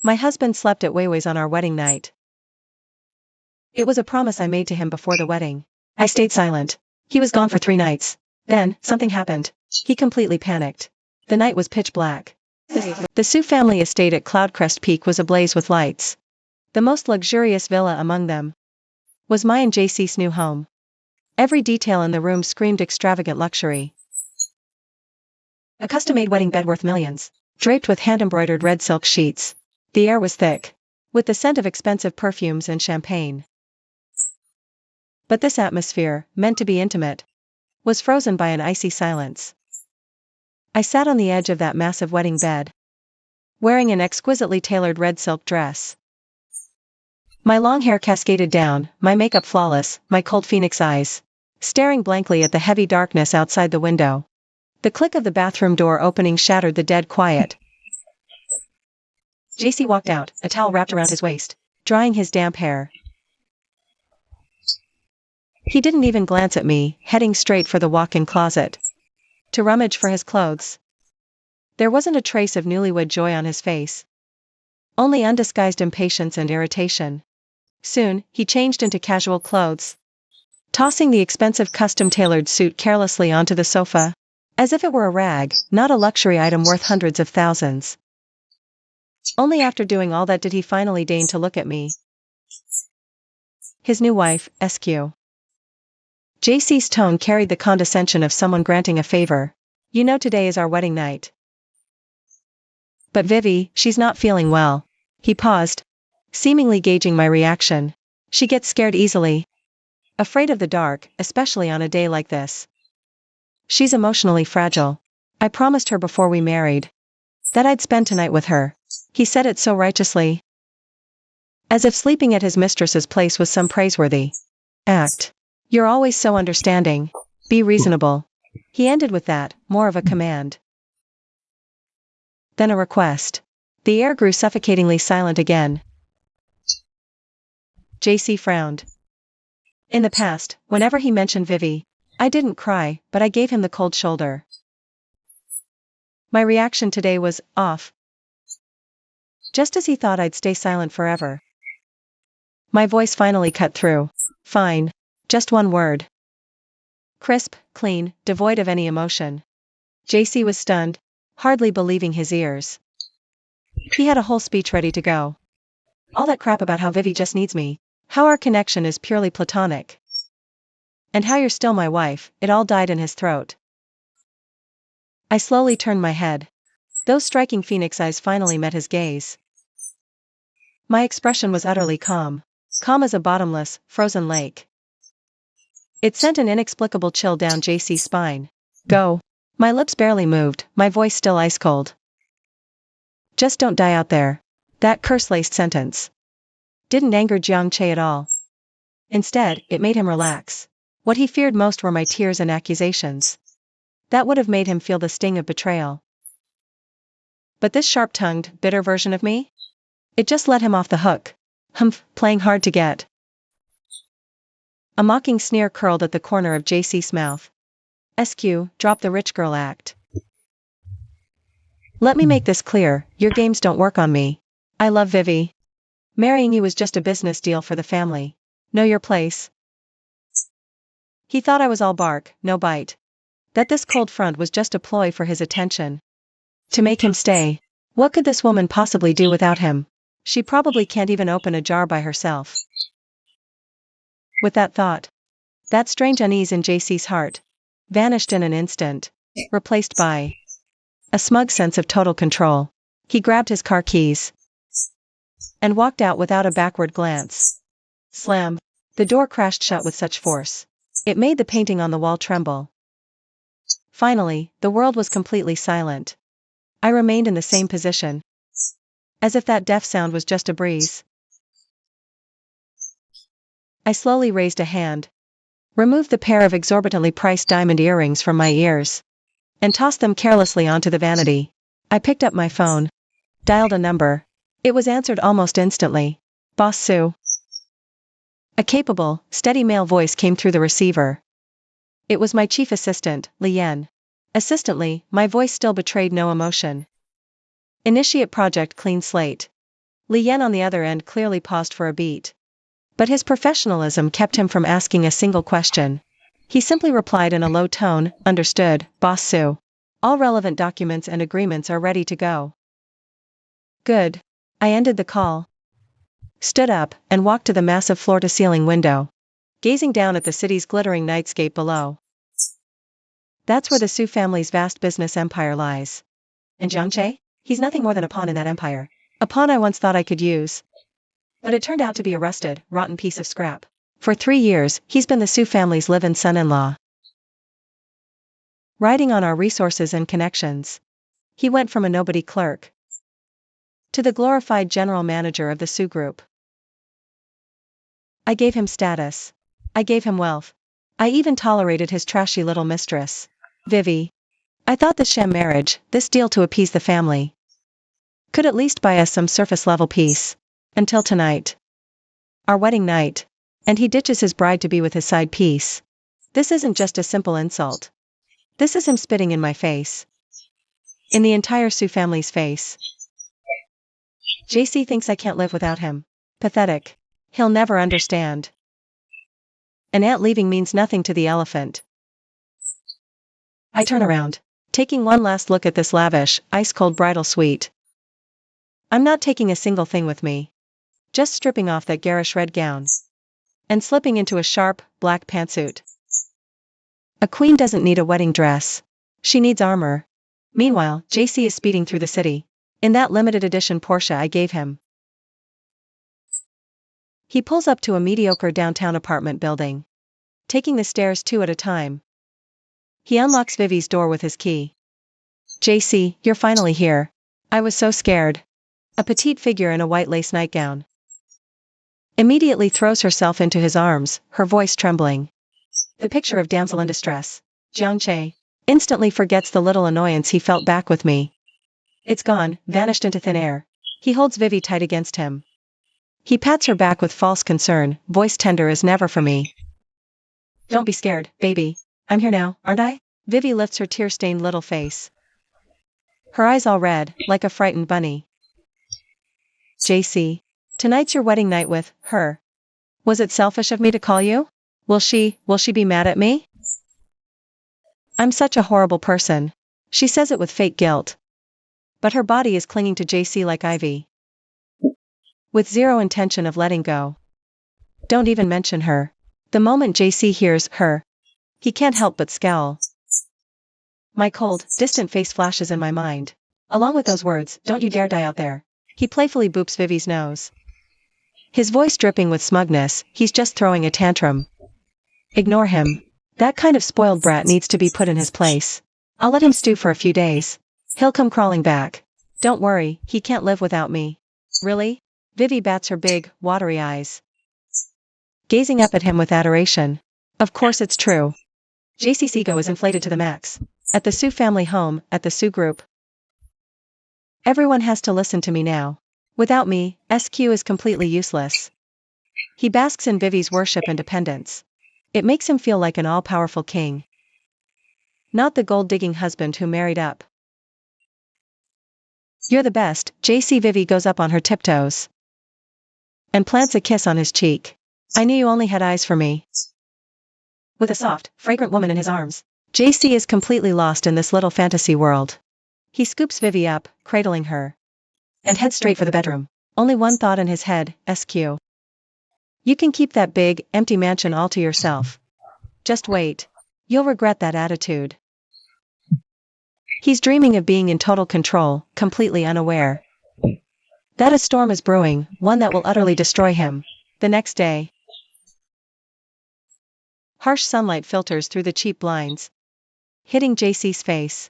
My husband slept at Weiwei's on our wedding night. It was a promise I made to him before the wedding. I stayed silent. He was gone for 3 nights. Then, something happened. He completely panicked. The night was pitch black. The Sioux family estate at Cloudcrest Peak was ablaze with lights. The most luxurious villa among them was my and JC's new home. Every detail in the room screamed extravagant luxury. A custom-made wedding bed worth millions, draped with hand-embroidered red silk sheets. The air was thick, with the scent of expensive perfumes and champagne. But this atmosphere, meant to be intimate, was frozen by an icy silence. I sat on the edge of that massive wedding bed, wearing an exquisitely tailored red silk dress. My long hair cascaded down, my makeup flawless, my cold phoenix eyes staring blankly at the heavy darkness outside the window. The click of the bathroom door opening shattered the dead quiet. JC walked out, a towel wrapped around his waist, drying his damp hair. He didn't even glance at me, heading straight for the walk-in closet to rummage for his clothes. There wasn't a trace of newlywed joy on his face, only undisguised impatience and irritation. Soon, he changed into casual clothes, tossing the expensive custom-tailored suit carelessly onto the sofa, as if it were a rag, not a luxury item worth hundreds of thousands. Only after doing all that did he finally deign to look at me. His new wife, SQ. JC's tone carried the condescension of someone granting a favor. You know, today is our wedding night. But Vivi, she's not feeling well. He paused, seemingly gauging my reaction. She gets scared easily. Afraid of the dark, especially on a day like this. She's emotionally fragile. I promised her before we married that I'd spend tonight with her. He said it so righteously, as if sleeping at his mistress's place was some praiseworthy act. You're always so understanding. Be reasonable. He ended with that, more of a command than a request. The air grew suffocatingly silent again. JC frowned. In the past, whenever he mentioned Vivi, I didn't cry, but I gave him the cold shoulder. My reaction today was off. Just as he thought I'd stay silent forever. My voice finally cut through. Fine. Just one word. Crisp, clean, devoid of any emotion. JC was stunned, hardly believing his ears. He had a whole speech ready to go. All that crap about how Vivi just needs me, how our connection is purely platonic, and how you're still my wife, it all died in his throat. I slowly turned my head. Those striking phoenix eyes finally met his gaze. My expression was utterly calm. Calm as a bottomless, frozen lake. It sent an inexplicable chill down JC's spine. Go. My lips barely moved, my voice still ice cold. Just don't die out there. That curse-laced sentence didn't anger Jiang Che at all. Instead, it made him relax. What he feared most were my tears and accusations. That would have made him feel the sting of betrayal. But this sharp-tongued, bitter version of me? It just let him off the hook. Humph, playing hard to get. A mocking sneer curled at the corner of JC's mouth. SQ, drop the rich girl act. Let me make this clear, your games don't work on me. I love Vivi. Marrying you was just a business deal for the family. Know your place. He thought I was all bark, no bite. That this cold front was just a ploy for his attention. To make him stay. What could this woman possibly do without him? She probably can't even open a jar by herself. With that thought, that strange unease in JC's heart vanished in an instant, replaced by a smug sense of total control. He grabbed his car keys and walked out without a backward glance. Slam. The door crashed shut with such force. It made the painting on the wall tremble. Finally, the world was completely silent. I remained in the same position, as if that deaf sound was just a breeze. I slowly raised a hand, removed the pair of exorbitantly priced diamond earrings from my ears, and tossed them carelessly onto the vanity. I picked up my phone, dialed a number. It was answered almost instantly. Boss Sue. A capable, steady male voice came through the receiver. It was my chief assistant, Lian. Assistantly, my voice still betrayed no emotion. Initiate project clean slate. Li Yan on the other end clearly paused for a beat. But his professionalism kept him from asking a single question. He simply replied in a low tone, "Understood, Boss Su. All relevant documents and agreements are ready to go." "Good." I ended the call, stood up, and walked to the massive floor-to-ceiling window, gazing down at the city's glittering nightscape below. That's where the Su family's vast business empire lies. And Jiang Che? He's nothing more than a pawn in that empire. A pawn I once thought I could use. But it turned out to be a rusted, rotten piece of scrap. For 3 years, he's been the Su family's live-in son-in-law, riding on our resources and connections. He went from a nobody clerk to the glorified general manager of the Su Group. I gave him status. I gave him wealth. I even tolerated his trashy little mistress, Vivi. I thought this sham marriage, this deal to appease the family, could at least buy us some surface-level peace. Until tonight. Our wedding night. And he ditches his bride to be with his side piece. This isn't just a simple insult. This is him spitting in my face. In the entire Su family's face. JC thinks I can't live without him. Pathetic. He'll never understand. An ant leaving means nothing to the elephant. I turn around, taking one last look at this lavish, ice-cold bridal suite. I'm not taking a single thing with me. Just stripping off that garish red gown. And slipping into a sharp, black pantsuit. A queen doesn't need a wedding dress. She needs armor. Meanwhile, JC is speeding through the city. In that limited edition Porsche I gave him. He pulls up to a mediocre downtown apartment building, taking the stairs 2 at a time. He unlocks Vivi's door with his key. JC, you're finally here. I was so scared. A petite figure in a white lace nightgown immediately throws herself into his arms, her voice trembling. The picture of damsel in distress, Jiang Che, instantly forgets the little annoyance he felt back with me. It's gone, vanished into thin air. He holds Vivi tight against him. He pats her back with false concern, voice tender as never for me. Don't be scared, baby. I'm here now, aren't I? Vivi lifts her tear-stained little face. Her eyes all red, like a frightened bunny. JC. Tonight's your wedding night with her. Was it selfish of me to call you? Will she be mad at me? I'm such a horrible person. She says it with fake guilt. But her body is clinging to JC like ivy, with zero intention of letting go. Don't even mention her. The moment JC hears her, he can't help but scowl. My cold, distant face flashes in my mind. Along with those words, "Don't you dare die out there." He playfully boops Vivi's nose. His voice dripping with smugness, he's just throwing a tantrum. Ignore him. That kind of spoiled brat needs to be put in his place. I'll let him stew for a few days. He'll come crawling back. Don't worry, he can't live without me. Really? Vivi bats her big, watery eyes, gazing up at him with adoration. Of course it's true. JC's ego is inflated to the max. At the Su family home, at the Su Group. Everyone has to listen to me now. Without me, SQ is completely useless. He basks in Vivi's worship and dependence. It makes him feel like an all-powerful king. Not the gold-digging husband who married up. You're the best, JC. Vivi goes up on her tiptoes and plants a kiss on his cheek. I knew you only had eyes for me. With a soft, fragrant woman in his arms, JC is completely lost in this little fantasy world. He scoops Vivi up, cradling her, and heads straight for the bedroom. Only one thought in his head, SQ. You can keep that big, empty mansion all to yourself. Just wait. You'll regret that attitude. He's dreaming of being in total control, completely unaware that a storm is brewing, one that will utterly destroy him. The next day. Harsh sunlight filters through the cheap blinds, hitting JC's face.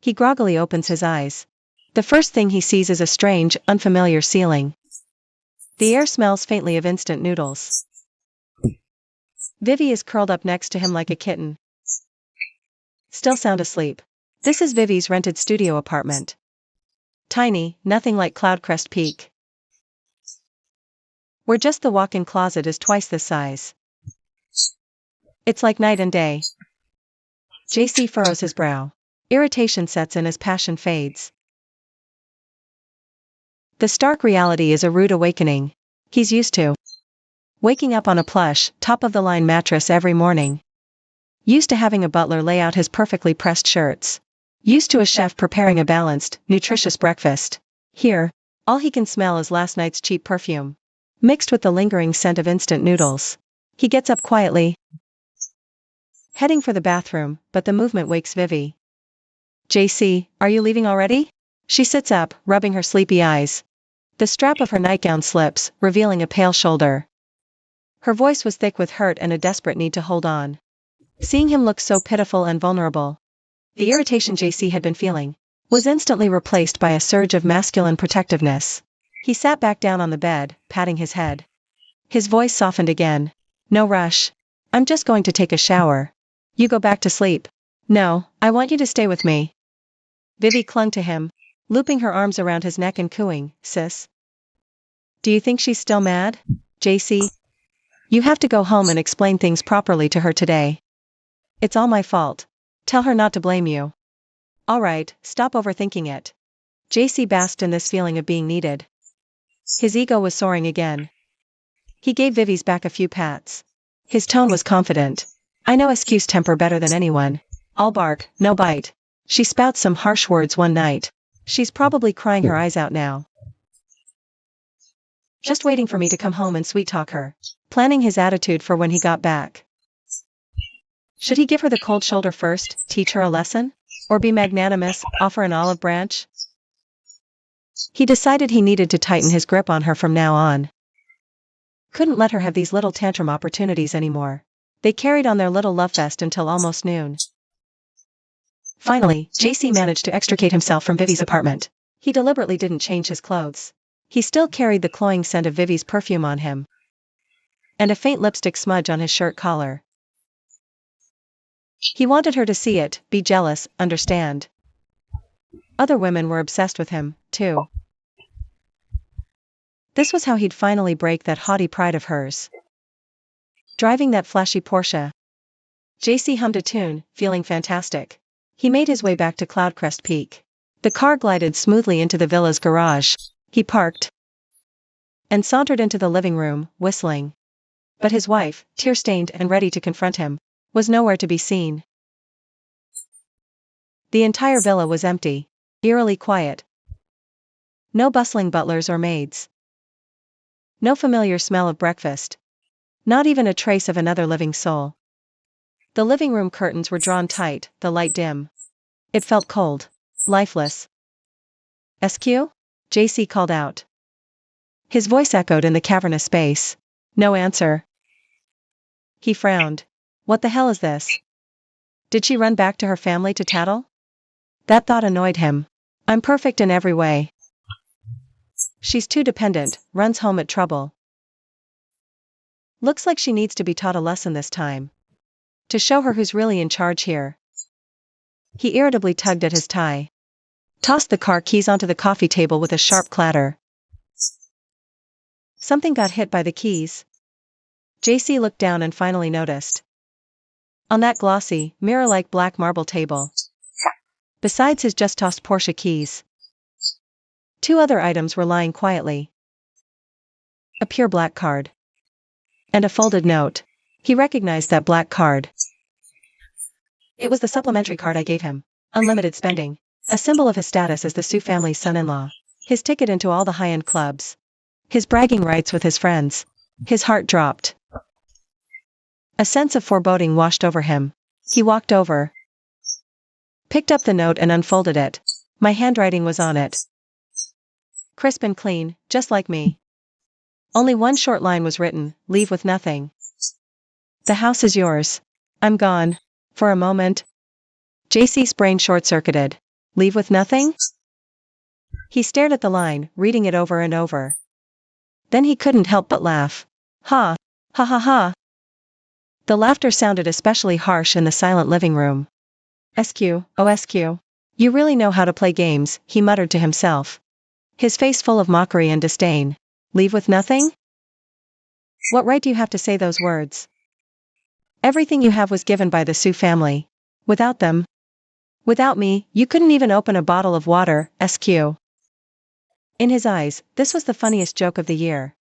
He groggily opens his eyes. The first thing he sees is a strange, unfamiliar ceiling. The air smells faintly of instant noodles. Vivi is curled up next to him like a kitten, still sound asleep. This is Vivi's rented studio apartment. Tiny, nothing like Cloudcrest Peak, where just the walk-in closet is twice this size. It's like night and day. JC furrows his brow. Irritation sets in as passion fades. The stark reality is a rude awakening. He's used to waking up on a plush, top-of-the-line mattress every morning. Used to having a butler lay out his perfectly pressed shirts. Used to a chef preparing a balanced, nutritious breakfast. Here, all he can smell is last night's cheap perfume, mixed with the lingering scent of instant noodles. He gets up quietly, heading for the bathroom, but the movement wakes Vivi. JC, are you leaving already? She sits up, rubbing her sleepy eyes. The strap of her nightgown slips, revealing a pale shoulder. Her voice was thick with hurt and a desperate need to hold on. Seeing him look so pitiful and vulnerable, the irritation JC had been feeling was instantly replaced by a surge of masculine protectiveness. He sat back down on the bed, patting his head. His voice softened again. No rush. I'm just going to take a shower. You go back to sleep. No, I want you to stay with me. Vivi clung to him, looping her arms around his neck and cooing, sis. Do you think she's still mad? JC? You have to go home and explain things properly to her today. It's all my fault. Tell her not to blame you. All right, stop overthinking it. JC basked in this feeling of being needed. His ego was soaring again. He gave Vivi's back a few pats. His tone was confident. I know SQ's temper better than anyone. I'll bark, no bite. She spouts some harsh words one night. She's probably crying her eyes out now. Just waiting for me to come home and sweet-talk her. Planning his attitude for when he got back. Should he give her the cold shoulder first, teach her a lesson? Or be magnanimous, offer an olive branch? He decided he needed to tighten his grip on her from now on. Couldn't let her have these little tantrum opportunities anymore. They carried on their little love fest until almost noon. Finally, JC managed to extricate himself from Vivi's apartment. He deliberately didn't change his clothes. He still carried the cloying scent of Vivi's perfume on him, and a faint lipstick smudge on his shirt collar. He wanted her to see it, be jealous, understand. Other women were obsessed with him, too. This was how he'd finally break that haughty pride of hers. Driving that flashy Porsche. JC hummed a tune, feeling fantastic. He made his way back to Cloudcrest Peak. The car glided smoothly into the villa's garage. He parked and sauntered into the living room, whistling. But his wife, tear-stained and ready to confront him, was nowhere to be seen. The entire villa was empty, eerily quiet. No bustling butlers or maids. No familiar smell of breakfast. Not even a trace of another living soul. The living room curtains were drawn tight, the light dim. It felt cold, lifeless. SQ? JC called out. His voice echoed in the cavernous space. No answer. He frowned. What the hell is this? Did she run back to her family to tattle? That thought annoyed him. I'm perfect in every way. She's too dependent, runs home at trouble. Looks like she needs to be taught a lesson this time. To show her who's really in charge here. He irritably tugged at his tie. Tossed the car keys onto the coffee table with a sharp clatter. Something got hit by the keys. JC looked down and finally noticed. On that glossy, mirror-like black marble table, besides his just-tossed Porsche keys, 2 other items were lying quietly. A pure black card. And a folded note. He recognized that black card. It was the supplementary card I gave him. Unlimited spending. A symbol of his status as the Sioux family's son-in-law. His ticket into all the high-end clubs. His bragging rights with his friends. His heart dropped. A sense of foreboding washed over him. He walked over. Picked up the note and unfolded it. My handwriting was on it. Crisp and clean, just like me. Only one short line was written, leave with nothing. The house is yours. I'm gone. For a moment. JC's brain short-circuited. Leave with nothing? He stared at the line, reading it over and over. Then he couldn't help but laugh. Ha! Ha ha ha! The laughter sounded especially harsh in the silent living room. SQ, oh SQ. You really know how to play games, he muttered to himself. His face full of mockery and disdain. Leave with nothing? What right do you have to say those words? Everything you have was given by the Sioux family. Without them. Without me, you couldn't even open a bottle of water, SQ. In his eyes, this was the funniest joke of the year.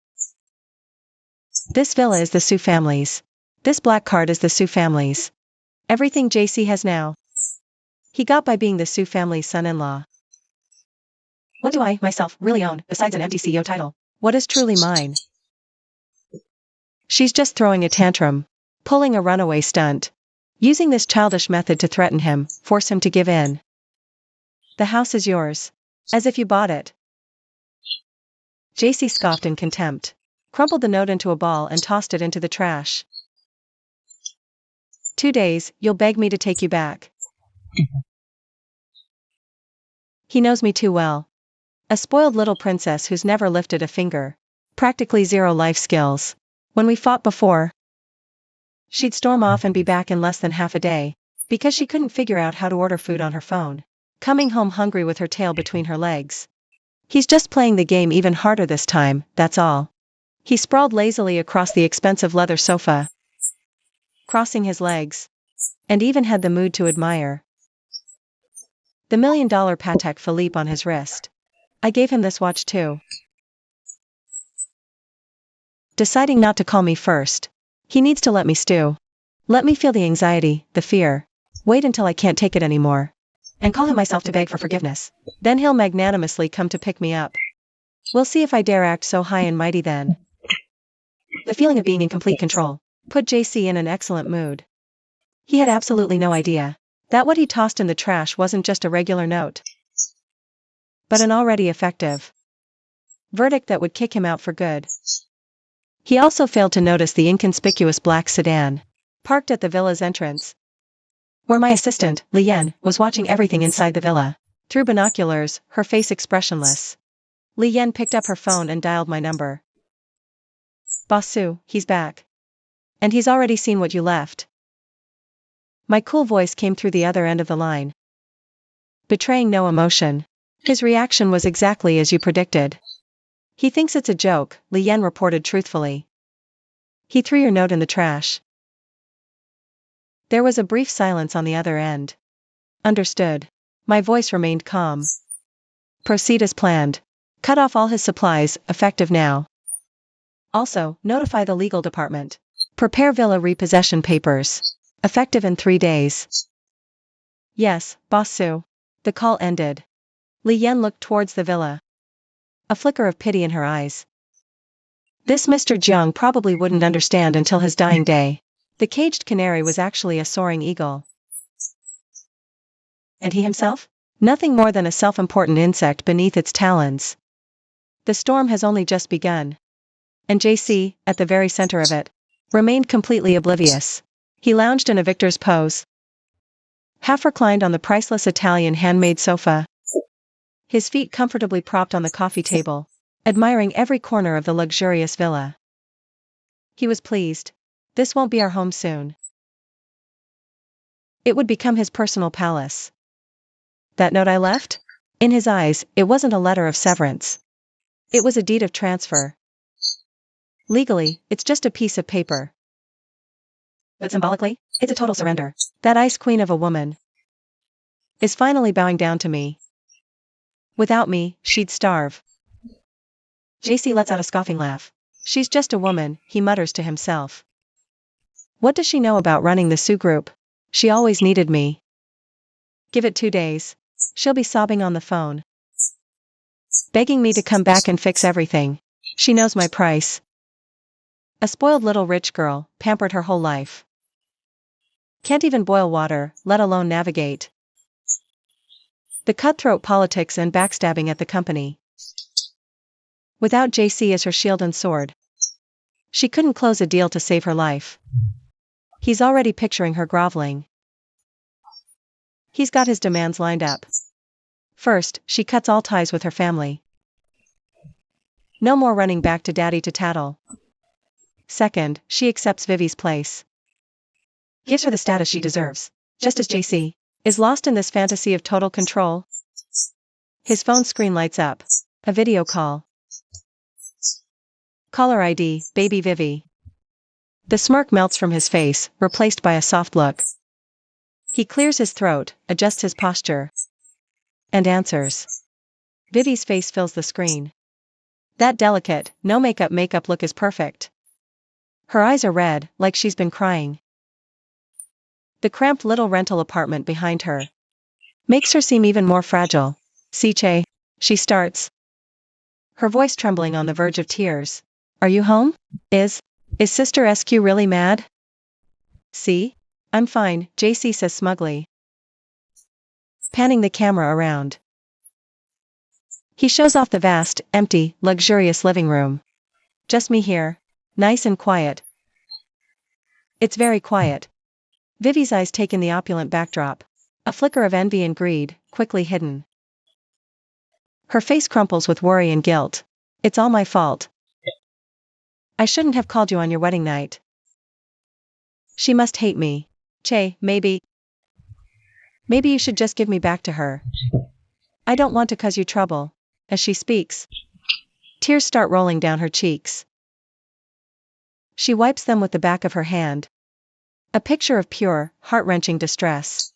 This villa is the Sue family's. This black card is the Sue family's. Everything JC has now. He got by being the Sue family's son-in-law. What do I, myself, really own, besides an empty CEO title? What is truly mine? She's just throwing a tantrum. Pulling a runaway stunt. Using this childish method to threaten him, force him to give in. The house is yours. As if you bought it. JC scoffed in contempt. Crumpled the note into a ball and tossed it into the trash. 2 days, you'll beg me to take you back. He knows me too well. A spoiled little princess who's never lifted a finger. Practically zero life skills. When we fought before, she'd storm off and be back in less than half a day, because she couldn't figure out how to order food on her phone. Coming home hungry with her tail between her legs. He's just playing the game even harder this time, that's all. He sprawled lazily across the expensive leather sofa, crossing his legs, and even had the mood to admire the $1 million Patek Philippe on his wrist. I gave him this watch too. Deciding not to call me first. He needs to let me stew. Let me feel the anxiety, the fear. Wait until I can't take it anymore. And call him myself to beg for forgiveness. Then he'll magnanimously come to pick me up. We'll see if I dare act so high and mighty then. The feeling of being in complete control put JC in an excellent mood. He had absolutely no idea that what he tossed in the trash wasn't just a regular note, but an already effective verdict that would kick him out for good. He also failed to notice the inconspicuous black sedan, parked at the villa's entrance, where my assistant, Lian, was watching everything inside the villa. Through binoculars, her face expressionless. Lian picked up her phone and dialed my number. Boss Sue, he's back. And he's already seen what you left. My cool voice came through the other end of the line, betraying no emotion. His reaction was exactly as you predicted. He thinks it's a joke, Lian reported truthfully. He threw your note in the trash. There was a brief silence on the other end. Understood. My voice remained calm. Proceed as planned. Cut off all his supplies, effective now. Also, notify the legal department. Prepare villa repossession papers. Effective in 3 days. Yes, Boss Sue. The call ended. Lian looked towards the villa. A flicker of pity in her eyes. This Mr. Jiang probably wouldn't understand until his dying day. The caged canary was actually a soaring eagle. And he himself? Nothing more than a self-important insect beneath its talons. The storm has only just begun. And JC, at the very center of it, remained completely oblivious. He lounged in a victor's pose, half reclined on the priceless Italian handmade sofa, his feet comfortably propped on the coffee table, admiring every corner of the luxurious villa. He was pleased. This won't be our home soon. It would become his personal palace. That note I left? In his eyes, it wasn't a letter of severance. It was a deed of transfer. Legally, it's just a piece of paper. But symbolically, it's a total surrender. That ice queen of a woman is finally bowing down to me. Without me, she'd starve. JC lets out a scoffing laugh. She's just a woman, he mutters to himself. What does she know about running the Sue Group? She always needed me. Give it 2 days. She'll be sobbing on the phone, begging me to come back and fix everything. She knows my price. A spoiled little rich girl, pampered her whole life. Can't even boil water, let alone navigate the cutthroat politics and backstabbing at the company. Without JC as her shield and sword, she couldn't close a deal to save her life. He's already picturing her groveling. He's got his demands lined up. First, she cuts all ties with her family. No more running back to daddy to tattle. Second, she accepts Vivi's place. Gives her the status she deserves. Just as JC is lost in this fantasy of total control. His phone screen lights up. A video call. Caller ID, baby Vivi. The smirk melts from his face, replaced by a soft look. He clears his throat, adjusts his posture, and answers. Vivi's face fills the screen. That delicate, no makeup look is perfect. Her eyes are red, like she's been crying. The cramped little rental apartment behind her makes her seem even more fragile. See, Che, she starts, her voice trembling on the verge of tears. Are you home? Is Sister SQ really mad? See? I'm fine, JC says smugly, panning the camera around. He shows off the vast, empty, luxurious living room. Just me here. Nice and quiet. It's very quiet. Vivi's eyes take in the opulent backdrop. A flicker of envy and greed, quickly hidden. Her face crumples with worry and guilt. It's all my fault. I shouldn't have called you on your wedding night. She must hate me. Che, maybe you should just give me back to her. I don't want to cause you trouble. As she speaks, tears start rolling down her cheeks. She wipes them with the back of her hand. A picture of pure, heart-wrenching distress.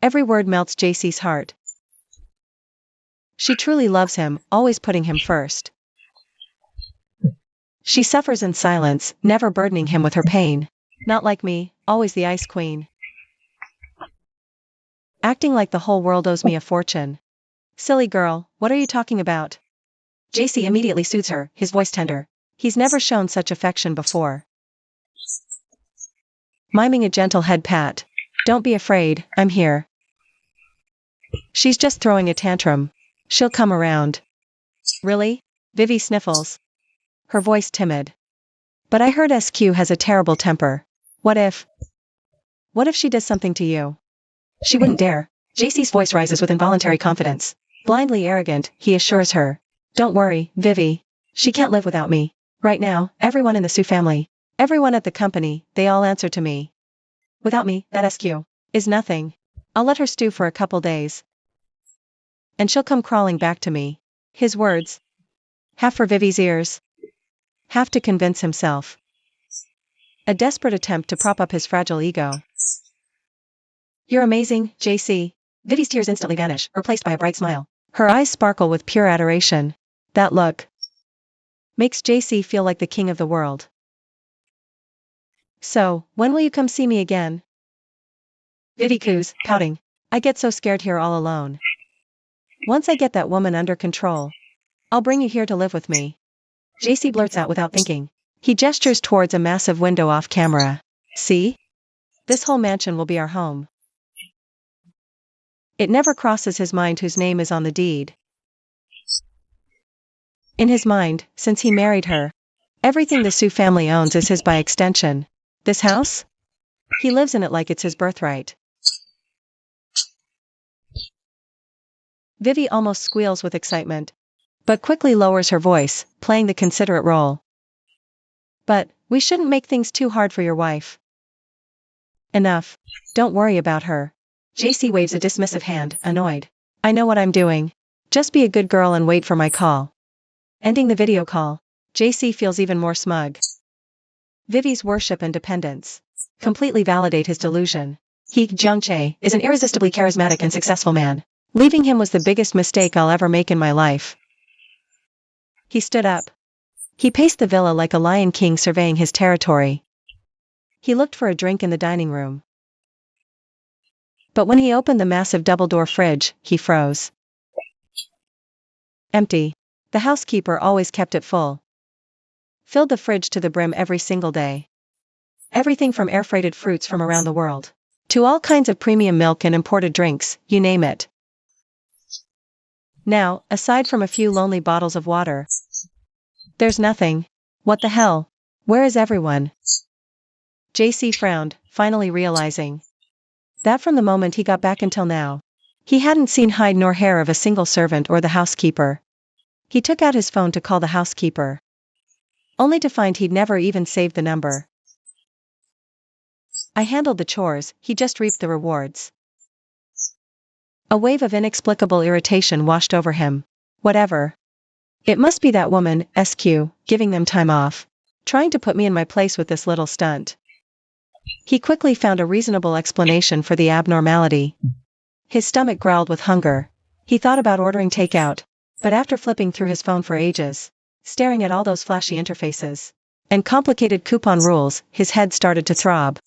Every word melts JC's heart. She truly loves him, always putting him first. She suffers in silence, never burdening him with her pain. Not like me, always the ice queen. Acting like the whole world owes me a fortune. Silly girl, what are you talking about? JC immediately soothes her, his voice tender. He's never shown such affection before. Miming a gentle head pat. Don't be afraid, I'm here. She's just throwing a tantrum. She'll come around. Really? Vivi sniffles. Her voice timid. But I heard SQ has a terrible temper. What if she does something to you? She wouldn't dare. JC's voice rises with involuntary confidence. Blindly arrogant, he assures her. Don't worry, Vivi. She can't live without me. Right now, everyone in the Sue family, everyone at the company, they all answer to me. Without me, that SQ is nothing. I'll let her stew for a couple days. And she'll come crawling back to me. His words. Half for Vivi's ears. Half to convince himself. A desperate attempt to prop up his fragile ego. You're amazing, JC. Vivi's tears instantly vanish, replaced by a bright smile. Her eyes sparkle with pure adoration. That look makes JC feel like the king of the world. So, when will you come see me again? Vivi coos, pouting. I get so scared here all alone. Once I get that woman under control, I'll bring you here to live with me. JC blurts out without thinking. He gestures towards a massive window off camera. See? This whole mansion will be our home. It never crosses his mind whose name is on the deed. In his mind, since he married her, everything the Sue family owns is his by extension. This house? He lives in it like it's his birthright. Vivi almost squeals with excitement, but quickly lowers her voice, playing the considerate role. But, we shouldn't make things too hard for your wife. Enough. Don't worry about her. JC waves a dismissive hand, annoyed. I know what I'm doing. Just be a good girl and wait for my call. Ending the video call, JC feels even more smug. Vivi's worship and dependence completely validate his delusion. He, Jung-chae, is an irresistibly charismatic and successful man. Leaving him was the biggest mistake I'll ever make in my life. He stood up. He paced the villa like a lion king surveying his territory. He looked for a drink in the dining room. But when he opened the massive double-door fridge, he froze. Empty. The housekeeper always kept it full. Filled the fridge to the brim every single day. Everything from air-freighted fruits from around the world, to all kinds of premium milk and imported drinks, you name it. Now, aside from a few lonely bottles of water, there's nothing. What the hell? Where is everyone? JC frowned, finally realizing that from the moment he got back until now, he hadn't seen hide nor hair of a single servant or the housekeeper. He took out his phone to call the housekeeper, only to find he'd never even saved the number. I handled the chores, he just reaped the rewards. A wave of inexplicable irritation washed over him. Whatever. It must be that woman, SQ, giving them time off. Trying to put me in my place with this little stunt. He quickly found a reasonable explanation for the abnormality. His stomach growled with hunger. He thought about ordering takeout, but after flipping through his phone for ages, staring at all those flashy interfaces and complicated coupon rules, his head started to throb.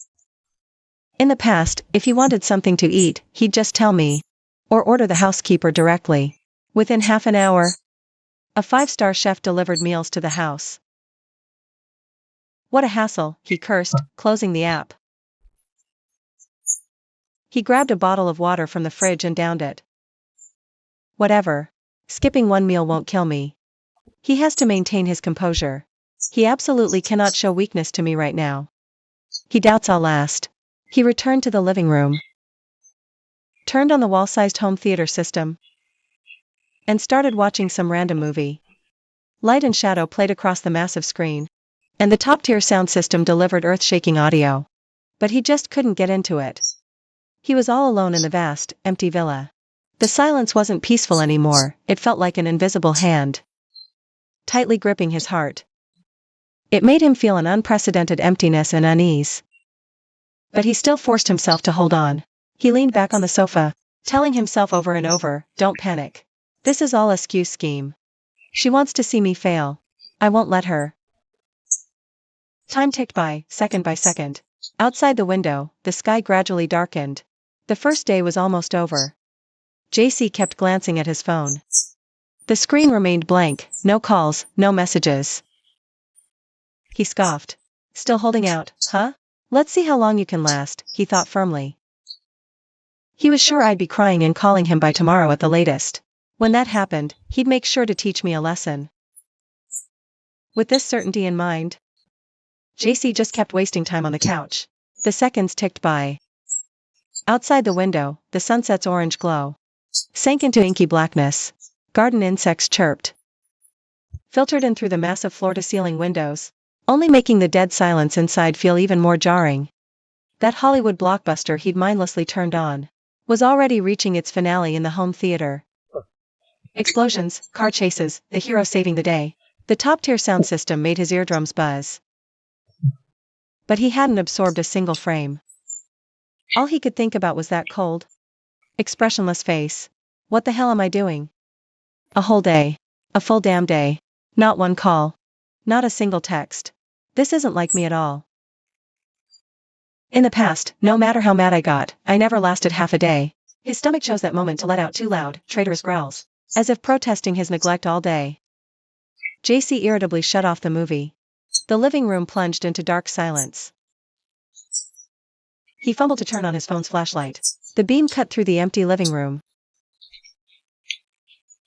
In the past, if he wanted something to eat, he'd just tell me, or order the housekeeper directly. Within half an hour, a 5-star chef delivered meals to the house. What a hassle, he cursed, closing the app. He grabbed a bottle of water from the fridge and downed it. Whatever. Skipping one meal won't kill me. He has to maintain his composure. He absolutely cannot show weakness to me right now. He doubts I'll last. He returned to the living room, turned on the wall-sized home theater system, and started watching some random movie. Light and shadow played across the massive screen, and the top-tier sound system delivered earth-shaking audio. But he just couldn't get into it. He was all alone in the vast, empty villa. The silence wasn't peaceful anymore, it felt like an invisible hand tightly gripping his heart. It made him feel an unprecedented emptiness and unease. But he still forced himself to hold on. He leaned back on the sofa, telling himself over and over, "Don't panic. This is all a skew scheme. She wants to see me fail. I won't let her." Time ticked by second. Outside the window, the sky gradually darkened. The first day was almost over. JC kept glancing at his phone. The screen remained blank, no calls, no messages. He scoffed. "Still holding out, huh? Let's see how long you can last," he thought firmly. He was sure I'd be crying and calling him by tomorrow at the latest. When that happened, he'd make sure to teach me a lesson. With this certainty in mind, JC just kept wasting time on the couch. The seconds ticked by. Outside the window, the sunset's orange glow sank into inky blackness. Garden insects chirped, filtered in through the massive floor-to-ceiling windows, only making the dead silence inside feel even more jarring. That Hollywood blockbuster he'd mindlessly turned on was already reaching its finale in the home theater. Explosions, car chases, the hero saving the day. The top-tier sound system made his eardrums buzz. But he hadn't absorbed a single frame. All he could think about was that cold, expressionless face. What the hell am I doing? A whole day. A full damn day. Not one call. Not a single text. This isn't like me at all. In the past, no matter how mad I got, I never lasted half a day. His stomach chose that moment to let out 2 loud, traitorous growls, as if protesting his neglect all day. JC irritably shut off the movie. The living room plunged into dark silence. He fumbled to turn on his phone's flashlight. The beam cut through the empty living room,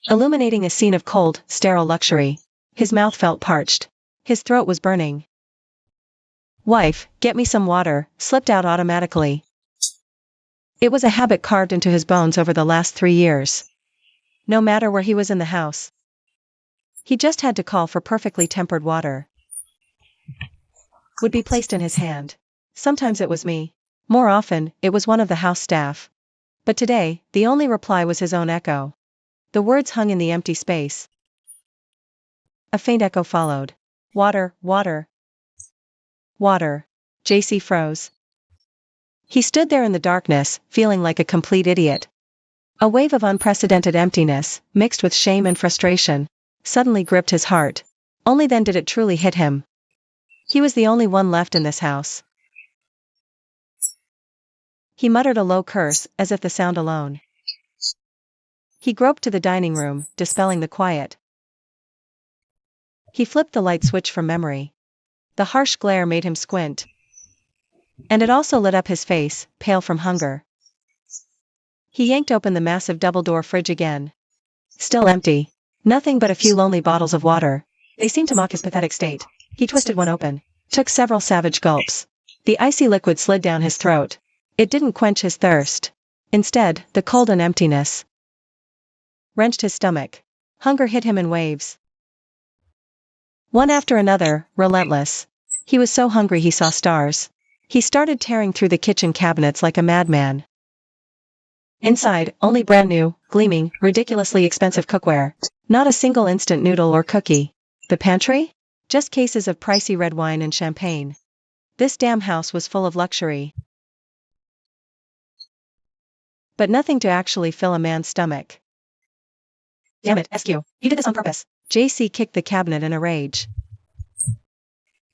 illuminating a scene of cold, sterile luxury. His mouth felt parched. His throat was burning. "Wife, get me some water," slipped out automatically. It was a habit carved into his bones over the last 3 years. No matter where he was in the house, he just had to call for perfectly tempered water. Would be placed in his hand. Sometimes it was me. More often, it was one of the house staff. But today, the only reply was his own echo. The words hung in the empty space. A faint echo followed. "Water, water. Water." JC froze. He stood there in the darkness, feeling like a complete idiot. A wave of unprecedented emptiness, mixed with shame and frustration, suddenly gripped his heart. Only then did it truly hit him. He was the only one left in this house. He muttered a low curse, as if the sound alone. He groped to the dining room, dispelling the quiet. He flipped the light switch from memory. The harsh glare made him squint. And it also lit up his face, pale from hunger. He yanked open the massive double-door fridge again. Still empty. Nothing but a few lonely bottles of water. They seemed to mock his pathetic state. He twisted one open, took several savage gulps. The icy liquid slid down his throat. It didn't quench his thirst. Instead, the cold and emptiness wrenched his stomach. Hunger hit him in waves. One after another, relentless. He was so hungry he saw stars. He started tearing through the kitchen cabinets like a madman. Inside, only brand new, gleaming, ridiculously expensive cookware. Not a single instant noodle or cookie. The pantry? Just cases of pricey red wine and champagne. This damn house was full of luxury, but nothing to actually fill a man's stomach. Damn it, SQ. You did this on purpose. JC kicked the cabinet in a rage.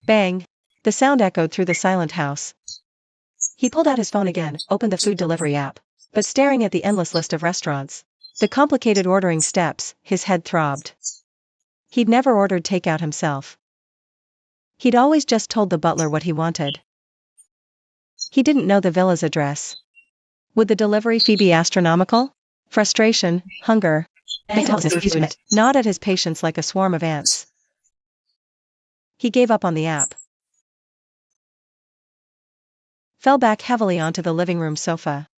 Bang. The sound echoed through the silent house. He pulled out his phone again, opened the food delivery app. But staring at the endless list of restaurants, the complicated ordering steps, his head throbbed. He'd never ordered takeout himself. He'd always just told the butler what he wanted. He didn't know the villa's address. Would the delivery fee be astronomical? Frustration, hunger. Gnawed at his patience like a swarm of ants. He gave up on the app. Fell back heavily onto the living room sofa.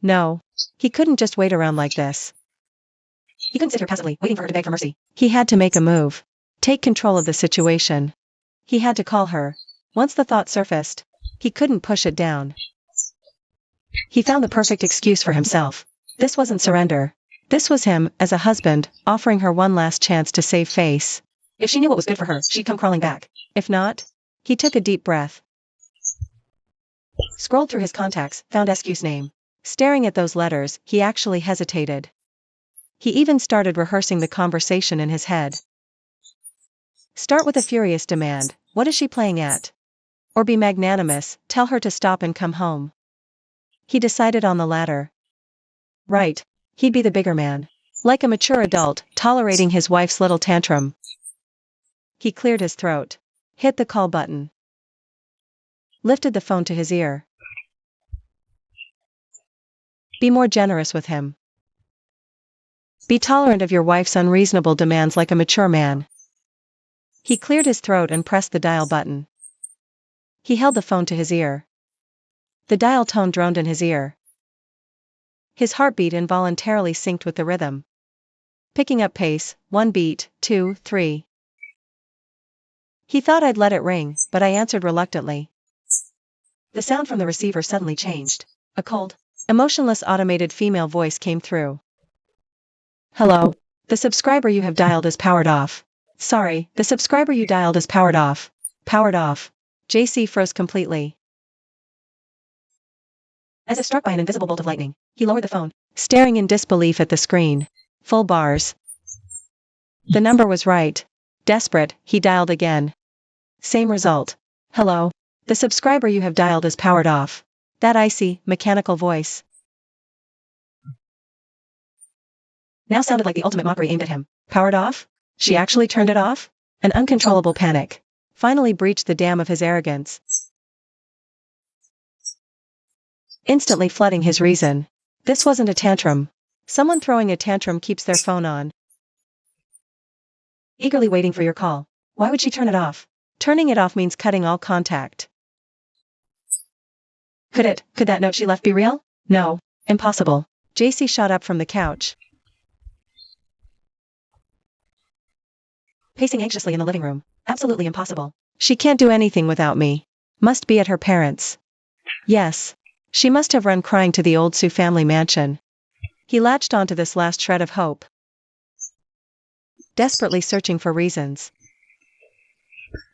No. He couldn't just wait around like this. He couldn't sit here passively, waiting for her to beg for mercy. He had to make a move. Take control of the situation. He had to call her. Once the thought surfaced, he couldn't push it down. He found the perfect excuse for himself. This wasn't surrender. This was him, as a husband, offering her one last chance to save face. If she knew what was good for her, she'd come crawling back. If not, he took a deep breath. Scrolled through his contacts, found SQ's name. Staring at those letters, he actually hesitated. He even started rehearsing the conversation in his head. Start with a furious demand, what is she playing at? Or be magnanimous, tell her to stop and come home. He decided on the latter. Right. He'd be the bigger man. Like a mature adult, tolerating his wife's little tantrum. He cleared his throat. Hit the call button. Lifted the phone to his ear. Be more generous with him. Be tolerant of your wife's unreasonable demands like a mature man. He cleared his throat and pressed the dial button. He held the phone to his ear. The dial tone droned in his ear. His heartbeat involuntarily synced with the rhythm. Picking up pace, 1 beat, 2, 3. He thought I'd let it ring, but I answered reluctantly. The sound from the receiver suddenly changed. A cold, emotionless automated female voice came through. Hello. The subscriber you have dialed is powered off. Sorry, the subscriber you dialed is powered off. Powered off. JC froze completely. As if struck by an invisible bolt of lightning, he lowered the phone, staring in disbelief at the screen. Full bars. The number was right. Desperate, he dialed again. Same result. Hello. The subscriber you have dialed is powered off. That icy, mechanical voice now sounded like the ultimate mockery aimed at him. Powered off? She actually turned it off? An uncontrollable panic finally breached the dam of his arrogance, instantly flooding his reason. This wasn't a tantrum. Someone throwing a tantrum keeps their phone on, eagerly waiting for your call. Why would she turn it off? Turning it off means cutting all contact. Could that note she left be real? No. Impossible. JC shot up from the couch, pacing anxiously in the living room. Absolutely impossible. She can't do anything without me. Must be at her parents'. Yes. She must have run crying to the old Sioux family mansion. He latched onto this last shred of hope, desperately searching for reasons.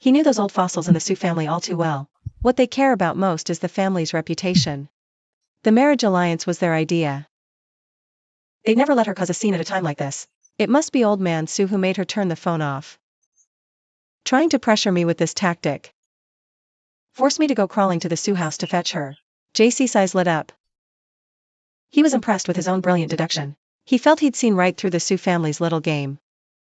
He knew those old fossils in the Sioux family all too well. What they care about most is the family's reputation. The marriage alliance was their idea. They'd never let her cause a scene at a time like this. It must be old man Sioux who made her turn the phone off. Trying to pressure me with this tactic. Force me to go crawling to the Sioux house to fetch her. JC's eyes lit up. He was impressed with his own brilliant deduction. He felt he'd seen right through the Sioux family's little game.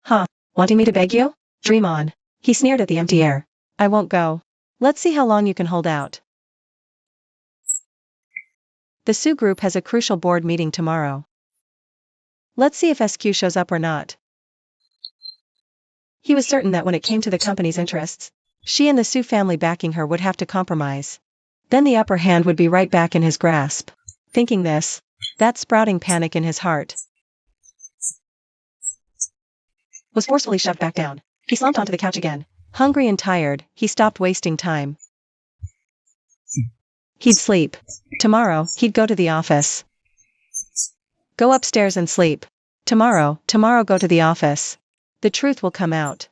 Huh, wanting me to beg you? Dream on. He sneered at the empty air. I won't go. Let's see how long you can hold out. The Sioux group has a crucial board meeting tomorrow. Let's see if SQ shows up or not. He was certain that when it came to the company's interests, she and the Sioux family backing her would have to compromise. Then the upper hand would be right back in his grasp. Thinking this, that sprouting panic in his heart was forcefully shoved back down. He slumped onto the couch again. Hungry and tired, he stopped wasting time. He'd sleep. Tomorrow, he'd go to the office. Go upstairs and sleep. Tomorrow go to the office. The truth will come out.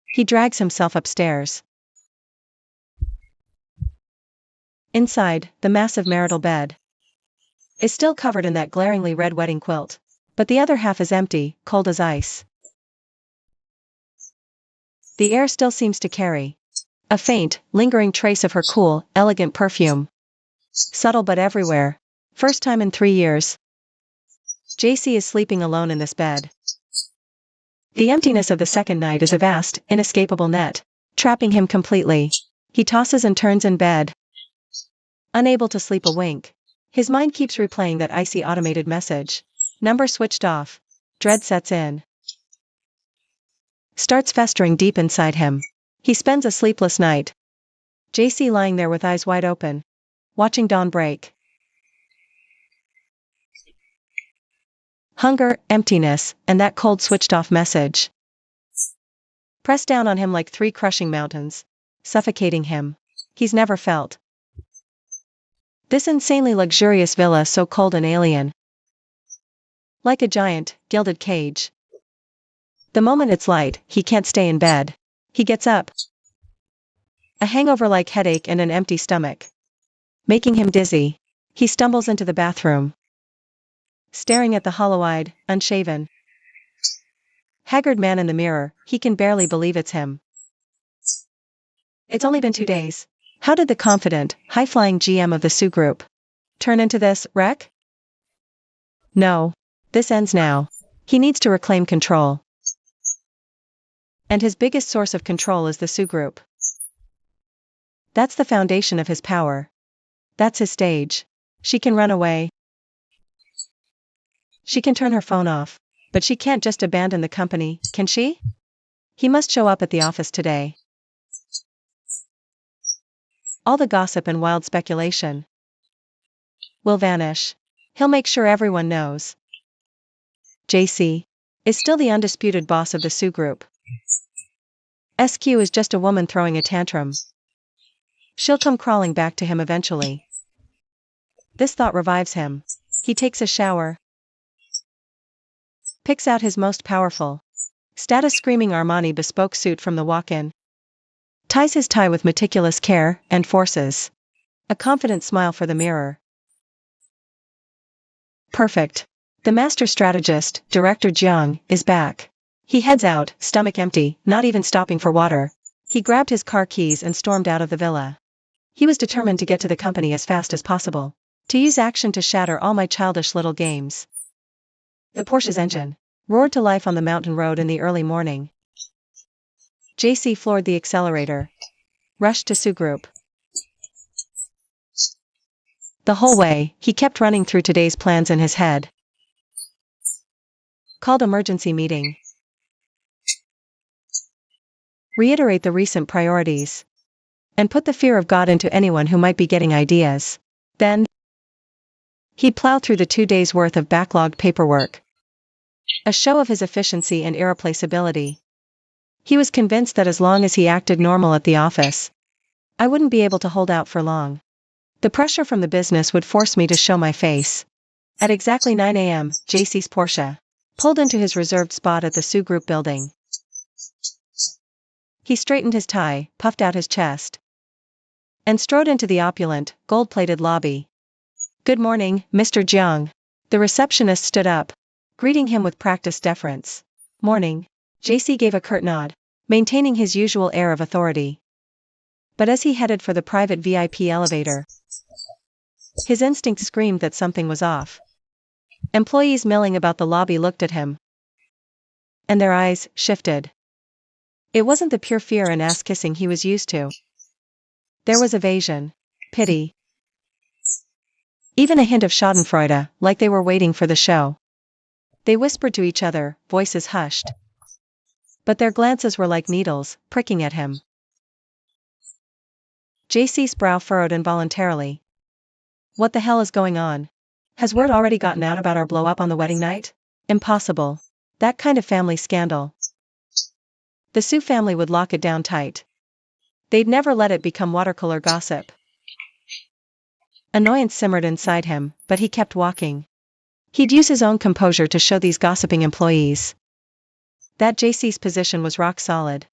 He drags himself upstairs. Inside, the massive marital bed is still covered in that glaringly red wedding quilt. but the other half is empty, cold as ice. The air still seems to carry a faint, lingering trace of her cool, elegant perfume. Subtle but everywhere. First time in 3 years. JC is sleeping alone in this bed. The emptiness of the second night is a vast, inescapable net, trapping him completely. He tosses and turns in bed, unable to sleep a wink. His mind keeps replaying that icy automated message. Number switched off. Dread sets in. Starts festering deep inside him. He spends a sleepless night. JC lying there with eyes wide open, watching dawn break. Hunger, emptiness, and that cold switched-off message pressed down on him like 3 crushing mountains, suffocating him. He's never felt this insanely luxurious villa so cold and alien. Like a giant, gilded cage. The moment it's light, he can't stay in bed. He gets up. A hangover-like headache and an empty stomach, making him dizzy. He stumbles into the bathroom, staring at the hollow-eyed, unshaven, haggard man in the mirror. He can barely believe it's him. It's only been 2 days. How did the confident, high-flying GM of the Sioux Group turn into this wreck? No. This ends now. He needs to reclaim control. And his biggest source of control is the Sioux Group. That's the foundation of his power. That's his stage. She can run away. She can turn her phone off. But she can't just abandon the company, can she? He must show up at the office today. All the gossip and wild speculation will vanish. He'll make sure everyone knows. JC is still the undisputed boss of the Sioux Group. SQ is just a woman throwing a tantrum. She'll come crawling back to him eventually. This thought revives him. He takes a shower, picks out his most powerful, status-screaming Armani bespoke suit from the walk-in, ties his tie with meticulous care, and forces a confident smile for the mirror. Perfect. The master strategist, Director Jiang, is back. He heads out, stomach empty, not even stopping for water. He grabbed his car keys and stormed out of the villa. He was determined to get to the company as fast as possible, to use action to shatter all my childish little games. The Porsche's engine roared to life on the mountain road in the early morning. JC floored the accelerator, rushed to Sioux Group. The whole way, he kept running through today's plans in his head. Called emergency meeting. Reiterate the recent priorities. And put the fear of God into anyone who might be getting ideas. Then, he'd plow through the 2 days' worth of backlogged paperwork. A show of his efficiency and irreplaceability. He was convinced that as long as he acted normal at the office, I wouldn't be able to hold out for long. The pressure from the business would force me to show my face. At exactly 9 a.m., JC's Porsche pulled into his reserved spot at the Sioux Group building. He straightened his tie, puffed out his chest, and strode into the opulent, gold-plated lobby. "Good morning, Mr. Jiang." The receptionist stood up, greeting him with practiced deference. "Morning." JC gave a curt nod, maintaining his usual air of authority. But as he headed for the private VIP elevator, his instinct screamed that something was off. Employees milling about the lobby looked at him, and their eyes shifted. It wasn't the pure fear and ass-kissing he was used to. There was evasion, pity, even a hint of schadenfreude, like they were waiting for the show. They whispered to each other, voices hushed. But their glances were like needles, pricking at him. JC's brow furrowed involuntarily. What the hell is going on? Has word already gotten out about our blow-up on the wedding night? Impossible. That kind of family scandal. The Sioux family would lock it down tight. They'd never let it become watercooler gossip. Annoyance simmered inside him, but he kept walking. He'd use his own composure to show these gossiping employees that JC's position was rock solid.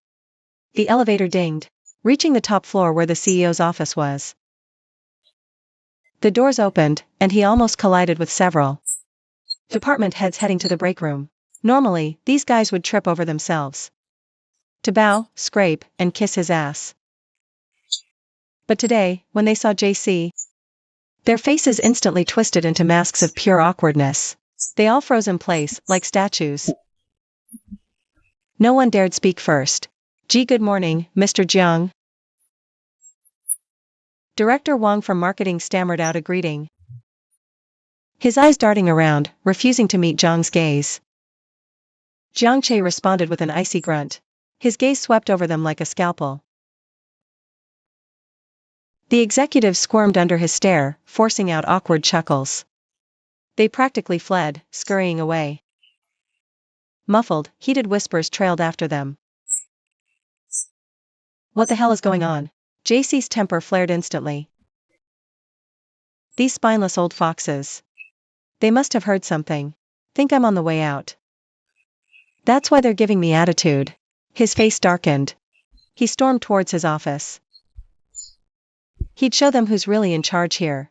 The elevator dinged, reaching the top floor where the CEO's office was. The doors opened, and he almost collided with several Department heads heading to the break room. Normally, these guys would trip over themselves to bow, scrape, and kiss his ass. But today, when they saw JC, their faces instantly twisted into masks of pure awkwardness. They all froze in place, like statues. No one dared speak first. Good morning, Mr. Jiang. Director Wang from marketing stammered out a greeting, his eyes darting around, refusing to meet Jiang's gaze. Jiang Che responded with an icy grunt. His gaze swept over them like a scalpel. The executive squirmed under his stare, forcing out awkward chuckles. They practically fled, scurrying away. Muffled, heated whispers trailed after them. What the hell is going on? JC's temper flared instantly. These spineless old foxes. They must have heard something. Think I'm on the way out. That's why they're giving me attitude. His face darkened. He stormed towards his office. He'd show them who's really in charge here.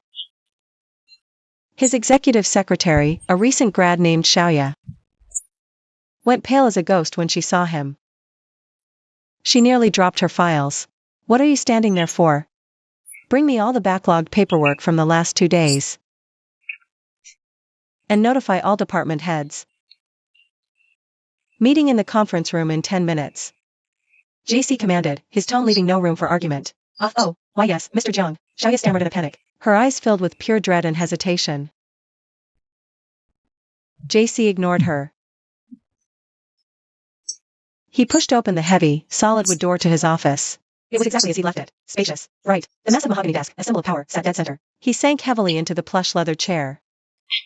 His executive secretary, a recent grad named Xiaoya, went pale as a ghost when she saw him. She nearly dropped her files. What are you standing there for? Bring me all the backlogged paperwork from the last 2 days. And notify all department heads. Meeting in the conference room in 10 minutes. JC commanded, his tone leaving no room for argument. Oh, why yes, Mr. Jiang, Xiaoya stammered in a panic, her eyes filled with pure dread and hesitation. JC ignored her. He pushed open the heavy, solid wood door to his office. It was exactly as he left it, spacious, bright. The massive mahogany desk, a symbol of power, sat dead center. He sank heavily into the plush leather chair.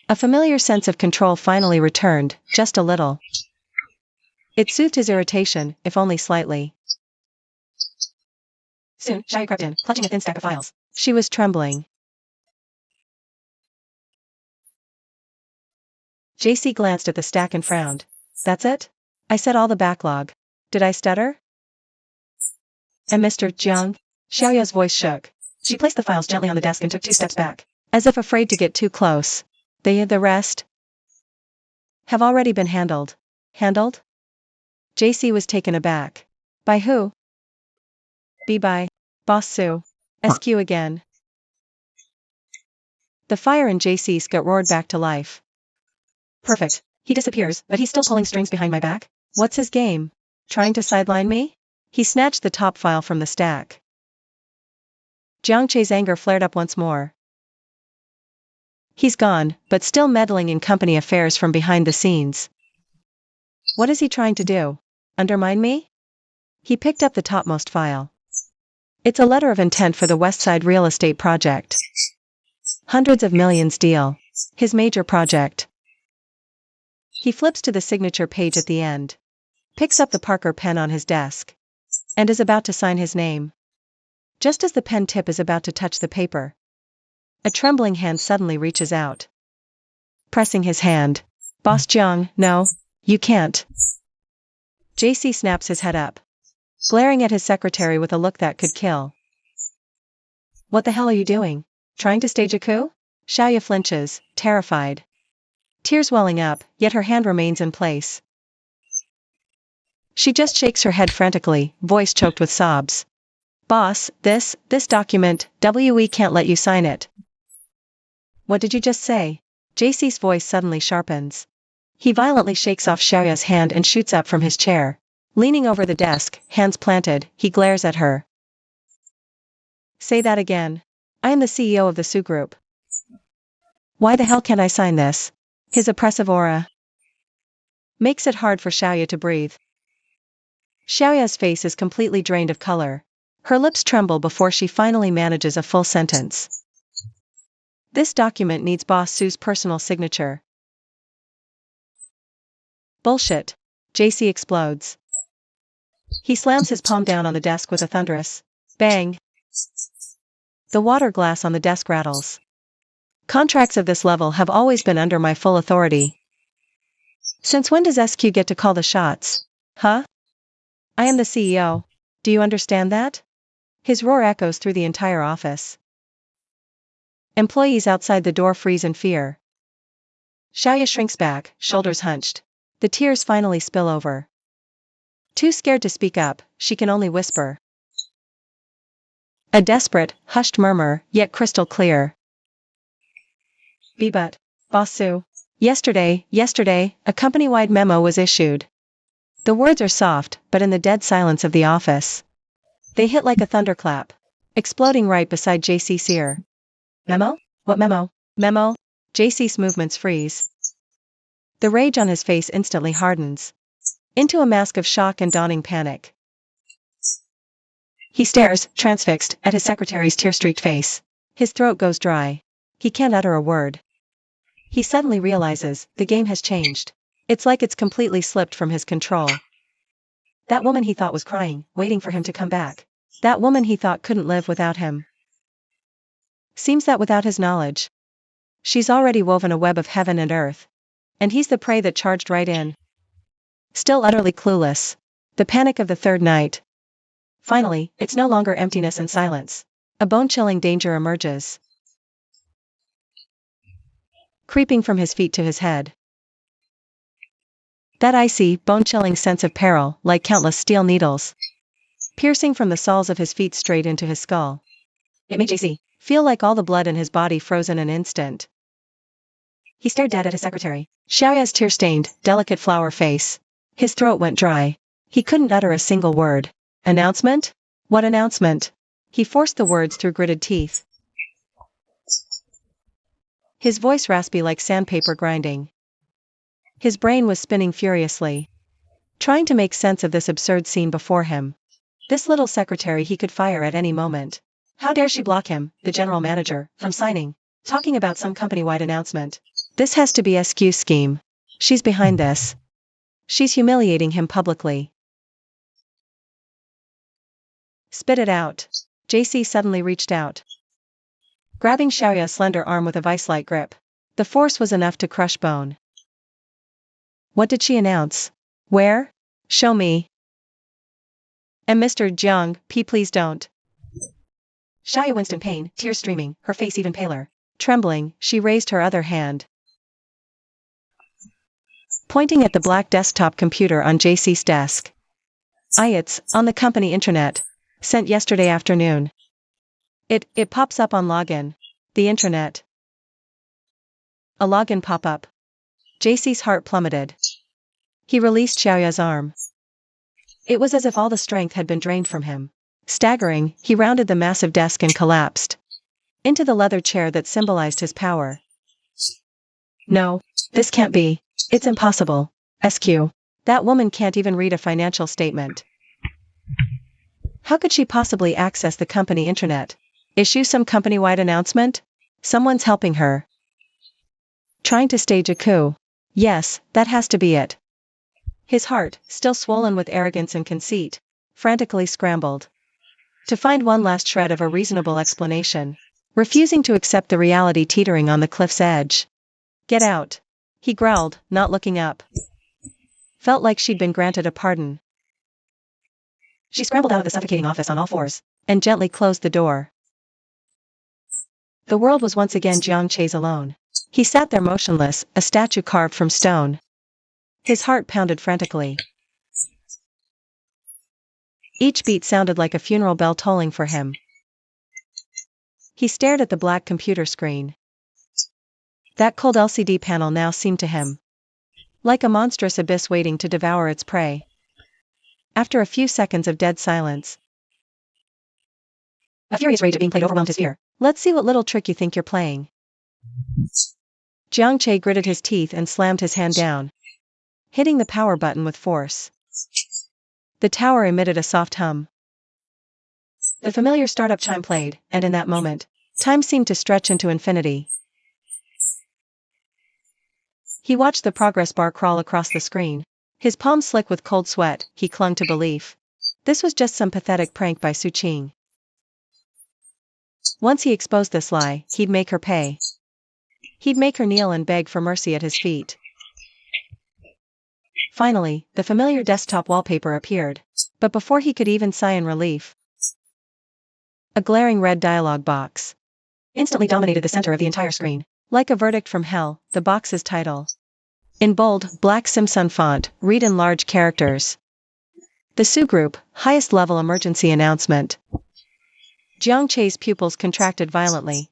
A familiar sense of control finally returned, just a little. It soothed his irritation, if only slightly. Soon, Xiaoya crept in, clutching a thin stack of files. She was trembling. JC glanced at the stack and frowned. That's it? I said all the backlog. Did I stutter? And Mr. Jiang? Xiaoya's voice shook. She placed the files gently on the desk and took 2 steps back, as if afraid to get too close. The rest have already been handled. Handled? JC was taken aback. By who? By Boss Sue. SQ again. The fire in JC's gut roared back to life. Perfect. He disappears, but he's still pulling strings behind my back? What's his game? Trying to sideline me? He snatched the top file from the stack. Jiang Che's anger flared up once more. He's gone, but still meddling in company affairs from behind the scenes. What is he trying to do? Undermine me? He picked up the topmost file. It's a letter of intent for the Westside real estate project. Hundreds of millions deal. His major project. He flips to the signature page at the end. Picks up the Parker pen on his desk. And is about to sign his name. Just as the pen tip is about to touch the paper, a trembling hand suddenly reaches out. Pressing his hand. Boss Jiang, no, you can't. JC snaps his head up, glaring at his secretary with a look that could kill. What the hell are you doing? Trying to stage a coup? Xiaoya flinches, terrified. Tears welling up, yet her hand remains in place. She just shakes her head frantically, voice choked with sobs. Boss, this document, we can't let you sign it. What did you just say? JC's voice suddenly sharpens. He violently shakes off Xiaoya's hand and shoots up from his chair. Leaning over the desk, hands planted, he glares at her. Say that again. I am the CEO of the Su Group. Why the hell can't I sign this? His oppressive aura makes it hard for Xiaoya to breathe. Xiaoya's face is completely drained of color. Her lips tremble before she finally manages a full sentence. This document needs Boss Su's personal signature. Bullshit. JC explodes. He slams his palm down on the desk with a thunderous bang. The water glass on the desk rattles. Contracts of this level have always been under my full authority. Since when does SQ get to call the shots? Huh? I am the CEO. Do you understand that? His roar echoes through the entire office. Employees outside the door freeze in fear. Xiaoya shrinks back, shoulders hunched. The tears finally spill over. Too scared to speak up, she can only whisper. A desperate, hushed murmur, yet crystal clear. But, Boss Su. Yesterday, a company-wide memo was issued. The words are soft, but in the dead silence of the office, they hit like a thunderclap, exploding right beside JC's ear. Memo? What memo? Memo? JC's movements freeze. The rage on his face instantly hardens into a mask of shock and dawning panic. He stares, transfixed, at his secretary's tear-streaked face. His throat goes dry. He can't utter a word. He suddenly realizes, the game has changed. It's like it's completely slipped from his control. That woman he thought was crying, waiting for him to come back. That woman he thought couldn't live without him. Seems that without his knowledge, she's already woven a web of heaven and earth. And he's the prey that charged right in. Still utterly clueless. The panic of the third night. Finally, it's no longer emptiness and silence. A bone-chilling danger emerges, creeping from his feet to his head. That icy, bone-chilling sense of peril, like countless steel needles, piercing from the soles of his feet straight into his skull. It made JC feel like all the blood in his body froze in an instant. He stared dead at his secretary. Xiaoya's tear-stained, delicate flower face. His throat went dry. He couldn't utter a single word. Announcement? What announcement? He forced the words through gritted teeth. His voice raspy like sandpaper grinding. His brain was spinning furiously, trying to make sense of this absurd scene before him. This little secretary he could fire at any moment. How dare she block him, the general manager, from signing? Talking about some company-wide announcement. This has to be SQ's scheme. She's behind this. She's humiliating him publicly. Spit it out. JC suddenly reached out, grabbing Xiaoya's slender arm with a vice-like grip. The force was enough to crush bone. What did she announce? Where? Show me. And Mr. Jiang, please don't. Xiaoya winced in pain, tears streaming, her face even paler. Trembling, she raised her other hand, pointing at the black desktop computer on JC's desk. It's on the company intranet. Sent yesterday afternoon. It pops up on login. The intranet. A login pop-up. JC's heart plummeted. He released Xiaoya's arm. It was as if all the strength had been drained from him. Staggering, he rounded the massive desk and collapsed into the leather chair that symbolized his power. No, this can't be. It's impossible. SQ. That woman can't even read a financial statement. How could she possibly access the company intranet? Issue some company-wide announcement? Someone's helping her. Trying to stage a coup. Yes, that has to be it. His heart, still swollen with arrogance and conceit, frantically scrambled to find one last shred of a reasonable explanation, refusing to accept the reality teetering on the cliff's edge. Get out. He growled, not looking up. Felt like she'd been granted a pardon. She scrambled out of the suffocating office on all fours, and gently closed the door. The world was once again Jiang Che's alone. He sat there motionless, a statue carved from stone. His heart pounded frantically. Each beat sounded like a funeral bell tolling for him. He stared at the black computer screen. That cold LCD panel now seemed to him like a monstrous abyss waiting to devour its prey. After a few seconds of dead silence, a furious rage at being played overwhelmed his fear. Let's see what little trick you think you're playing. Jiang Che gritted his teeth and slammed his hand down, hitting the power button with force. The tower emitted a soft hum. The familiar startup chime played, and in that moment, time seemed to stretch into infinity. He watched the progress bar crawl across the screen. His palms slick with cold sweat, he clung to belief. This was just some pathetic prank by Su Qing. Once he exposed this lie, he'd make her pay. He'd make her kneel and beg for mercy at his feet. Finally, the familiar desktop wallpaper appeared. But before he could even sigh in relief, a glaring red dialog box instantly dominated the center of the entire screen. Like a verdict from hell, the box's title. In bold, black Simpson font, read in large characters. The Sioux Group, highest level emergency announcement. Jiang Che's pupils contracted violently.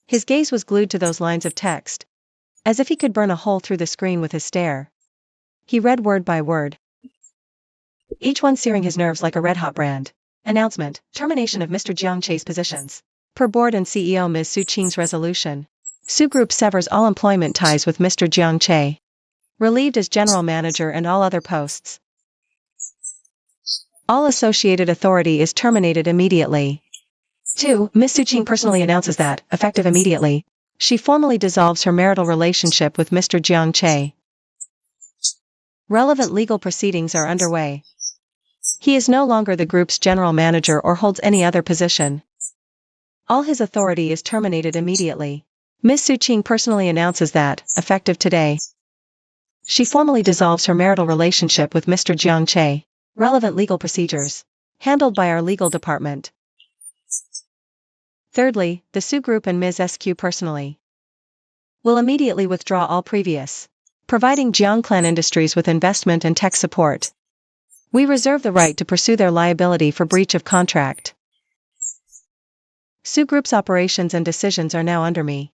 His gaze was glued to those lines of text, as if he could burn a hole through the screen with his stare. He read word by word, each one searing his nerves like a red-hot brand. Announcement, termination of Mr. Jiang Che's positions. Per Board and CEO Ms. Su Qing's resolution. Sioux Group severs all employment ties with Mr. Jiang Che. Relieved as general manager and all other posts. All associated authority is terminated immediately. 2. Ms. Su Qing personally announces that, effective immediately, she formally dissolves her marital relationship with Mr. Jiang Che. Relevant legal proceedings are underway. He is no longer the group's general manager or holds any other position. All his authority is terminated immediately. Ms. Su Qing personally announces that, effective today, she formally dissolves her marital relationship with Mr. Jiang Che. Relevant legal procedures. Handled by our legal department. Thirdly, the Sioux Group and Ms. SQ personally will immediately withdraw all previous, providing Jiang Clan Industries with investment and tech support. We reserve the right to pursue their liability for breach of contract. Sioux Group's operations and decisions are now under me.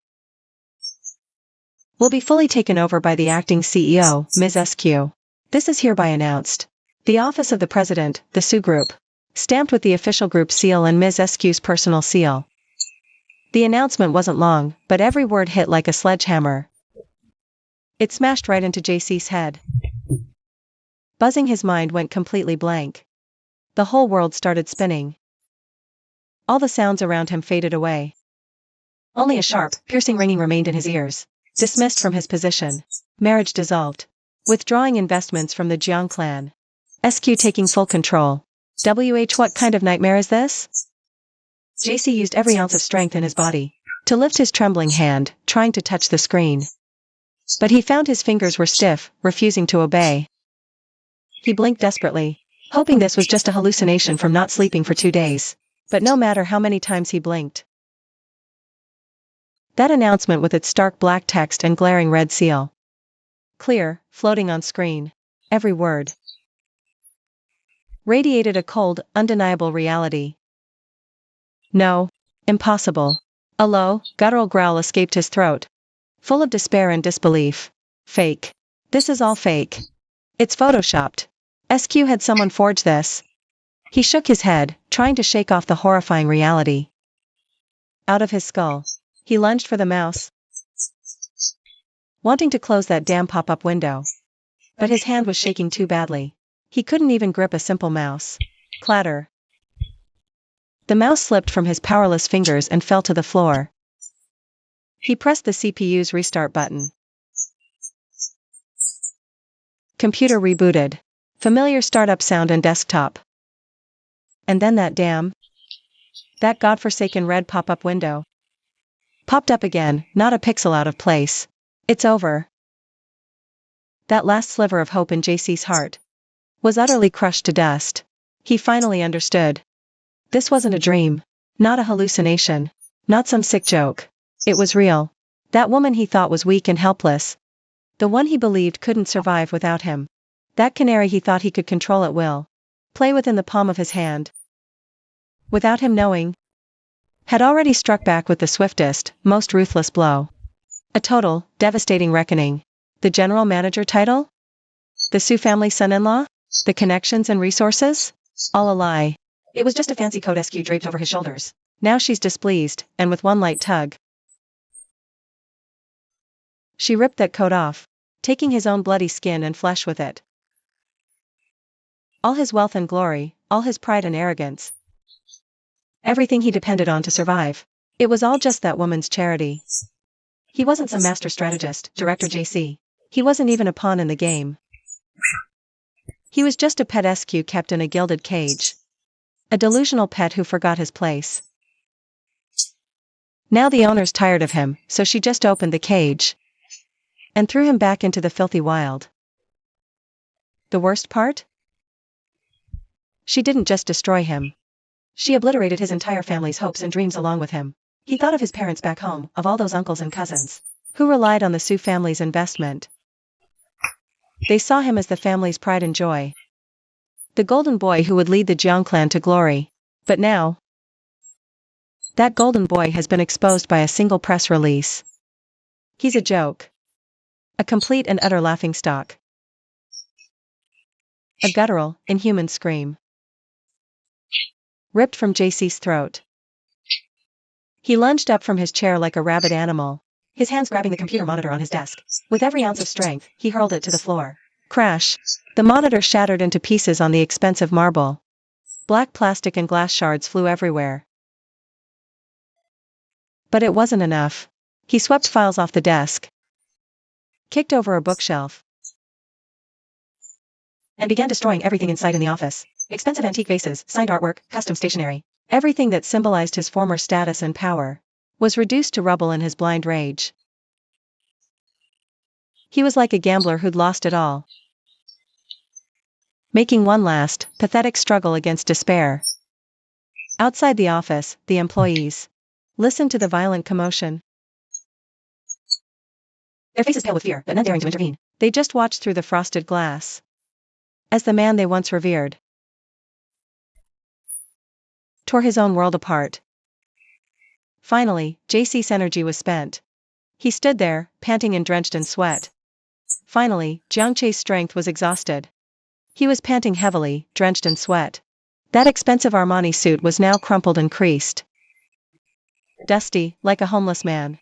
Will be fully taken over by the acting CEO, Ms. SQ. This is hereby announced. The Office of the President, the Sioux Group. Stamped with the official group seal and Ms. SQ's personal seal. The announcement wasn't long, but every word hit like a sledgehammer. It smashed right into JC's head. Buzzing, his mind went completely blank. The whole world started spinning. All the sounds around him faded away. Only a sharp, piercing ringing remained in his ears. Dismissed from his position. Marriage dissolved. Withdrawing investments from the Jiang clan. SQ taking full control. What kind of nightmare is this? JC used every ounce of strength in his body to lift his trembling hand, trying to touch the screen. But he found his fingers were stiff, refusing to obey. He blinked desperately, hoping this was just a hallucination from not sleeping for 2 days. But no matter how many times he blinked, that announcement with its stark black text and glaring red seal. Clear, floating on screen. Every word radiated a cold, undeniable reality. No. Impossible. A low, guttural growl escaped his throat. Full of despair and disbelief. Fake. This is all fake. It's photoshopped. SQ had someone forge this. He shook his head, trying to shake off the horrifying reality. Out of his skull. He lunged for the mouse, wanting to close that damn pop-up window. But his hand was shaking too badly. He couldn't even grip a simple mouse. Clatter. The mouse slipped from his powerless fingers and fell to the floor. He pressed the CPU's restart button. Computer rebooted. Familiar startup sound and desktop. And then that godforsaken red pop-up window popped up again, not a pixel out of place. It's over. That last sliver of hope in JC's heart was utterly crushed to dust. He finally understood. This wasn't a dream. Not a hallucination. Not some sick joke. It was real. That woman he thought was weak and helpless. The one he believed couldn't survive without him. That canary he thought he could control at will. Play within the palm of his hand. Without him knowing, had already struck back with the swiftest, most ruthless blow. A total, devastating reckoning. The general manager title? The Sioux family son-in-law? The connections and resources? All a lie. It was just a fancy coat SQ draped over his shoulders. Now she's displeased, and with one light tug, she ripped that coat off, taking his own bloody skin and flesh with it. All his wealth and glory, all his pride and arrogance. Everything he depended on to survive. It was all just that woman's charity. He wasn't some master strategist, Director JC. He wasn't even a pawn in the game. He was just a pet SQ kept in a gilded cage. A delusional pet who forgot his place. Now the owner's tired of him, so she just opened the cage and threw him back into the filthy wild. The worst part? She didn't just destroy him. She obliterated his entire family's hopes and dreams along with him. He thought of his parents back home, of all those uncles and cousins who relied on the Su family's investment. They saw him as the family's pride and joy, the golden boy who would lead the Jiang clan to glory. But now, that golden boy has been exposed by a single press release. He's a joke. A complete and utter laughingstock. A guttural, inhuman scream ripped from JC's throat. He lunged up from his chair like a rabid animal, his hands grabbing the computer monitor on his desk. With every ounce of strength, he hurled it to the floor. Crash! The monitor shattered into pieces on the expensive marble. Black plastic and glass shards flew everywhere. But it wasn't enough. He swept files off the desk, kicked over a bookshelf, and began destroying everything in sight in the office. Expensive antique vases, signed artwork, custom stationery. Everything that symbolized his former status and power was reduced to rubble in his blind rage. He was like a gambler who'd lost it all, making one last, pathetic struggle against despair. Outside the office, the employees listened to the violent commotion. Their faces pale with fear, but none daring to intervene. They just watched through the frosted glass as the man they once revered tore his own world apart. Finally, JC's energy was spent. He stood there, panting and drenched in sweat. Finally, Jiangche's strength was exhausted. He was panting heavily, drenched in sweat. That expensive Armani suit was now crumpled and creased, dusty, like a homeless man.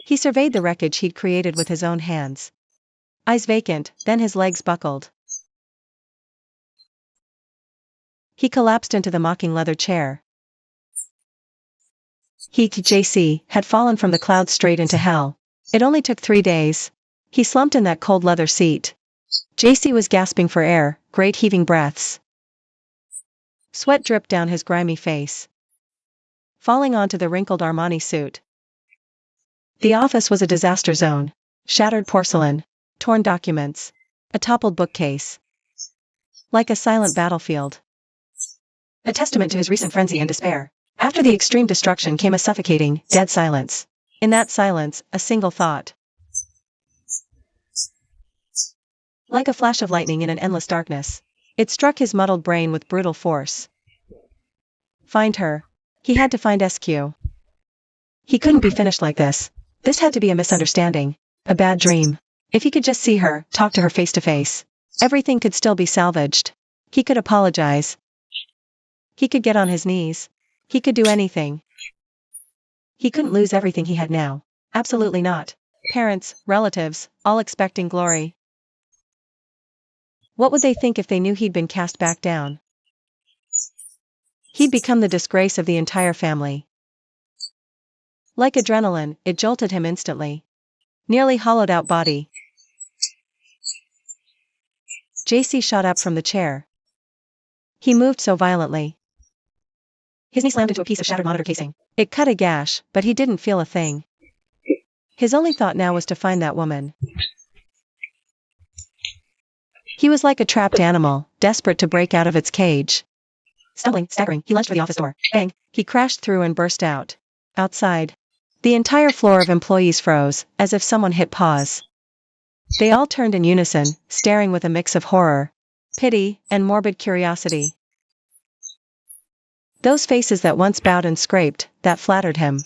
He surveyed the wreckage he'd created with his own hands. Eyes vacant, then his legs buckled. He collapsed into the mocking leather chair. He, JC, had fallen from the clouds straight into hell. It only took 3 days. He slumped in that cold leather seat. JC was gasping for air, great heaving breaths. Sweat dripped down his grimy face, falling onto the wrinkled Armani suit. The office was a disaster zone. Shattered porcelain, torn documents, a toppled bookcase. Like a silent battlefield. A testament to his recent frenzy and despair. After the extreme destruction came a suffocating, dead silence. In that silence, a single thought. Like a flash of lightning in an endless darkness, it struck his muddled brain with brutal force. Find her. He had to find SQ. He couldn't be finished like this. This had to be a misunderstanding, a bad dream. If he could just see her, talk to her face to face, everything could still be salvaged. He could apologize. He could get on his knees. He could do anything. He couldn't lose everything he had now. Absolutely not. Parents, relatives, all expecting glory. What would they think if they knew he'd been cast back down? He'd become the disgrace of the entire family. Like adrenaline, it jolted him instantly. Nearly hollowed out body. JC shot up from the chair. He moved so violently. His knee slammed into a piece of shattered monitor casing. It cut a gash, but he didn't feel a thing. His only thought now was to find that woman. He was like a trapped animal, desperate to break out of its cage. Stumbling, staggering, he lunged for the office door. Bang! He crashed through and burst out. Outside, the entire floor of employees froze, as if someone hit pause. They all turned in unison, staring with a mix of horror, pity, and morbid curiosity. Those faces that once bowed and scraped, that flattered him.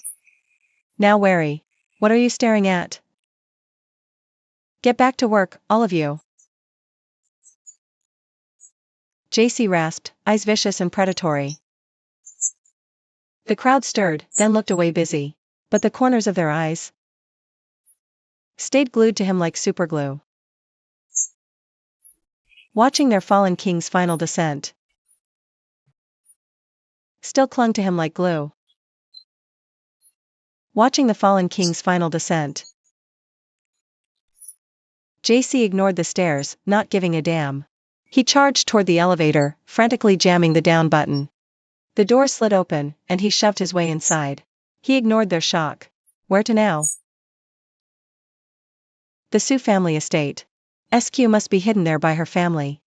Now wary. What are you staring at? Get back to work, all of you. JC rasped, eyes vicious and predatory. The crowd stirred, then looked away busy. But the corners of their eyes stayed glued to him like superglue. Watching their fallen king's final descent still clung to him like glue. Watching the fallen king's final descent. JC ignored the stares, not giving a damn. He charged toward the elevator, frantically jamming the down button. The door slid open, and he shoved his way inside. He ignored their shock. Where to now? The Su family estate. SQ must be hidden there by her family.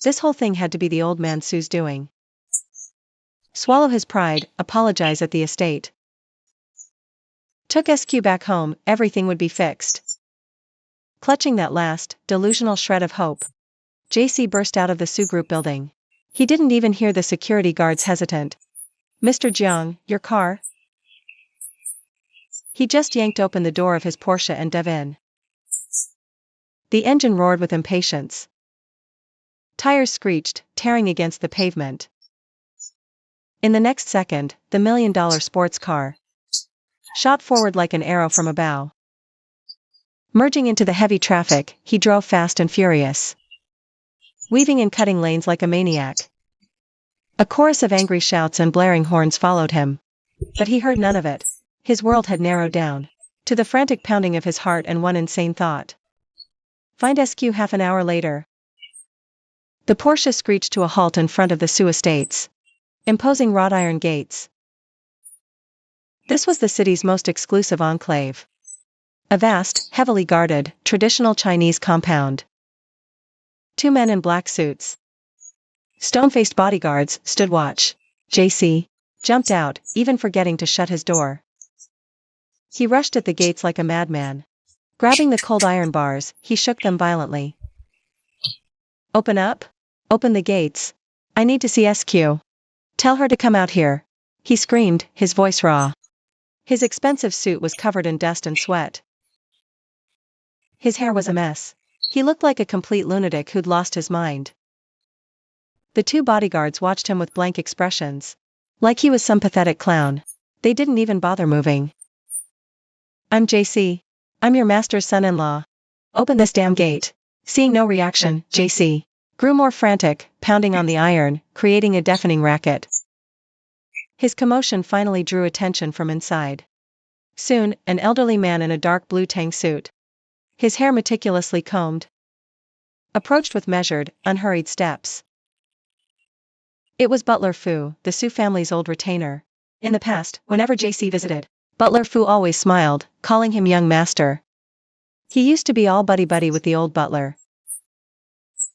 This whole thing had to be the old man Su's doing. swallow his pride, apologize at the estate. Took SQ back home, everything would be fixed. Clutching that last, delusional shred of hope, JC burst out of the Sue Group building. He didn't even hear the security guards hesitant. "Mr. Jiang, your car?" He just yanked open the door of his Porsche and dove in. The engine roared with impatience. Tires screeched, tearing against the pavement. In the next second, the $1 million sports car shot forward like an arrow from a bow. Merging into the heavy traffic, he drove fast and furious, weaving and cutting lanes like a maniac. A chorus of angry shouts and blaring horns followed him. But he heard none of it. His world had narrowed down to the frantic pounding of his heart and one insane thought. Find SQ. Half an hour later, the Porsche screeched to a halt in front of the Sue estates, imposing wrought iron gates. This was the city's most exclusive enclave. A vast, heavily guarded, traditional Chinese compound. 2 men in black suits, stone-faced bodyguards, stood watch. JC jumped out, even forgetting to shut his door. He rushed at the gates like a madman. Grabbing the cold iron bars, he shook them violently. "Open up! Open the gates! I need to see SQ. Tell her to come out here!" he screamed, his voice raw. His expensive suit was covered in dust and sweat. His hair was a mess. He looked like a complete lunatic who'd lost his mind. The 2 bodyguards watched him with blank expressions, like he was some pathetic clown. They didn't even bother moving. "I'm JC. I'm your master's son-in-law. Open this damn gate." Seeing no reaction, JC grew more frantic, pounding on the iron, creating a deafening racket. His commotion finally drew attention from inside. Soon, an elderly man in a dark blue tang suit, his hair meticulously combed, approached with measured, unhurried steps. It was Butler Fu, the Sue family's old retainer. In the past, whenever JC visited, Butler Fu always smiled, calling him young master. He used to be all buddy-buddy with the old butler.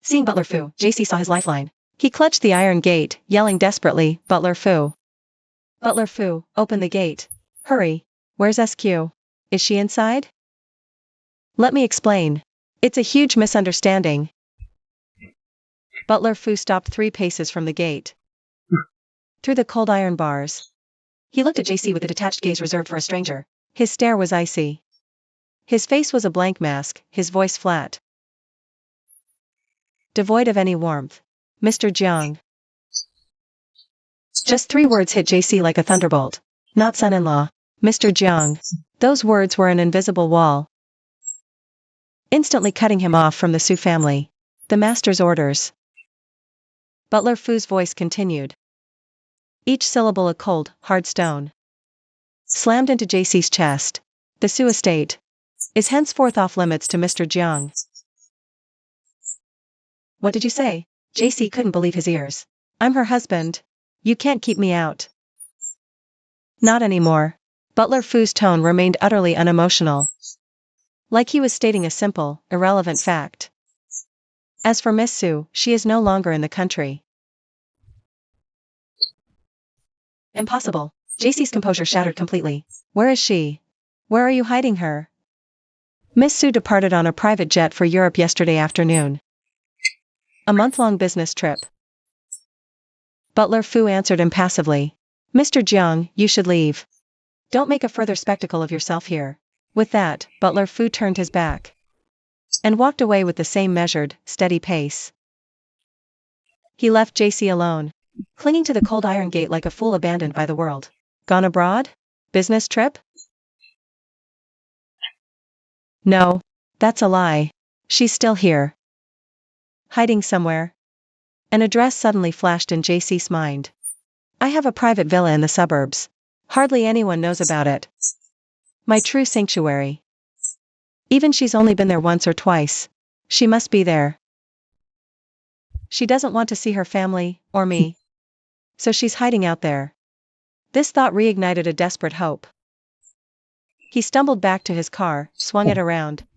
Seeing Butler Fu, JC saw his lifeline. He clutched the iron gate, yelling desperately, "Butler Fu! Butler Fu, open the gate! Hurry! Where's SQ? Is she inside?" "Let me explain. It's a huge misunderstanding." Butler Fu stopped 3 paces from the gate. Through the cold iron bars, he looked at JC with a detached gaze reserved for a stranger. His stare was icy. His face was a blank mask, his voice flat, devoid of any warmth. "Mr. Jiang." Just 3 words hit JC like a thunderbolt. "Not son-in-law. Mr. Jiang." Those words were an invisible wall, instantly cutting him off from the Sue family. "The master's orders." Butler Fu's voice continued, each syllable a cold, hard stone, slammed into JC's chest. "The Sue estate is henceforth off limits to Mr. Jiang." "What did you say?" JC couldn't believe his ears. "I'm her husband. You can't keep me out." "Not anymore." Butler Fu's tone remained utterly unemotional, like he was stating a simple, irrelevant fact. "As for Miss Sue, she is no longer in the country." "Impossible." JC's composure shattered completely. "Where is she? Where are you hiding her?" "Miss Sue departed on a private jet for Europe yesterday afternoon. A month-long business trip." Butler Fu answered impassively. "Mr. Jiang, you should leave. Don't make a further spectacle of yourself here." With that, Butler Fu turned his back and walked away with the same measured, steady pace. He left JC alone, clinging to the cold iron gate like a fool abandoned by the world. Gone abroad? Business trip? No, that's a lie. She's still here, hiding somewhere. An address suddenly flashed in JC's mind. "I have a private villa in the suburbs. Hardly anyone knows about it. My true sanctuary. Even she's only been there once or twice. She must be there. She doesn't want to see her family, or me. So she's hiding out there." This thought reignited a desperate hope. He stumbled back to his car, swung it around,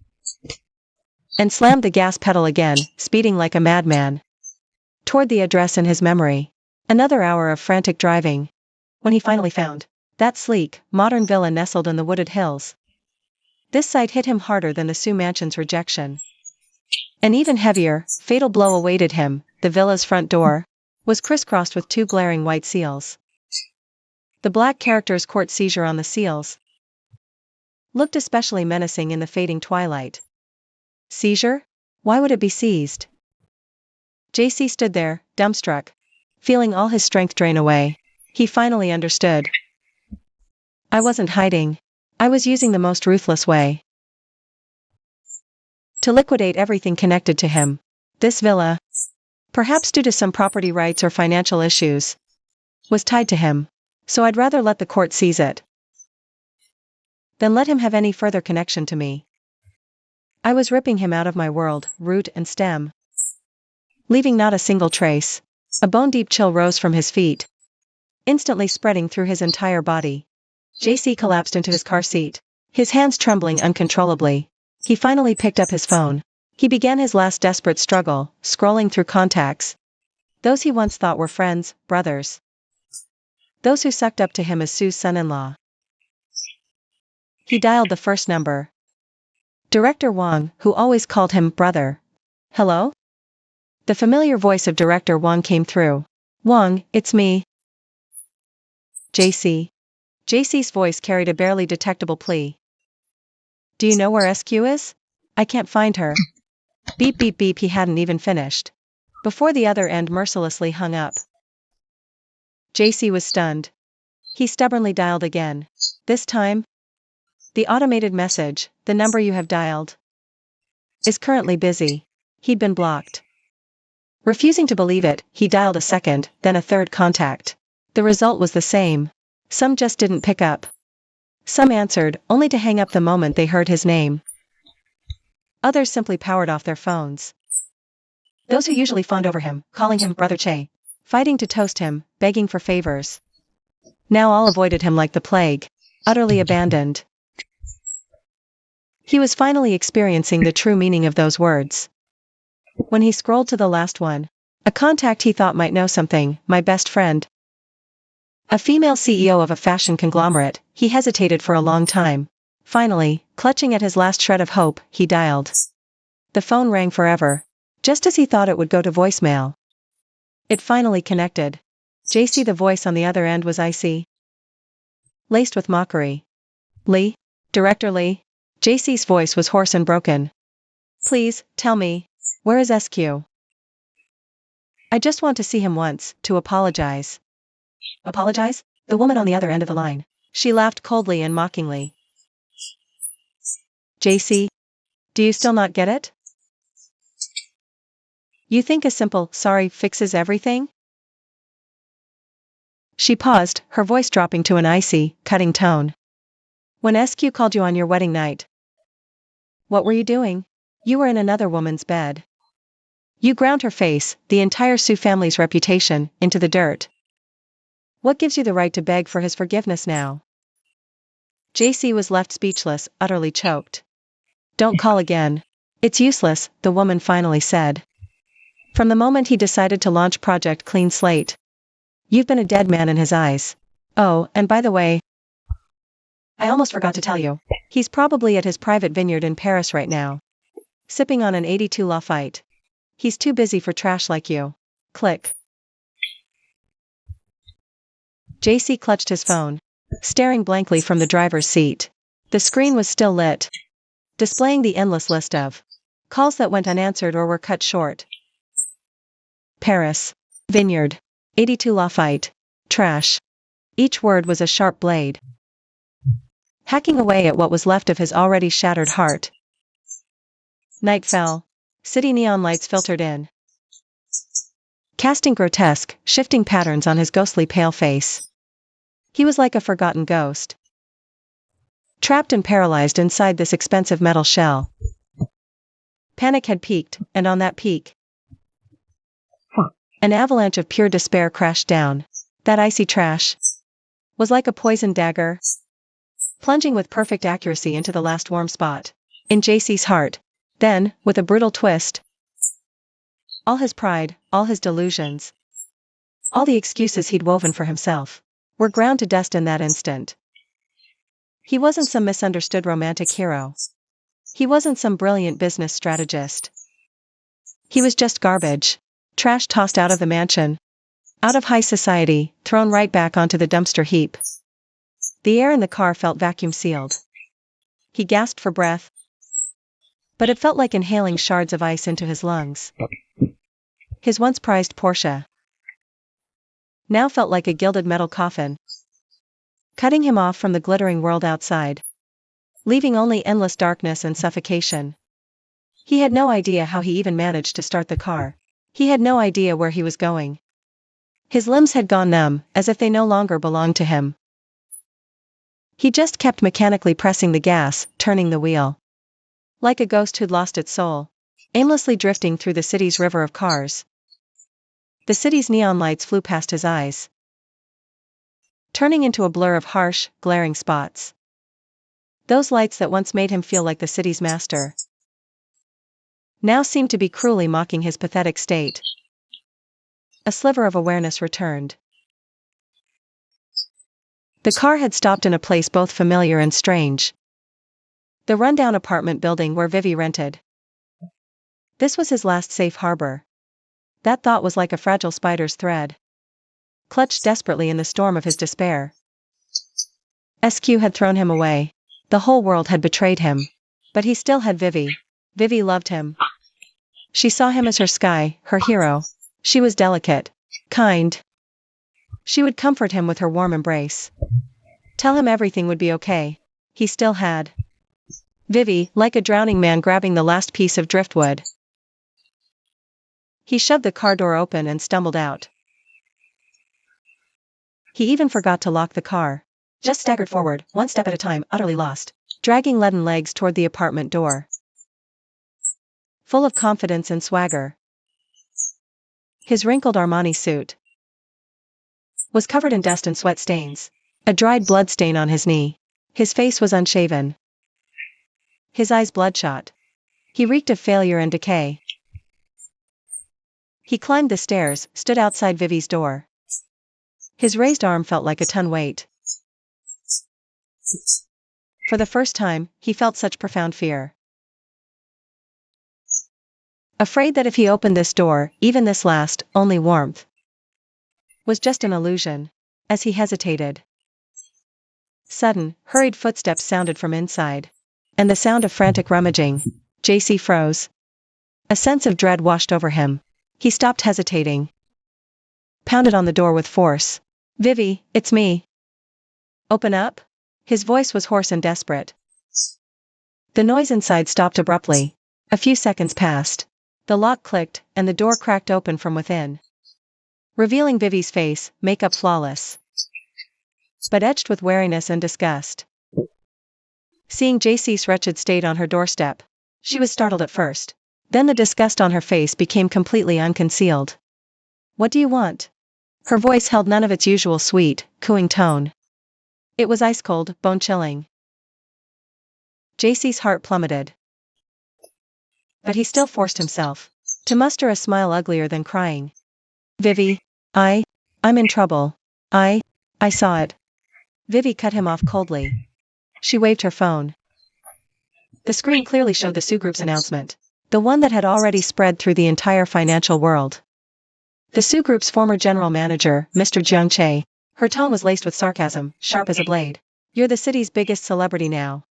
and slammed the gas pedal again, speeding like a madman toward the address in his memory. Another hour of frantic driving. When he finally found that sleek, modern villa nestled in the wooded hills. This sight hit him harder than the Sioux mansion's rejection. An even heavier, fatal blow awaited him. The villa's front door was crisscrossed with two glaring white seals. The black character's court seizure on the seals looked especially menacing in the fading twilight. Seizure? Why would it be seized? JC stood there, dumbstruck, feeling all his strength drain away. He finally understood. I wasn't hiding. I was using the most ruthless way to liquidate everything connected to him. This villa, perhaps due to some property rights or financial issues, was tied to him. So I'd rather let the court seize it than let him have any further connection to me. I was ripping him out of my world, root and stem, leaving not a single trace. A bone-deep chill rose from his feet, instantly spreading through his entire body. JC collapsed into his car seat, his hands trembling uncontrollably. He finally picked up his phone. He began his last desperate struggle, scrolling through contacts. Those he once thought were friends, brothers. Those who sucked up to him as Sue's son-in-law. He dialed the first number. Director Wong, who always called him brother. Hello? The familiar voice of Director Wong came through. Wong, it's me. JC. JC's voice carried a barely detectable plea. Do you know where SQ is? I can't find her. Beep beep beep. He hadn't even finished before the other end mercilessly hung up. JC was stunned. He stubbornly dialed again. This time, the automated message, the number you have dialed is currently busy. He'd been blocked. Refusing to believe it, he dialed a second, then a third contact. The result was the same. Some just didn't pick up. Some answered, only to hang up the moment they heard his name. Others simply powered off their phones. Those who usually fawned over him, calling him Brother Che, fighting to toast him, begging for favors, now all avoided him like the plague, utterly abandoned. He was finally experiencing the true meaning of those words. When he scrolled to the last one, a contact he thought might know something, my best friend. A female CEO of a fashion conglomerate, he hesitated for a long time. Finally, clutching at his last shred of hope, he dialed. The phone rang forever, just as he thought it would go to voicemail. It finally connected. JC, the voice on the other end, was icy, laced with mockery. Lee? Director Lee? JC's voice was hoarse and broken. Please, tell me, where is SQ? I just want to see him once, to apologize. Apologize? The woman on the other end of the line. She laughed coldly and mockingly. JC? Do you still not get it? You think a simple, sorry, fixes everything? She paused, her voice dropping to an icy, cutting tone. When SQ called you on your wedding night, what were you doing? You were in another woman's bed. You ground her face, the entire Sioux family's reputation, into the dirt. What gives you the right to beg for his forgiveness now? JC was left speechless, utterly choked. Don't call again. It's useless, the woman finally said. From the moment he decided to launch Project Clean Slate, you've been a dead man in his eyes. Oh, and by the way, I almost forgot to tell you, he's probably at his private vineyard in Paris right now, sipping on an 82 Lafite. He's too busy for trash like you. Click. JC clutched his phone, staring blankly from the driver's seat. The screen was still lit, displaying the endless list of calls that went unanswered or were cut short. Paris. Vineyard. 82 Lafite. Trash. Each word was a sharp blade, hacking away at what was left of his already shattered heart. Night fell. City neon lights filtered in, casting grotesque, shifting patterns on his ghostly pale face. He was like a forgotten ghost, trapped and paralyzed inside this expensive metal shell. Panic had peaked, and on that peak, an avalanche of pure despair crashed down. That icy trash was like a poisoned dagger, plunging with perfect accuracy into the last warm spot in JC's heart. Then, with a brutal twist, all his pride, all his delusions, All the excuses he'd woven for himself were ground to dust in that instant. He wasn't some misunderstood romantic hero. He wasn't some brilliant business strategist. He was just garbage. Trash tossed out of the mansion. Out of high society, thrown right back onto the dumpster heap. The air in the car felt vacuum-sealed. He gasped for breath, but it felt like inhaling shards of ice into his lungs. His once prized Porsche now felt like a gilded metal coffin, cutting him off from the glittering world outside, leaving only endless darkness and suffocation. He had no idea how he even managed to start the car. He had no idea where he was going. His limbs had gone numb, as if they no longer belonged to him. He just kept mechanically pressing the gas, turning the wheel. Like a ghost who'd lost its soul, aimlessly drifting through the city's river of cars. The city's neon lights flew past his eyes, turning into a blur of harsh, glaring spots. Those lights that once made him feel like the city's master now seemed to be cruelly mocking his pathetic state. A sliver of awareness returned. The car had stopped in a place both familiar and strange. The rundown apartment building where Vivi rented. This was his last safe harbor. That thought was like a fragile spider's thread, clutched desperately in the storm of his despair. SQ had thrown him away. The whole world had betrayed him. But he still had Vivi. Vivi loved him. She saw him as her sky, her hero. She was delicate, kind. She would comfort him with her warm embrace. Tell him everything would be okay. He still had Vivi, like a drowning man grabbing the last piece of driftwood. He shoved the car door open and stumbled out. He even forgot to lock the car. Just staggered forward, one step at a time, utterly lost, dragging leaden legs toward the apartment door. Full of confidence and swagger. His wrinkled Armani suit was covered in dust and sweat stains. A dried blood stain on his knee. His face was unshaven. His eyes bloodshot. He reeked of failure and decay. He climbed the stairs, stood outside Vivi's door. His raised arm felt like a ton weight. For the first time, he felt such profound fear. Afraid that if he opened this door, even this last, only warmth, was just an illusion. As he hesitated, sudden, hurried footsteps sounded from inside. And the sound of frantic rummaging. JC froze. A sense of dread washed over him. He stopped hesitating. Pounded on the door with force. Vivi, it's me. Open up? His voice was hoarse and desperate. The noise inside stopped abruptly. A few seconds passed. The lock clicked, and the door cracked open from within, revealing Vivi's face, makeup flawless, but etched with wariness and disgust. Seeing JC's wretched state on her doorstep, she was startled at first. Then the disgust on her face became completely unconcealed. What do you want? Her voice held none of its usual sweet, cooing tone. It was ice-cold, bone-chilling. JC's heart plummeted. But he still forced himself to muster a smile uglier than crying. Vivi, I'm in trouble. I saw it. Vivi cut him off coldly. She waved her phone. The screen clearly showed the Sioux Group's announcement, the one that had already spread through the entire financial world. The Sioux Group's former general manager, Mr. Jiang Che. Her tone was laced with sarcasm, sharp as a blade. You're the city's biggest celebrity now.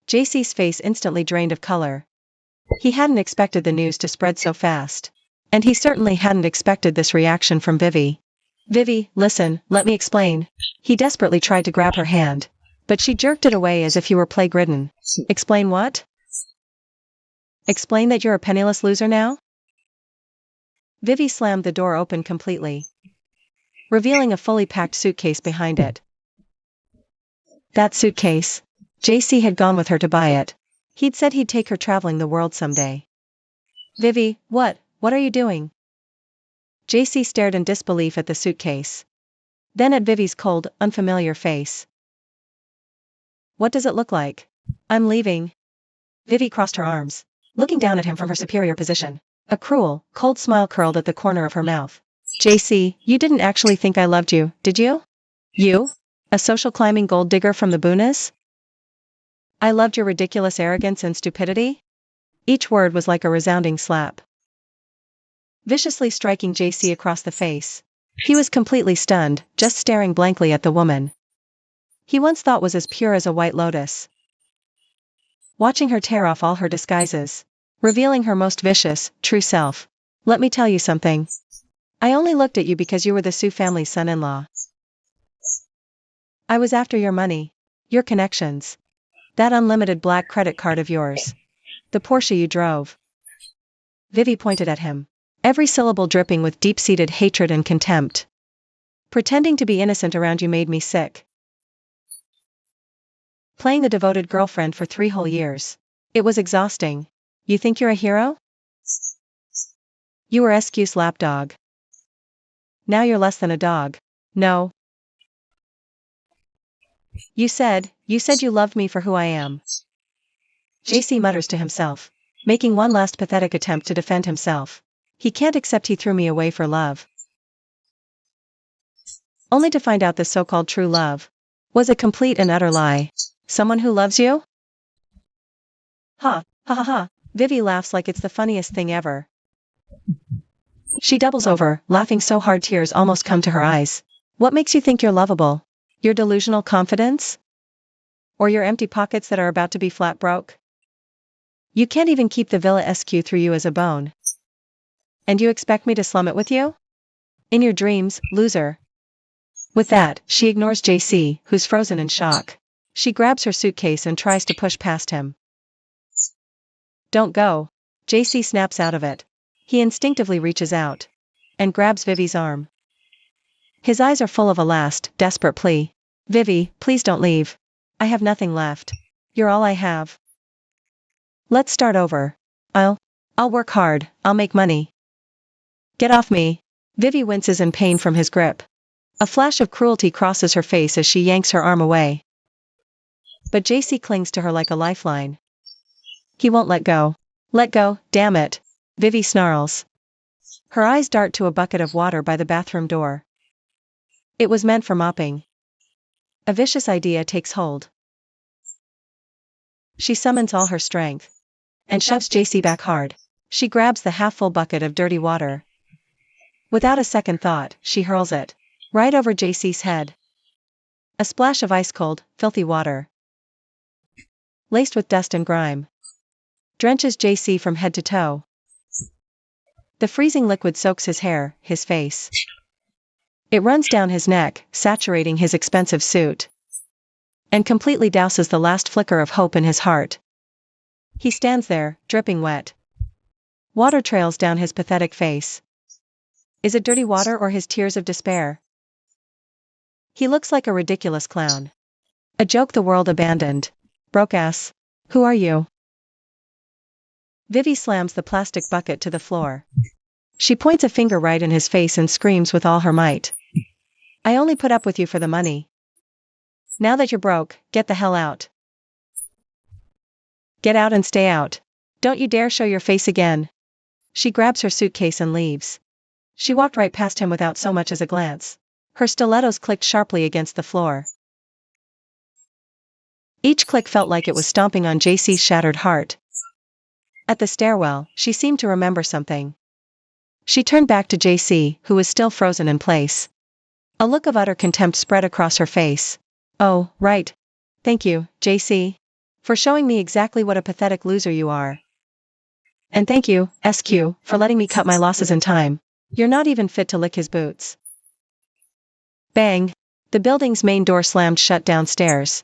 JC's face instantly drained of color. He hadn't expected the news to spread so fast. And he certainly hadn't expected this reaction from Vivi. Vivi, listen, let me explain. He desperately tried to grab her hand, but she jerked it away as if he were plague-ridden. Explain what? Explain that you're a penniless loser now? Vivi slammed the door open completely, revealing a fully packed suitcase behind it. That suitcase. JC had gone with her to buy it. He'd said he'd take her traveling the world someday. Vivi, what are you doing? JC stared in disbelief at the suitcase. Then at Vivi's cold, unfamiliar face. What does it look like? I'm leaving. Vivi crossed her arms, looking down at him from her superior position. A cruel, cold smile curled at the corner of her mouth. JC, you didn't actually think I loved you, did you? You? A social climbing gold digger from the boonies? I loved your ridiculous arrogance and stupidity? Each word was like a resounding slap, viciously striking JC across the face. He was completely stunned, just staring blankly at the woman he once thought was as pure as a white lotus. Watching her tear off all her disguises, revealing her most vicious, true self. Let me tell you something. I only looked at you because you were the Sioux family's son-in-law. I was after your money, your connections, that unlimited black credit card of yours, the Porsche you drove. Vivi pointed at him, every syllable dripping with deep-seated hatred and contempt. Pretending to be innocent around you made me sick. Playing the devoted girlfriend for 3 whole years. It was exhausting. You think you're a hero? You were SQ's lapdog. Now you're less than a dog. No. You said you loved me for who I am. JC mutters to himself, making one last pathetic attempt to defend himself. He can't accept he threw me away for love. Only to find out the so-called true love was a complete and utter lie. Someone who loves you? Ha, ha ha ha. Vivi laughs like it's the funniest thing ever. She doubles over, laughing so hard tears almost come to her eyes. What makes you think you're lovable? Your delusional confidence? Or your empty pockets that are about to be flat broke? You can't even keep the Villa SQ through you as a bone. And you expect me to slum it with you? In your dreams, loser. With that, she ignores JC, who's frozen in shock. She grabs her suitcase and tries to push past him. Don't go. JC snaps out of it. He instinctively reaches out and grabs Vivi's arm. His eyes are full of a last, desperate plea. Vivi, please don't leave. I have nothing left. You're all I have. Let's start over. I'll work hard, I'll make money. Get off me. Vivi winces in pain from his grip. A flash of cruelty crosses her face as she yanks her arm away. But JC clings to her like a lifeline. He won't let go. Let go, damn it. Vivi snarls. Her eyes dart to a bucket of water by the bathroom door. It was meant for mopping. A vicious idea takes hold. She summons all her strength and shoves JC back hard. She grabs the half-full bucket of dirty water. Without a second thought, she hurls it right over JC's head. A splash of ice-cold, filthy water, laced with dust and grime, drenches JC from head to toe. The freezing liquid soaks his hair, his face. It runs down his neck, saturating his expensive suit, and completely douses the last flicker of hope in his heart. He stands there, dripping wet. Water trails down his pathetic face. Is it dirty water or his tears of despair? He looks like a ridiculous clown. A joke the world abandoned. Broke ass. Who are you? Vivi slams the plastic bucket to the floor. She points a finger right in his face and screams with all her might. I only put up with you for the money. Now that you're broke, get the hell out. Get out and stay out. Don't you dare show your face again. She grabs her suitcase and leaves. She walked right past him without so much as a glance. Her stilettos clicked sharply against the floor. Each click felt like it was stomping on JC's shattered heart. At the stairwell, she seemed to remember something. She turned back to JC, who was still frozen in place. A look of utter contempt spread across her face. Oh, right. Thank you, JC, for showing me exactly what a pathetic loser you are. And thank you, SQ, for letting me cut my losses in time. You're not even fit to lick his boots. Bang! The building's main door slammed shut downstairs.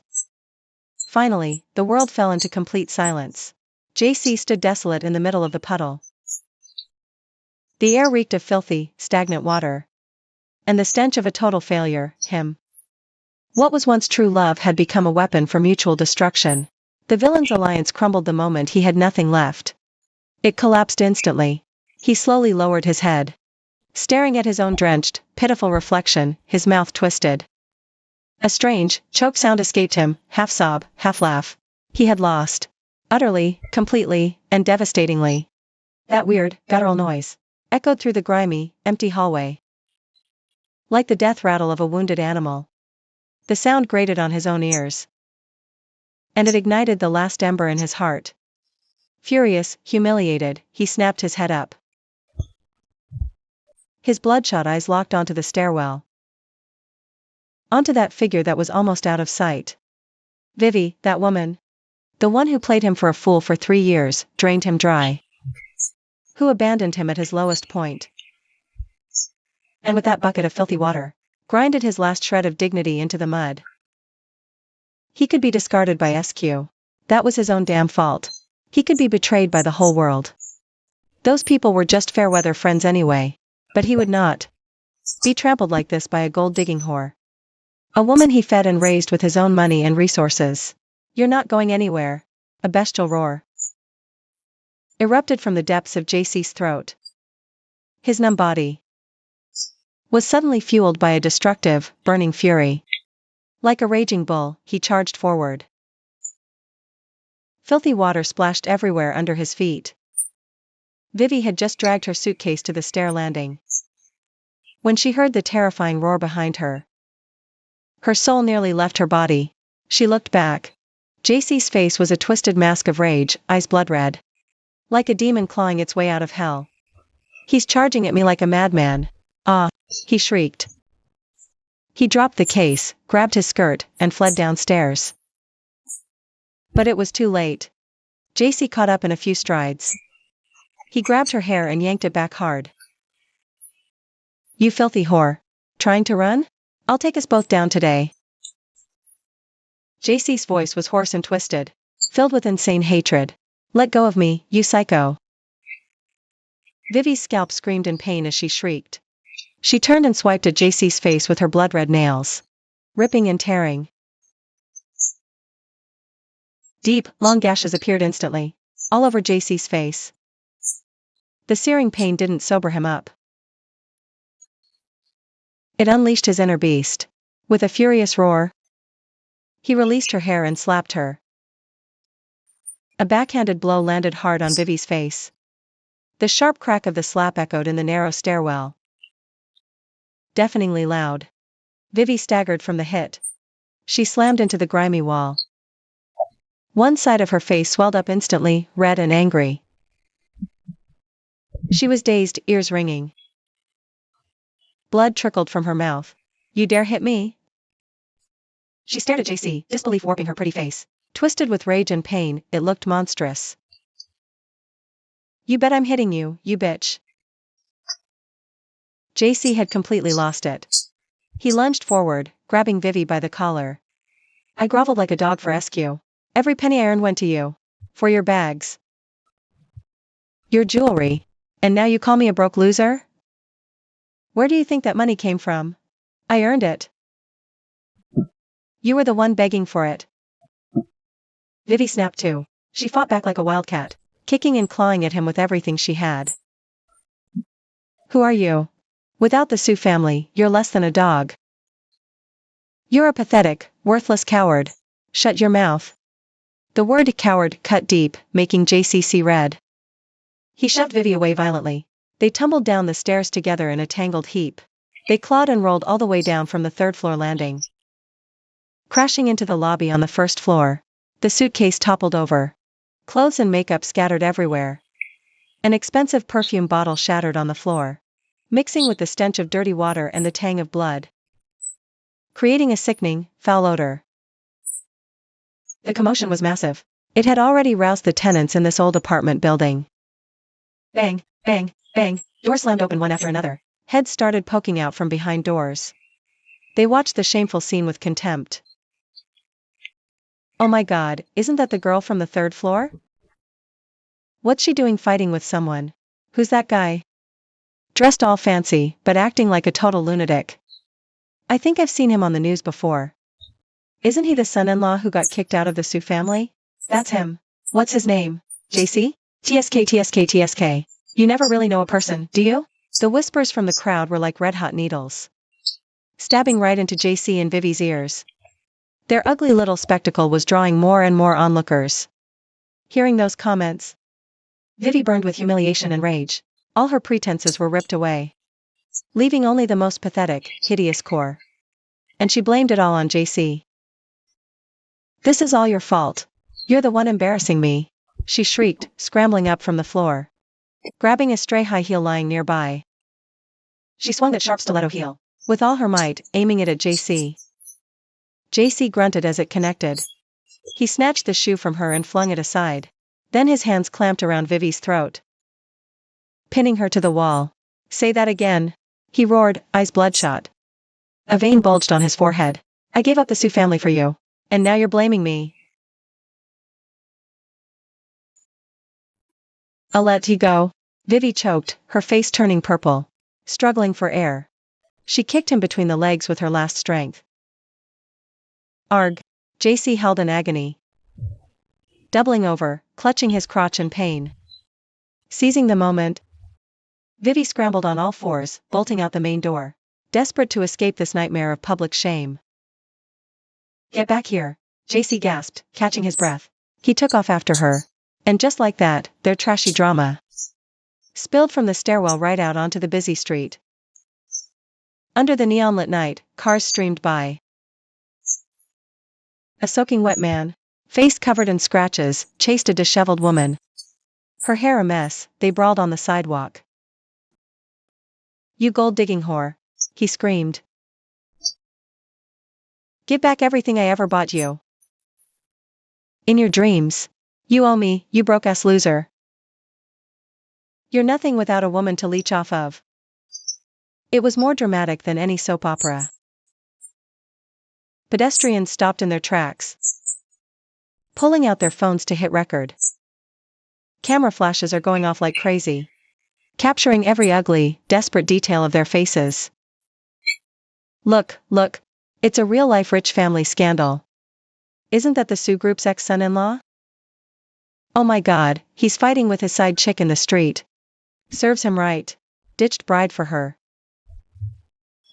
Finally, the world fell into complete silence. JC stood desolate in the middle of the puddle. The air reeked of filthy, stagnant water. And the stench of a total failure, him. What was once true love had become a weapon for mutual destruction. The villain's alliance crumbled the moment he had nothing left. It collapsed instantly. He slowly lowered his head. Staring at his own drenched, pitiful reflection, his mouth twisted. A strange, choke sound escaped him, half sob, half laugh. He had lost. Utterly, completely, and devastatingly. That weird, guttural noise echoed through the grimy, empty hallway. like the death rattle of a wounded animal. The sound grated on his own ears. And it ignited the last ember in his heart. Furious, humiliated, he snapped his head up. His bloodshot eyes locked onto the stairwell. Onto that figure that was almost out of sight. Vivi, that woman. The one who played him for a fool for 3 years, drained him dry. Who abandoned him at his lowest point. And with that bucket of filthy water, grinded his last shred of dignity into the mud. He could be discarded by SQ. That was his own damn fault. He could be betrayed by the whole world. Those people were just fair-weather friends anyway. But he would not be trampled like this by a gold-digging whore. A woman he fed and raised with his own money and resources. You're not going anywhere. A bestial roar erupted from the depths of JC's throat. His numb body was suddenly fueled by a destructive, burning fury. Like a raging bull, he charged forward. Filthy water splashed everywhere under his feet. Vivi had just dragged her suitcase to the stair landing. When she heard the terrifying roar behind her, her soul nearly left her body. She looked back. JC's face was a twisted mask of rage, eyes blood red. Like a demon clawing its way out of hell. He's charging at me like a madman. Ah! He shrieked. He dropped the case, grabbed his skirt, and fled downstairs. But it was too late. JC caught up in a few strides. He grabbed her hair and yanked it back hard. You filthy whore. Trying to run? I'll take us both down today. JC's voice was hoarse and twisted, filled with insane hatred. Let go of me, you psycho. Vivi's scalp screamed in pain as she shrieked. She turned and swiped at JC's face with her blood-red nails. Ripping and tearing. Deep, long gashes appeared instantly, all over JC's face. The searing pain didn't sober him up. It unleashed his inner beast. With a furious roar, he released her hair and slapped her. A backhanded blow landed hard on Vivi's face. The sharp crack of the slap echoed in the narrow stairwell. Deafeningly loud. Vivi staggered from the hit. She slammed into the grimy wall. One side of her face swelled up instantly, red and angry. She was dazed, ears ringing. Blood trickled from her mouth. You dare hit me? She stared at JC, disbelief warping her pretty face. Twisted with rage and pain, it looked monstrous. You bet I'm hitting you, you bitch. JC had completely lost it. He lunged forward, grabbing Vivi by the collar. I groveled like a dog for SQ. Every penny I earned went to you. For your bags. Your jewelry. And now you call me a broke loser? Where do you think that money came from? I earned it. You were the one begging for it. Vivi snapped too. She fought back like a wildcat, kicking and clawing at him with everything she had. Who are you? Without the Sioux family, you're less than a dog. You're a pathetic, worthless coward. Shut your mouth. The word coward cut deep, making JC see red. He shoved Vivi away violently. They tumbled down the stairs together in a tangled heap. They clawed and rolled all the way down from the third-floor landing. Crashing into the lobby on the first floor. The suitcase toppled over. Clothes and makeup scattered everywhere. An expensive perfume bottle shattered on the floor, mixing with the stench of dirty water and the tang of blood, creating a sickening, foul odor. The commotion was massive. It had already roused the tenants in this old apartment building. Bang, bang, bang, doors slammed open one after another. Heads started poking out from behind doors. They watched the shameful scene with contempt. Oh my God, isn't that the girl from the third floor? What's she doing fighting with someone? Who's that guy? Dressed all fancy, but acting like a total lunatic. I think I've seen him on the news before. Isn't he the son-in-law who got kicked out of the Sioux family? That's him. What's his name? JC? TSK TSK TSK. You never really know a person, do you? The whispers from the crowd were like red-hot needles, stabbing right into JC and Vivi's ears. Their ugly little spectacle was drawing more and more onlookers. Hearing those comments, Vivi burned with humiliation and rage. All her pretenses were ripped away. leaving only the most pathetic, hideous core. And she blamed it all on JC. "This is all your fault. You're the one embarrassing me," she shrieked, scrambling up from the floor. Grabbing a stray high heel lying nearby, she swung that sharp stiletto heel with all her might, aiming it at JC. JC grunted as it connected. He snatched the shoe from her and flung it aside. Then his hands clamped around Vivi's throat, pinning her to the wall. "Say that again," he roared, eyes bloodshot. A vein bulged on his forehead. "I gave up the Sioux family for you. And now you're blaming me." "I'll let you go." Vivi choked, her face turning purple. Struggling for air, she kicked him between the legs with her last strength. "Arg!" JC held in agony, doubling over, clutching his crotch in pain. Seizing the moment, Vivi scrambled on all fours, bolting out the main door, desperate to escape this nightmare of public shame. "Get back here," JC gasped, catching his breath. He took off after her. And just like that, their trashy drama spilled from the stairwell right out onto the busy street. Under the neon-lit night, cars streamed by. A soaking wet man, face covered in scratches, chased a disheveled woman. Her hair a mess, they brawled on the sidewalk. "You gold-digging whore," he screamed. "Give back everything I ever bought you. In your dreams. You owe me, you broke-ass loser. You're nothing without a woman to leech off of." It was more dramatic than any soap opera. Pedestrians stopped in their tracks, pulling out their phones to hit record. Camera flashes are going off like crazy, capturing every ugly, desperate detail of their faces. Look, it's a real-life rich family scandal. Isn't that the Sioux Group's ex-son-in-law? Oh my god, he's fighting with his side chick in the street. Serves him right. Ditched bride for her.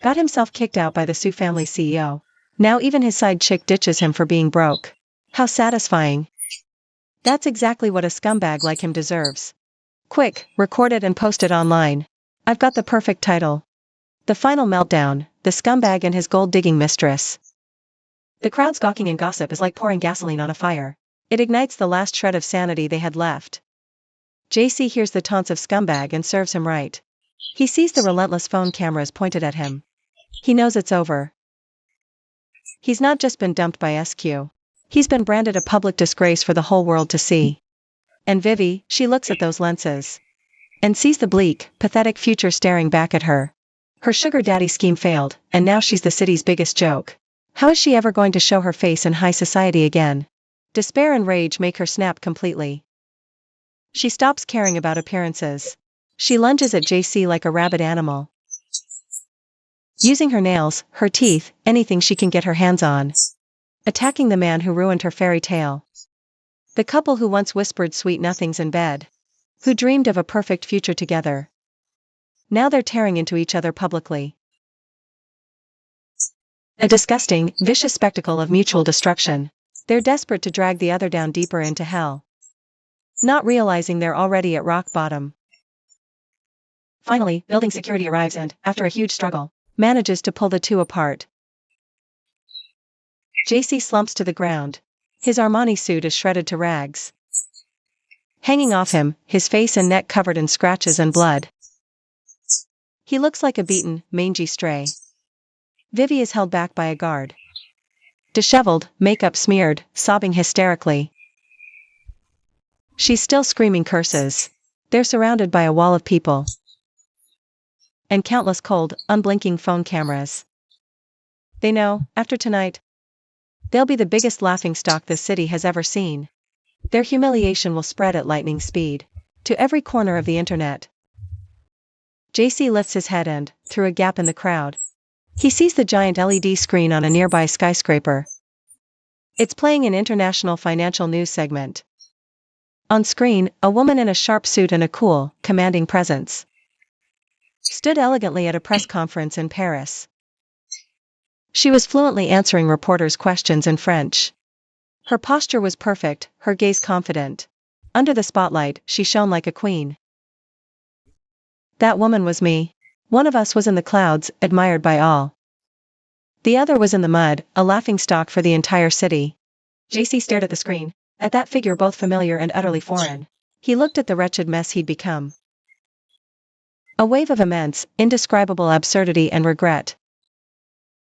Got himself kicked out by the Sioux family CEO. Now even his side chick ditches him for being broke. How satisfying. That's exactly what a scumbag like him deserves. Quick, record it and post it online. I've got the perfect title. The Final Meltdown, The Scumbag and His Gold-Digging Mistress. The crowd's gawking and gossip is like pouring gasoline on a fire. It ignites the last shred of sanity they had left. JC hears the taunts of scumbag and serves him right. He sees the relentless phone cameras pointed at him. He knows it's over. He's not just been dumped by SQ. He's been branded a public disgrace for the whole world to see. And Vivi, she looks at those lenses and sees the bleak, pathetic future staring back at her. Her sugar daddy scheme failed, and now she's the city's biggest joke. How is she ever going to show her face in high society again? Despair and rage make her snap completely. She stops caring about appearances. She lunges at JC like a rabid animal, using her nails, her teeth, anything she can get her hands on. Attacking the man who ruined her fairy tale. The couple who once whispered sweet nothings in bed. Who dreamed of a perfect future together. Now they're tearing into each other publicly. A disgusting, vicious spectacle of mutual destruction. They're desperate to drag the other down deeper into hell, not realizing they're already at rock bottom. Finally, building security arrives and, after a huge struggle, manages to pull the two apart. JC slumps to the ground. His Armani suit is shredded to rags. Hanging off him, his face and neck covered in scratches and blood. He looks like a beaten, mangy stray. Vivi is held back by a guard. Disheveled, makeup smeared, sobbing hysterically. She's still screaming curses. They're surrounded by a wall of people. And countless cold, unblinking phone cameras. They know, after tonight, they'll be the biggest laughingstock this city has ever seen. Their humiliation will spread at lightning speed to every corner of the internet. JC lifts his head and, through a gap in the crowd, he sees the giant LED screen on a nearby skyscraper. It's playing an international financial news segment. On screen, a woman in a sharp suit and a cool, commanding presence stood elegantly at a press conference in Paris. She was fluently answering reporters' questions in French. Her posture was perfect, her gaze confident. Under the spotlight, she shone like a queen. That woman was me. One of us was in the clouds, admired by all. The other was in the mud, a laughingstock for the entire city. JC stared at the screen, at that figure both familiar and utterly foreign. He looked at the wretched mess he'd become. A wave of immense, indescribable absurdity and regret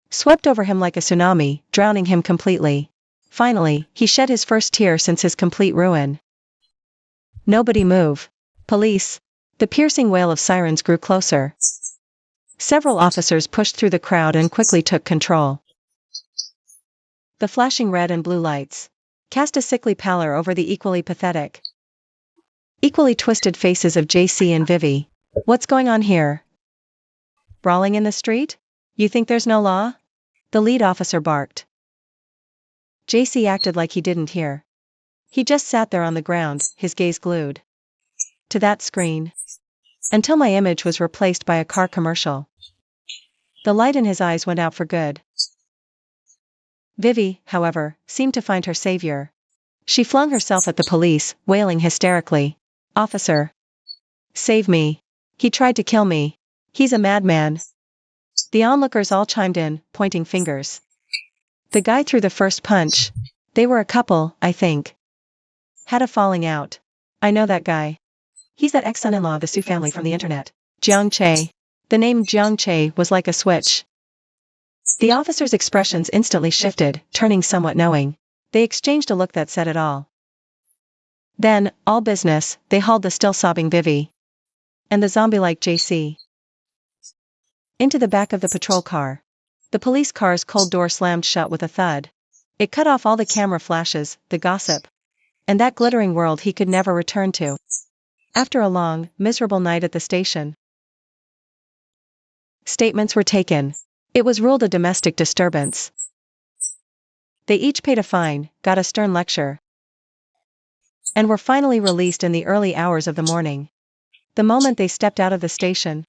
swept over him like a tsunami, drowning him completely. Finally, he shed his first tear since his complete ruin. Nobody move. Police. The piercing wail of sirens grew closer. Several officers pushed through the crowd and quickly took control. The flashing red and blue lights cast a sickly pallor over the equally pathetic, equally twisted faces of JC and Vivi. What's going on here? Brawling in the street? You think there's no law? The lead officer barked. JC acted like he didn't hear. He just sat there on the ground, his gaze glued to that screen, until my image was replaced by a car commercial. The light in his eyes went out for good. Vivi, however, seemed to find her savior. She flung herself at the police, wailing hysterically. Officer! Save me! He tried to kill me. He's a madman. The onlookers all chimed in, pointing fingers. The guy threw the first punch. They were a couple, I think. Had a falling out. I know that guy. He's that ex-son-in-law of the Su family from the internet. Jiang Che. The name Jiang Che was like a switch. The officers' expressions instantly shifted, turning somewhat knowing. They exchanged a look that said it all. Then, all business, they hauled the still sobbing Vivi and the zombie-like JC into the back of the patrol car. The police car's cold door slammed shut with a thud. It cut off all the camera flashes, the gossip, and that glittering world he could never return to. After a long, miserable night at the station, statements were taken. It was ruled a domestic disturbance. They each paid a fine, got a stern lecture, and were finally released in the early hours of the morning. The moment they stepped out of the station,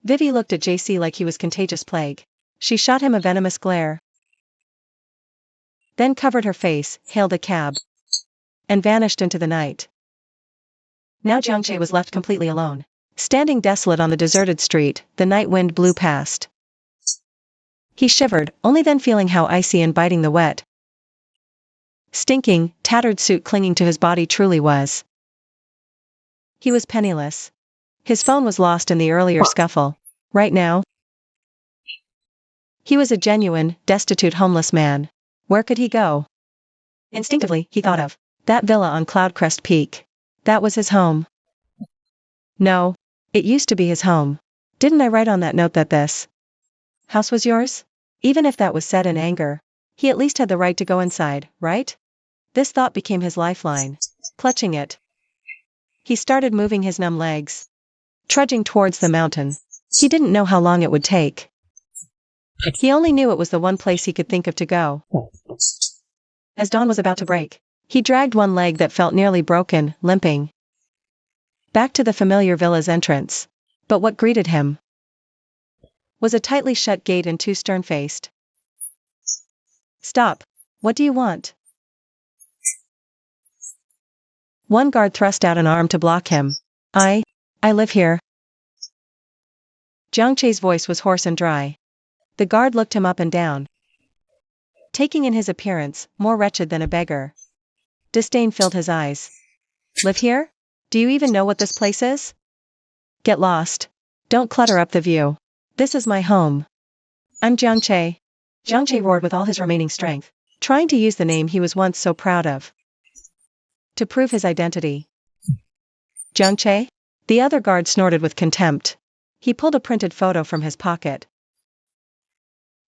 Vivi looked at JC like he was contagious plague. She shot him a venomous glare, then covered her face, hailed a cab, and vanished into the night. Now Jiang Che was left completely alone. Standing desolate on the deserted street, the night wind blew past. He shivered, only then feeling how icy and biting the wet, stinking, tattered suit clinging to his body truly was. He was penniless. His phone was lost in the earlier scuffle. Right now, he was a genuine, destitute homeless man. Where could he go? Instinctively, he thought of that villa on Cloudcrest Peak. That was his home. No, it used to be his home. Didn't I write on that note that this house was yours? Even if that was said in anger, he at least had the right to go inside, right? This thought became his lifeline. Clutching it, he started moving his numb legs, trudging towards the mountain. He didn't know how long it would take. He only knew it was the one place he could think of to go. As dawn was about to break, he dragged one leg that felt nearly broken, limping back to the familiar villa's entrance. But what greeted him was a tightly shut gate and two stern-faced. Stop. What do you want? One guard thrust out an arm to block him. I live here. Jiang Che's voice was hoarse and dry. The guard looked him up and down, taking in his appearance, more wretched than a beggar. Disdain filled his eyes. Live here? Do you even know what this place is? Get lost. Don't clutter up the view. This is my home. I'm Jiang Che. Jiang Che roared with all his remaining strength, trying to use the name he was once so proud of to prove his identity. Jiang Che? The other guard snorted with contempt. He pulled a printed photo from his pocket.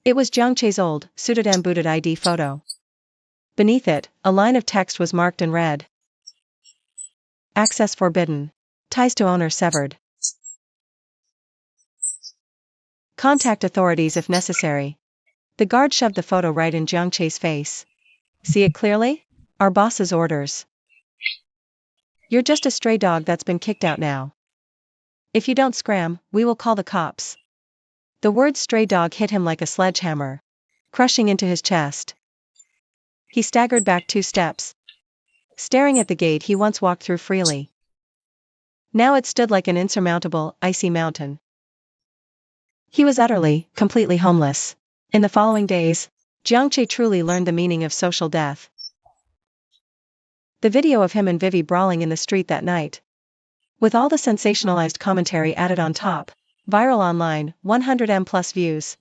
It was Jiang Che's old, suited and booted ID photo. Beneath it, a line of text was marked in red. Access forbidden. Ties to owner severed. Contact authorities if necessary. The guard shoved the photo right in Jiang Che's face. See it clearly? Our boss's orders. You're just a stray dog that's been kicked out now. If you don't scram, we will call the cops. The word stray dog hit him like a sledgehammer, crushing into his chest. He staggered back 2 steps, staring at the gate he once walked through freely. Now it stood like an insurmountable, icy mountain. He was utterly, completely homeless. In the following days, Jiangche truly learned the meaning of social death. The video of him and Vivi brawling in the street that night, with all the sensationalized commentary added on top, viral online, 100M plus views.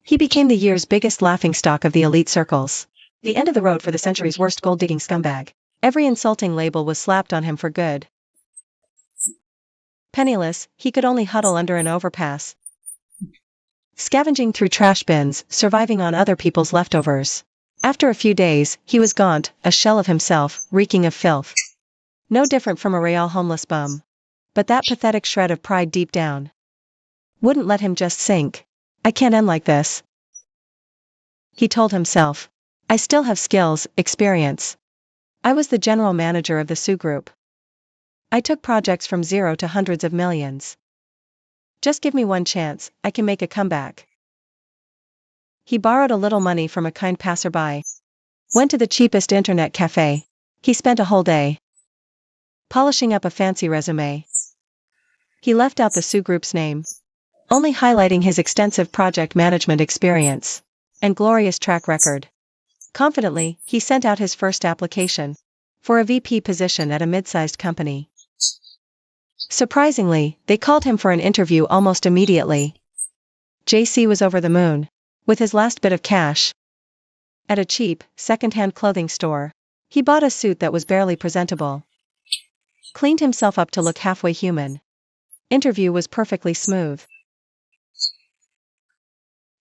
He became the year's biggest laughingstock of the elite circles. The end of the road for the century's worst gold-digging scumbag. Every insulting label was slapped on him for good. Penniless, he could only huddle under an overpass, scavenging through trash bins, surviving on other people's leftovers. After a few days, he was gaunt, a shell of himself, reeking of filth. No different from a real homeless bum. But that pathetic shred of pride deep down wouldn't let him just sink. I can't end like this, he told himself. I still have skills, experience. I was the general manager of the Sioux Group. I took projects from zero to hundreds of millions. Just give me one chance, I can make a comeback. He borrowed a little money from a kind passerby, went to the cheapest internet cafe. He spent a whole day polishing up a fancy resume. He left out the Sioux Group's name, only highlighting his extensive project management experience and glorious track record. Confidently, he sent out his first application for a VP position at a mid-sized company. Surprisingly, they called him for an interview almost immediately. JC was over the moon. With his last bit of cash, at a cheap, second-hand clothing store, he bought a suit that was barely presentable, cleaned himself up to look halfway human. Interview was perfectly smooth.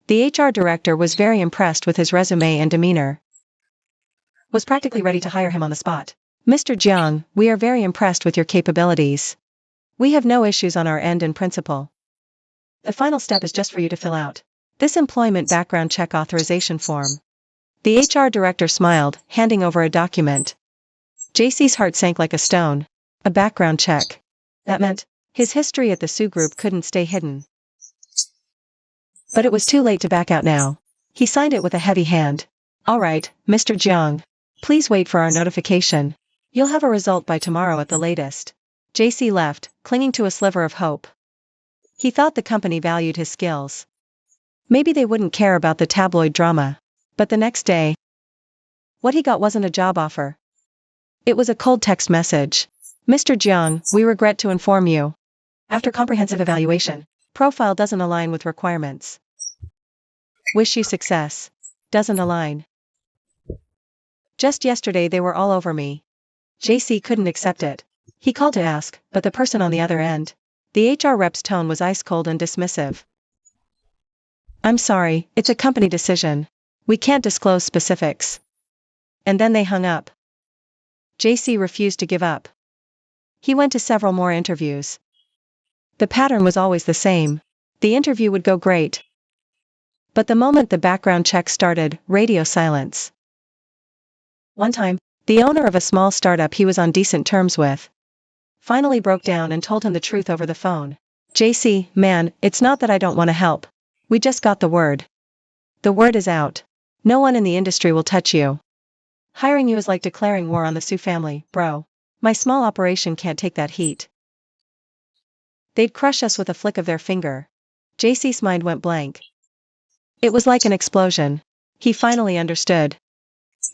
The HR director was very impressed with his resume and demeanor, was practically ready to hire him on the spot. Mr. Jiang, we are very impressed with your capabilities. We have no issues on our end in principle. The final step is just for you to fill out this employment background check authorization form. The HR director smiled, handing over a document. JC's heart sank like a stone. A background check. That meant his history at the Sioux Group couldn't stay hidden. But it was too late to back out now. He signed it with a heavy hand. All right, Mr. Jiang. Please wait for our notification. You'll have a result by tomorrow at the latest. JC left, clinging to a sliver of hope. He thought the company valued his skills. Maybe they wouldn't care about the tabloid drama. But the next day, what he got wasn't a job offer. It was a cold text message. Mr. Jiang, we regret to inform you, after comprehensive evaluation, profile doesn't align with requirements. Wish you success. Doesn't align. Just yesterday they were all over me. JC couldn't accept it. He called to ask, but the person on the other end, the HR rep's tone was ice cold and dismissive. I'm sorry, it's a company decision. We can't disclose specifics. And then they hung up. JC refused to give up. He went to several more interviews. The pattern was always the same. The interview would go great. But the moment the background check started, radio silence. One time, the owner of a small startup he was on decent terms with finally broke down and told him the truth over the phone. JC, man, it's not that I don't want to help. We just got the word. The word is out. No one in the industry will touch you. Hiring you is like declaring war on the Sioux family, bro. My small operation can't take that heat. They'd crush us with a flick of their finger. JC's mind went blank. It was like an explosion. He finally understood.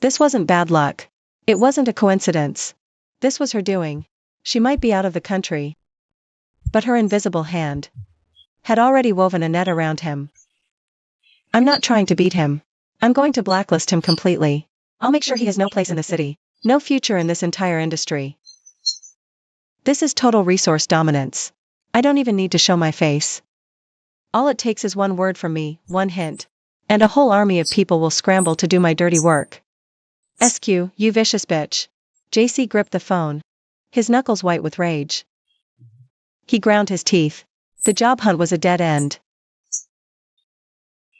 This wasn't bad luck. It wasn't a coincidence. This was her doing. She might be out of the country, but her invisible hand had already woven a net around him. I'm not trying to beat him. I'm going to blacklist him completely. I'll make sure he has no place in the city, no future in this entire industry. This is total resource dominance. I don't even need to show my face. All it takes is one word from me, one hint, and a whole army of people will scramble to do my dirty work. SQ, you vicious bitch. JC gripped the phone, his knuckles white with rage. He ground his teeth. The job hunt was a dead end.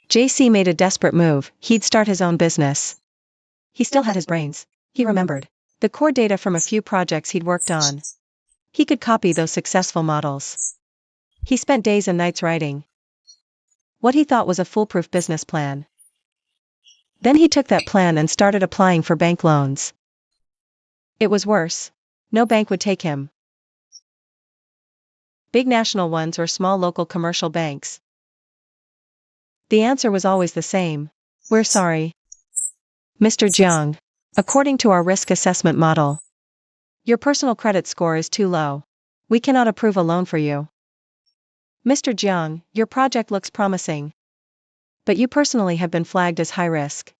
JC made a desperate move. He'd start his own business. He still had his brains. He remembered the core data from a few projects he'd worked on. He could copy those successful models. He spent days and nights writing what he thought was a foolproof business plan. Then he took that plan and started applying for bank loans. It was worse. No bank would take him. Big national ones or small local commercial banks. The answer was always the same. We're sorry, Mr. Jiang. According to our risk assessment model, your personal credit score is too low. We cannot approve a loan for you. Mr. Jiang, your project looks promising, but you personally have been flagged as high risk.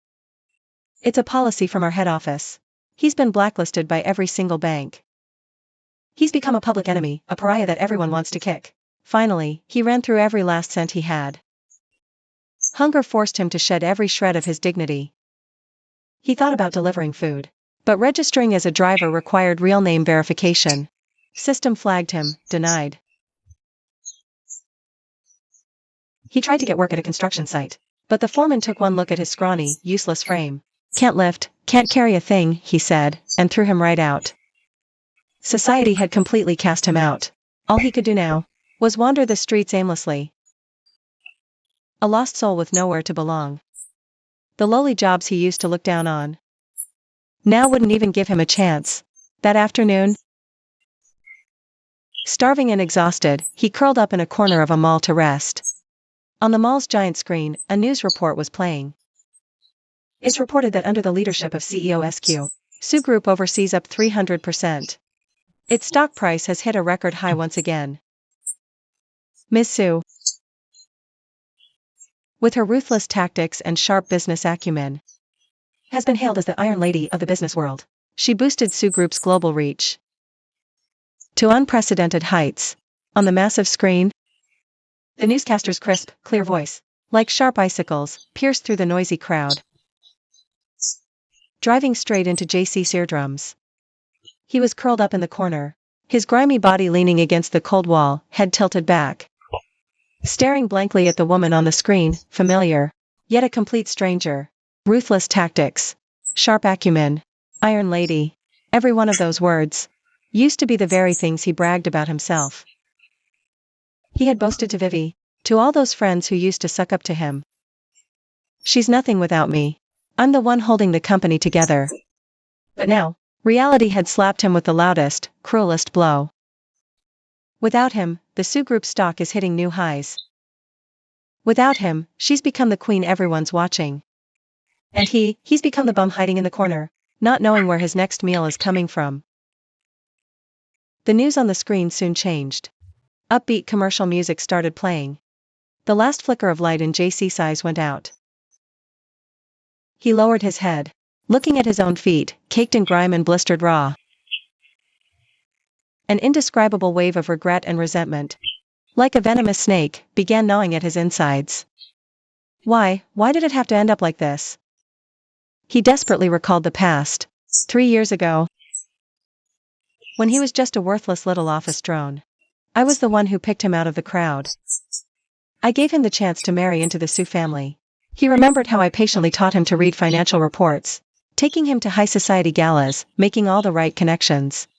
It's a policy from our head office. He's been blacklisted by every single bank. He's become a public enemy, a pariah that everyone wants to kick. Finally, he ran through every last cent he had. Hunger forced him to shed every shred of his dignity. He thought about delivering food, but registering as a driver required real name verification. System flagged him, denied. He tried to get work at a construction site, but the foreman took one look at his scrawny, useless frame. Can't lift, can't carry a thing, he said, and threw him right out. Society had completely cast him out. All he could do now was wander the streets aimlessly. A lost soul with nowhere to belong. The lowly jobs he used to look down on now wouldn't even give him a chance. That afternoon, starving and exhausted, he curled up in a corner of a mall to rest. On the mall's giant screen, a news report was playing. It's reported that under the leadership of CEO SQ, Su Group oversees up 300%. Its stock price has hit a record high once again. Ms. Su, with her ruthless tactics and sharp business acumen, has been hailed as the Iron Lady of the business world. She boosted Su Group's global reach to unprecedented heights. On the massive screen, the newscaster's crisp, clear voice, like sharp icicles, pierced through the noisy crowd, driving straight into JC's eardrums. He was curled up in the corner, his grimy body leaning against the cold wall, head tilted back, staring blankly at the woman on the screen, familiar, yet a complete stranger. Ruthless tactics, sharp acumen, Iron Lady. Every one of those words used to be the very things he bragged about himself. He had boasted to Vivi, to all those friends who used to suck up to him. She's nothing without me. I'm the one holding the company together. But now, reality had slapped him with the loudest, cruelest blow. Without him, the Su Group stock is hitting new highs. Without him, she's become the queen everyone's watching. And he's become the bum hiding in the corner, not knowing where his next meal is coming from. The news on the screen soon changed. Upbeat commercial music started playing. The last flicker of light in JC's eyes went out. He lowered his head, looking at his own feet, caked in grime and blistered raw. An indescribable wave of regret and resentment, like a venomous snake, began gnawing at his insides. Why did it have to end up like this? He desperately recalled the past. 3 years ago, when he was just a worthless little office drone, I was the one who picked him out of the crowd. I gave him the chance to marry into the Su family. He remembered how I patiently taught him to read financial reports, taking him to high society galas, making all the right connections.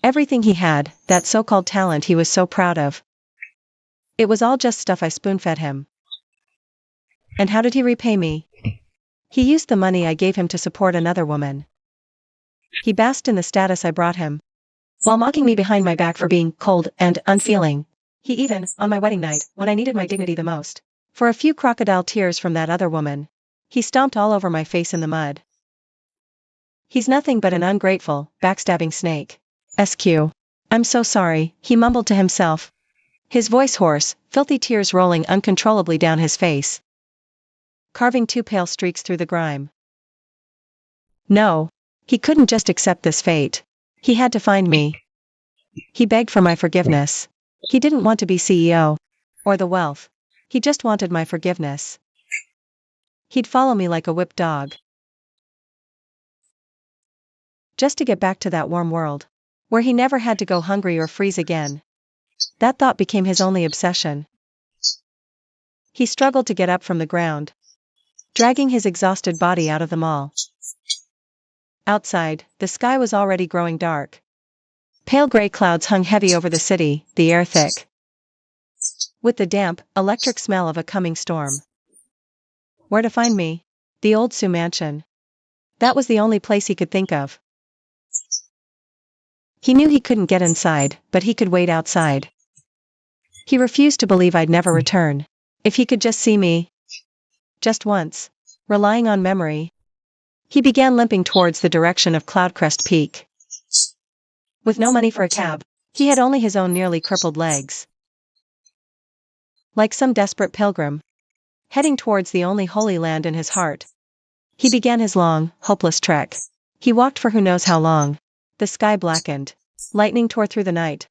Everything he had, that so-called talent he was so proud of. It was all just stuff I spoon-fed him. And how did he repay me? He used the money I gave him to support another woman. He basked in the status I brought him, while mocking me behind my back for being cold and unfeeling. He even, on my wedding night, when I needed my dignity the most, for a few crocodile tears from that other woman, he stomped all over my face in the mud. He's nothing but an ungrateful, backstabbing snake. SQ. I'm so sorry, he mumbled to himself, his voice hoarse, filthy tears rolling uncontrollably down his face, carving 2 pale streaks through the grime. No. He couldn't just accept this fate. He had to find me. He begged for my forgiveness. He didn't want to be CEO. Or the wealth. He just wanted my forgiveness. He'd follow me like a whipped dog. Just to get back to that warm world, where he never had to go hungry or freeze again. That thought became his only obsession. He struggled to get up from the ground, dragging his exhausted body out of the mall. Outside, the sky was already growing dark. Pale gray clouds hung heavy over the city, the air thick with the damp, electric smell of a coming storm. Where to find me? The old Su mansion. That was the only place he could think of. He knew he couldn't get inside, but he could wait outside. He refused to believe I'd never return. If he could just see me. just once. Relying on memory. He began limping towards the direction of Cloudcrest Peak. With no money for a cab, he had only his own nearly crippled legs. Like some desperate pilgrim, heading towards the only holy land in his heart, he began his long, hopeless trek. He walked for who knows how long. The sky blackened. Lightning tore through the night,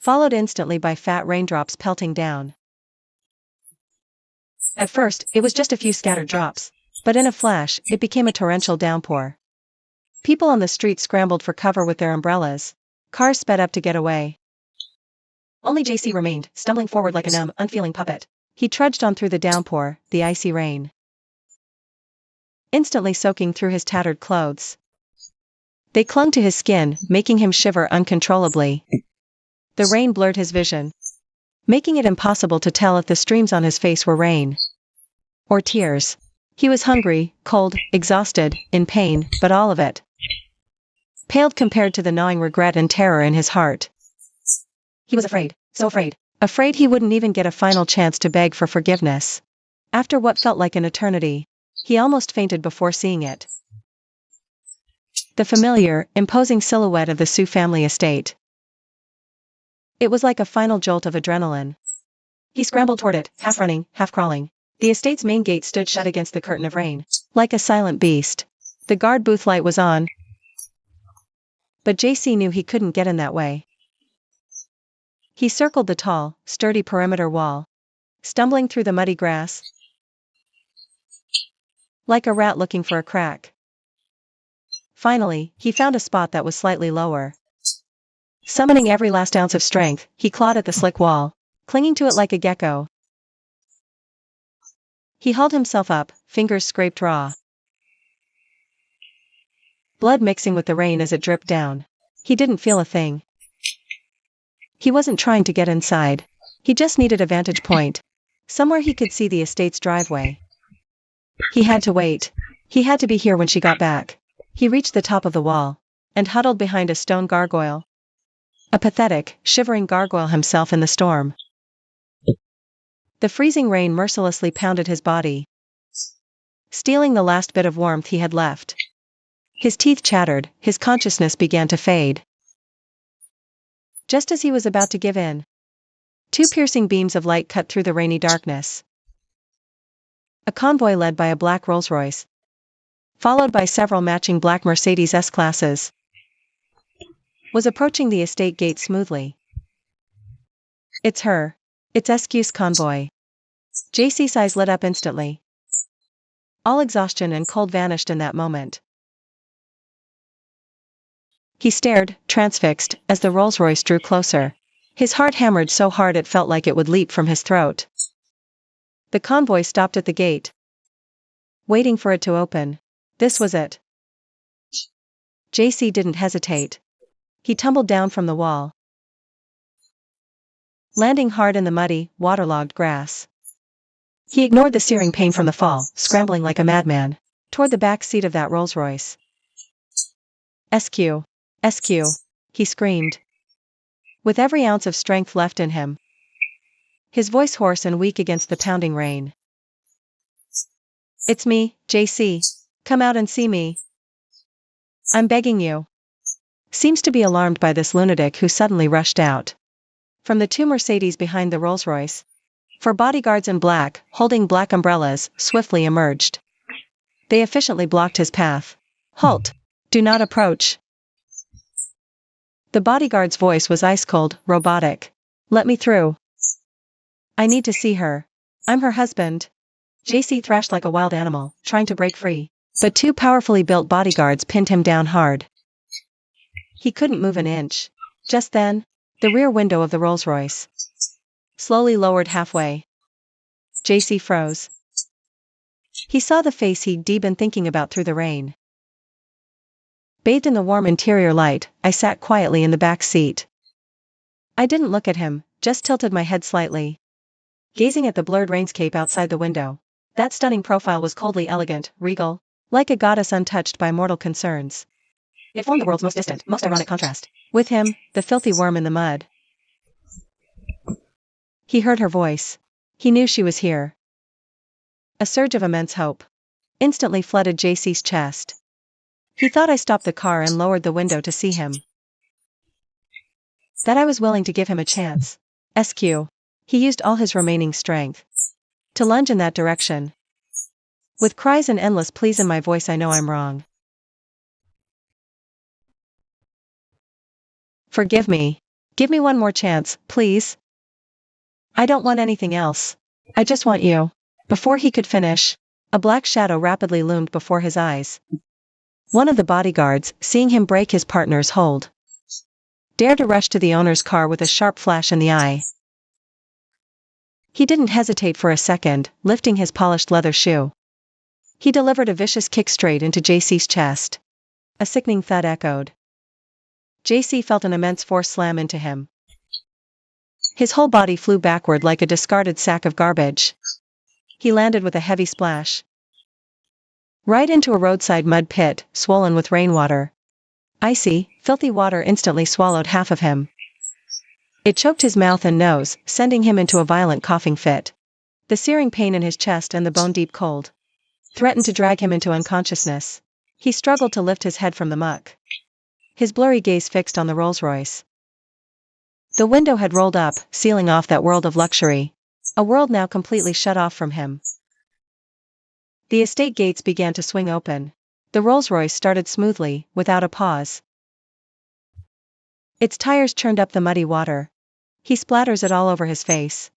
followed instantly by fat raindrops pelting down. At first, it was just a few scattered drops, but in a flash, it became a torrential downpour. People on the street scrambled for cover with their umbrellas. Cars sped up to get away. Only JC remained, stumbling forward like a numb, unfeeling puppet. He trudged on through the downpour, the icy rain, instantly soaking through his tattered clothes. They clung to his skin, making him shiver uncontrollably. The rain blurred his vision, making it impossible to tell if the streams on his face were rain or tears. He was hungry, cold, exhausted, in pain, but all of it paled compared to the gnawing regret and terror in his heart. He was afraid, so afraid. Afraid he wouldn't even get a final chance to beg for forgiveness. After what felt like an eternity, he almost fainted before seeing it. The familiar, imposing silhouette of the Sioux family estate. It was like a final jolt of adrenaline. He scrambled toward it, half running, half crawling. The estate's main gate stood shut against the curtain of rain, like a silent beast. The guard booth light was on, but JC knew he couldn't get in that way. He circled the tall, sturdy perimeter wall, stumbling through the muddy grass, like a rat looking for a crack. Finally, he found a spot that was slightly lower. Summoning every last ounce of strength, he clawed at the slick wall, clinging to it like a gecko. He hauled himself up, fingers scraped raw, blood mixing with the rain as it dripped down. He didn't feel a thing. He wasn't trying to get inside. He just needed a vantage point, somewhere he could see the estate's driveway. He had to wait. He had to be here when she got back. He reached the top of the wall, and huddled behind a stone gargoyle. A pathetic, shivering gargoyle himself in the storm. The freezing rain mercilessly pounded his body, stealing the last bit of warmth he had left. His teeth chattered, his consciousness began to fade. Just as he was about to give in, two piercing beams of light cut through the rainy darkness. A convoy led by a black Rolls-Royce, followed by several matching black Mercedes S-classes, was approaching the estate gate smoothly. It's her. It's SQ's convoy. JC's eyes lit up instantly. All exhaustion and cold vanished in that moment. He stared, transfixed, as the Rolls-Royce drew closer. His heart hammered so hard it felt like it would leap from his throat. The convoy stopped at the gate, waiting for it to open. This was it. JC didn't hesitate. He tumbled down from the wall, landing hard in the muddy, waterlogged grass. He ignored the searing pain from the fall, scrambling like a madman toward the back seat of that Rolls-Royce. SQ. SQ. He screamed, with every ounce of strength left in him, his voice hoarse and weak against the pounding rain. It's me, JC. Come out and see me. I'm begging you. Seems to be alarmed by this lunatic who suddenly rushed out from the two Mercedes behind the Rolls-Royce. Four bodyguards in black, holding black umbrellas, swiftly emerged. They efficiently blocked his path. Halt! Do not approach. The bodyguard's voice was ice-cold, robotic. Let me through. I need to see her. I'm her husband. JC thrashed like a wild animal, trying to break free, but two powerfully built bodyguards pinned him down hard. He couldn't move an inch. Just then, the rear window of the Rolls-Royce slowly lowered halfway. JC froze. He saw the face he'd been thinking about through the rain. Bathed in the warm interior light, I sat quietly in the back seat. I didn't look at him, just tilted my head slightly, gazing at the blurred rainscape outside the window. That stunning profile was coldly elegant, regal, like a goddess untouched by mortal concerns. It formed the world's most distant, most ironic contrast. With him, the filthy worm in the mud. He heard her voice. He knew she was here. A surge of immense hope instantly flooded JC's chest. He thought I stopped the car and lowered the window to see him. That I was willing to give him a chance. SQ. He used all his remaining strength to lunge in that direction. With cries and endless pleas in my voice, I know I'm wrong. Forgive me. Give me one more chance, please. I don't want anything else. I just want you. Before he could finish, a black shadow rapidly loomed before his eyes. One of the bodyguards, seeing him break his partner's hold, dared to rush to the owner's car with a sharp flash in the eye. He didn't hesitate for a second, lifting his polished leather shoe. He delivered a vicious kick straight into JC's chest. A sickening thud echoed. JC felt an immense force slam into him. His whole body flew backward like a discarded sack of garbage. He landed with a heavy splash, right into a roadside mud pit, swollen with rainwater. Icy, filthy water instantly swallowed half of him. It choked his mouth and nose, sending him into a violent coughing fit. The searing pain in his chest and the bone-deep cold threatened to drag him into unconsciousness. He struggled to lift his head from the muck, his blurry gaze fixed on the Rolls-Royce. The window had rolled up, sealing off that world of luxury, a world now completely shut off from him. The estate gates began to swing open. The Rolls-Royce started smoothly, without a pause. Its tires churned up the muddy water. He splatters it all over his face.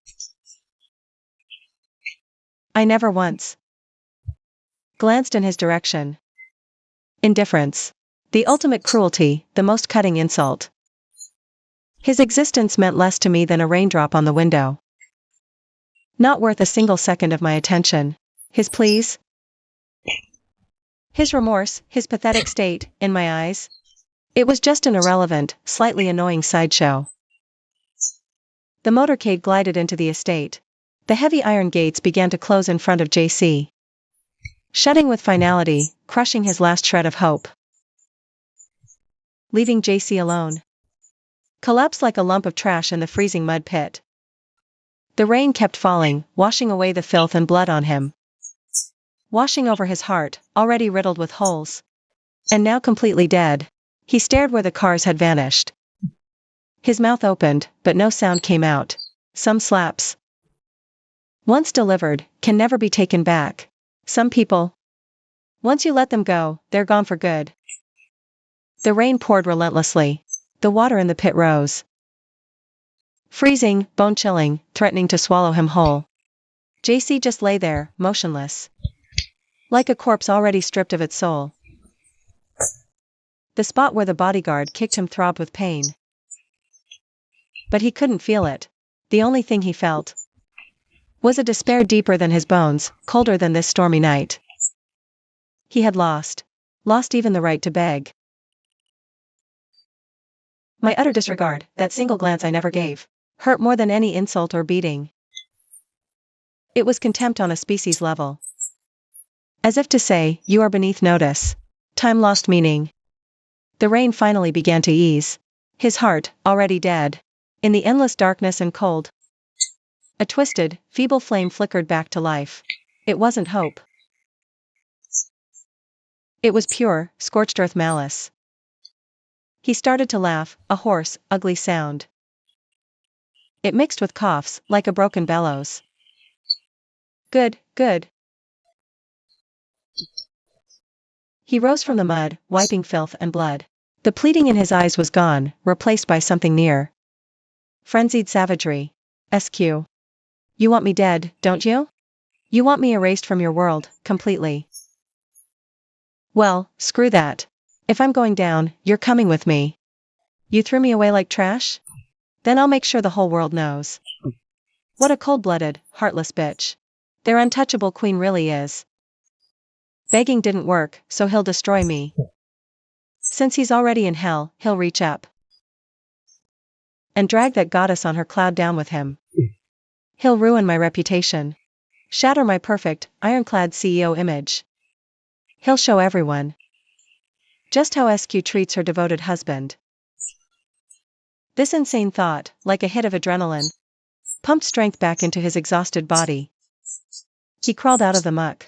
I never once glanced in his direction. Indifference. The ultimate cruelty, the most cutting insult. His existence meant less to me than a raindrop on the window. Not worth a single second of my attention. His pleas, his remorse, his pathetic state, in my eyes, it was just an irrelevant, slightly annoying sideshow. The motorcade glided into the estate. The heavy iron gates began to close in front of JC, shutting with finality, crushing his last shred of hope. Leaving JC alone, collapsed like a lump of trash in the freezing mud pit. The rain kept falling, washing away the filth and blood on him, washing over his heart, already riddled with holes, and now completely dead. He stared where the cars had vanished. His mouth opened, but no sound came out. Some slaps, once delivered, can never be taken back. Some people, once you let them go, they're gone for good. The rain poured relentlessly. The water in the pit rose, freezing, bone-chilling, threatening to swallow him whole. JC just lay there, motionless, like a corpse already stripped of its soul. The spot where the bodyguard kicked him throbbed with pain, but he couldn't feel it. The only thing he felt was a despair deeper than his bones, colder than this stormy night. He had lost even the right to beg. My utter disregard, that single glance I never gave, hurt more than any insult or beating. It was contempt on a species level. As if to say, you are beneath notice. Time lost meaning. The rain finally began to ease. His heart, already dead, in the endless darkness and cold, a twisted, feeble flame flickered back to life. It wasn't hope. It was pure, scorched earth malice. He started to laugh, a hoarse, ugly sound. It mixed with coughs, like a broken bellows. Good, good. He rose from the mud, wiping filth and blood. The pleading in his eyes was gone, replaced by something near frenzied savagery. SQ. You want me dead, don't you? You want me erased from your world, completely. Well, screw that. If I'm going down, you're coming with me. You threw me away like trash? Then I'll make sure the whole world knows. What a cold-blooded, heartless bitch their untouchable queen really is. Begging didn't work, so he'll destroy me. Since he's already in hell, he'll reach up and drag that goddess on her cloud down with him. He'll ruin my reputation, shatter my perfect, ironclad CEO image. He'll show everyone just how SQ treats her devoted husband. This insane thought, like a hit of adrenaline, pumped strength back into his exhausted body. He crawled out of the muck.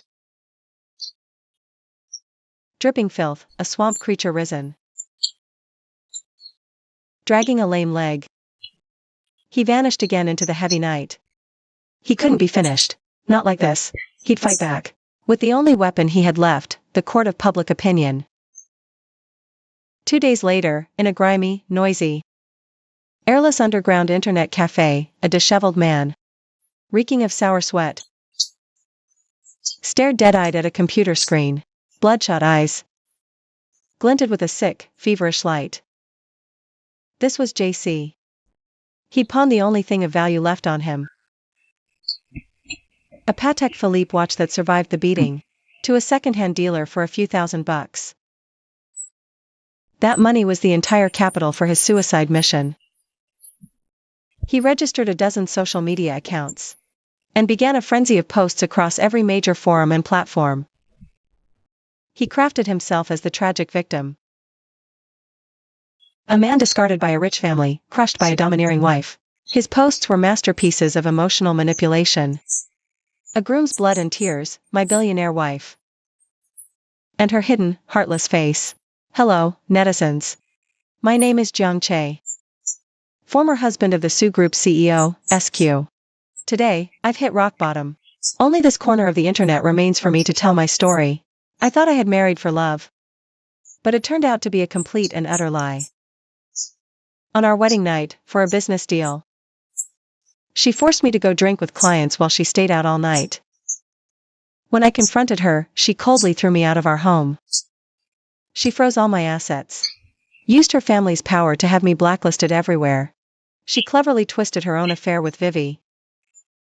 Dripping filth, a swamp creature risen. Dragging a lame leg. He vanished again into the heavy night. He couldn't be finished. Not like this. He'd fight back. With the only weapon he had left, the court of public opinion. 2 days later, in a grimy, noisy, airless underground internet cafe, a disheveled man, reeking of sour sweat, stared dead-eyed at a computer screen. Bloodshot eyes glinted with a sick, feverish light. This was JC. He'd pawned the only thing of value left on him. A Patek Philippe watch that survived the beating, to a second-hand dealer for a few $1,000s. That money was the entire capital for his suicide mission. He registered a dozen social media accounts and began a frenzy of posts across every major forum and platform. He crafted himself as the tragic victim. A man discarded by a rich family, crushed by a domineering wife. His posts were masterpieces of emotional manipulation. A groom's blood and tears, my billionaire wife. And her hidden, heartless face. Hello, netizens. My name is Jiang Che. Former husband of the Su Group CEO, SQ. Today, I've hit rock bottom. Only this corner of the internet remains for me to tell my story. I thought I had married for love. But it turned out to be a complete and utter lie. On our wedding night, for a business deal, she forced me to go drink with clients while she stayed out all night. When I confronted her, she coldly threw me out of our home. She froze all my assets. Used her family's power to have me blacklisted everywhere. She cleverly twisted her own affair with Vivi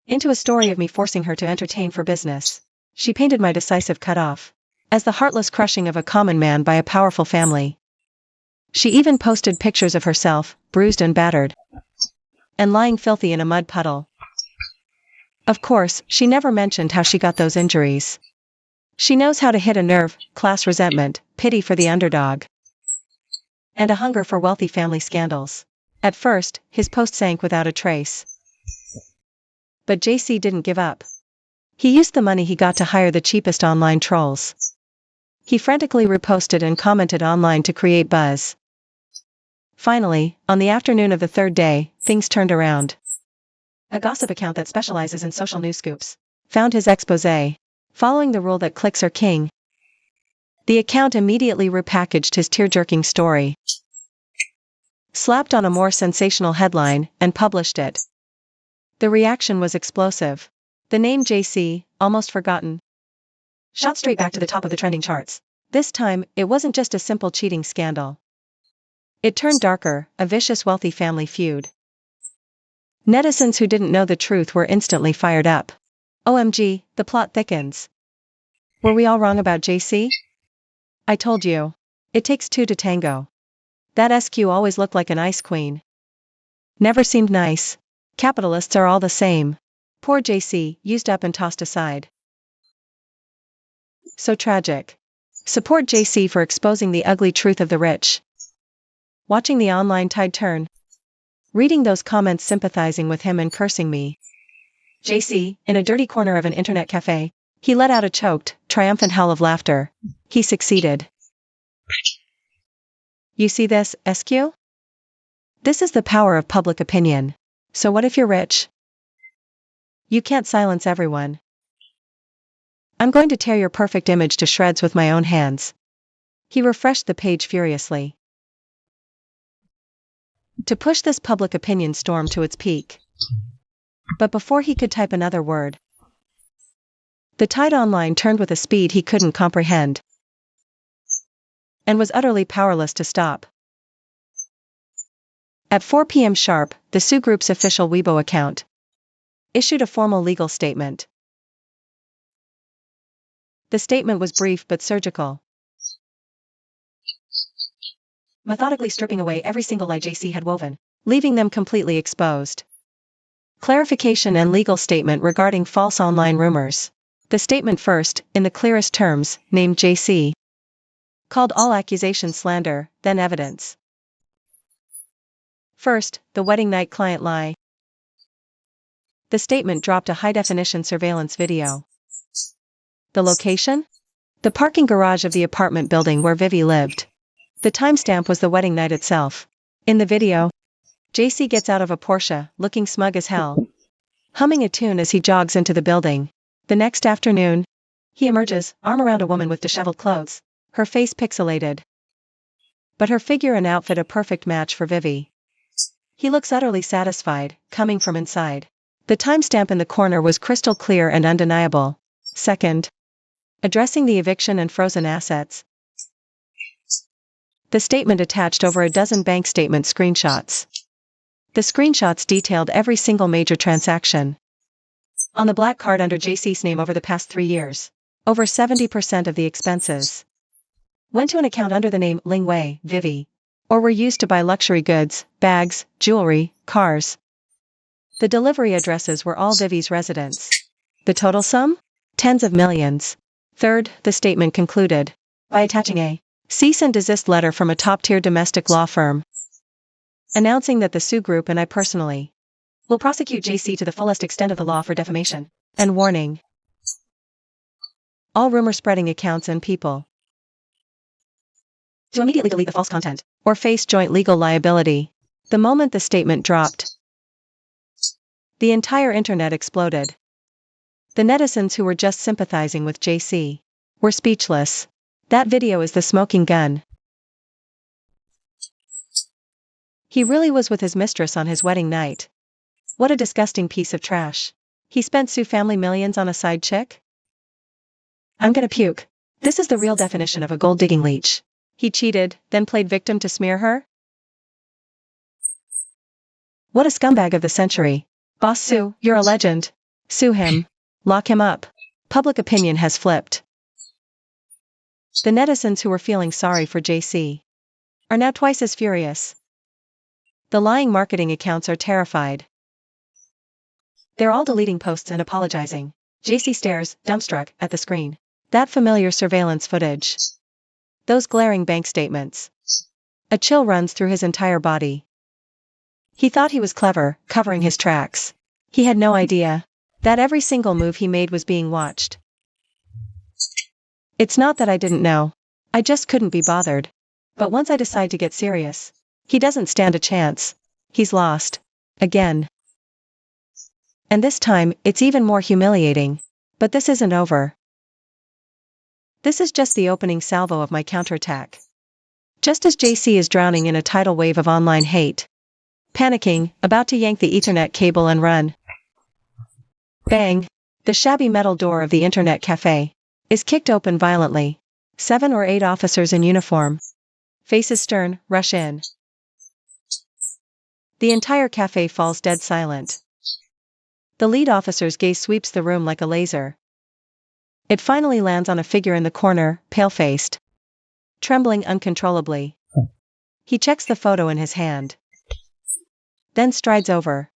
into a story of me forcing her to entertain for business. She painted my decisive cutoff as the heartless crushing of a common man by a powerful family. She even posted pictures of herself, bruised and battered, and lying filthy in a mud puddle. Of course, she never mentioned how she got those injuries. She knows how to hit a nerve, class resentment, pity for the underdog, and a hunger for wealthy family scandals. At first, his post sank without a trace. But JC didn't give up. He used the money he got to hire the cheapest online trolls. He frantically reposted and commented online to create buzz. Finally, on the afternoon of the third day, things turned around. A gossip account that specializes in social news scoops found his exposé. Following the rule that clicks are king, the account immediately repackaged his tear-jerking story, slapped on a more sensational headline, and published it. The reaction was explosive. The name JC, almost forgotten, shot straight back to the top of the trending charts. This time, it wasn't just a simple cheating scandal. It turned darker, a vicious wealthy family feud. Netizens who didn't know the truth were instantly fired up. OMG, the plot thickens. Were we all wrong about JC? I told you. It takes two to tango. That SQ always looked like an ice queen. Never seemed nice. Capitalists are all the same. Poor JC, used up and tossed aside. So tragic. Support JC for exposing the ugly truth of the rich. Watching the online tide turn. Reading those comments sympathizing with him and cursing me. JC, in a dirty corner of an internet cafe, he let out a choked, triumphant howl of laughter. He succeeded. You see this, SQ? This is the power of public opinion. So what if you're rich? You can't silence everyone. I'm going to tear your perfect image to shreds with my own hands. He refreshed the page furiously. To push this public opinion storm to its peak. But before he could type another word, the tide online turned with a speed he couldn't comprehend, and was utterly powerless to stop. At 4 p.m. sharp, the Su Group's official Weibo account issued a formal legal statement. The statement was brief but surgical, methodically stripping away every single lie JC had woven, leaving them completely exposed. Clarification and legal statement regarding false online rumors. The statement first, in the clearest terms, named JC. Called all accusations slander, then evidence. First, the wedding night client lie. The statement dropped a high-definition surveillance video. The location? The parking garage of the apartment building where Vivi lived. The timestamp was the wedding night itself. In the video, JC gets out of a Porsche, looking smug as hell, humming a tune as he jogs into the building. The next afternoon, he emerges, arm around a woman with disheveled clothes, her face pixelated, but her figure and outfit a perfect match for Vivi. He looks utterly satisfied, coming from inside. The timestamp in the corner was crystal clear and undeniable. Second, addressing the eviction and frozen assets. The statement attached over a dozen bank statement screenshots. The screenshots detailed every single major transaction. On the black card under JC's name over the past 3 years, over 70% of the expenses went to an account under the name Ling Wei, Vivi, or were used to buy luxury goods, bags, jewelry, cars. The delivery addresses were all Vivi's residence. The total sum? Tens of millions. Third, the statement concluded by attaching a cease and desist letter from a top-tier domestic law firm, announcing that the Sue Group and I personally will prosecute JC to the fullest extent of the law for defamation, and warning all rumor-spreading accounts and people to immediately delete the false content, or face joint legal liability. The moment the statement dropped, the entire internet exploded. The netizens who were just sympathizing with JC were speechless. That video is the smoking gun. He really was with his mistress on his wedding night. What a disgusting piece of trash. He spent Sue family millions on a side chick? I'm gonna puke. This is the real definition of a gold-digging leech. He cheated, then played victim to smear her? What a scumbag of the century. Boss Sue, you're a legend. Sue him. Lock him up. Public opinion has flipped. The netizens who were feeling sorry for JC are now twice as furious. The lying marketing accounts are terrified. They're all deleting posts and apologizing. JC stares, dumbstruck, at the screen. That familiar surveillance footage. Those glaring bank statements. A chill runs through his entire body. He thought he was clever, covering his tracks. He had no idea that every single move he made was being watched. It's not that I didn't know. I just couldn't be bothered. But once I decide to get serious, he doesn't stand a chance. He's lost. Again. And this time, it's even more humiliating. But this isn't over. This is just the opening salvo of my counterattack. Just as JC is drowning in a tidal wave of online hate, panicking, about to yank the Ethernet cable and run. Bang! The shabby metal door of the internet cafe is kicked open violently. 7 or 8 officers in uniform, faces stern, rush in. The entire cafe falls dead silent. The lead officer's gaze sweeps the room like a laser. It finally lands on a figure in the corner, pale-faced, trembling uncontrollably. He checks the photo in his hand, then strides over.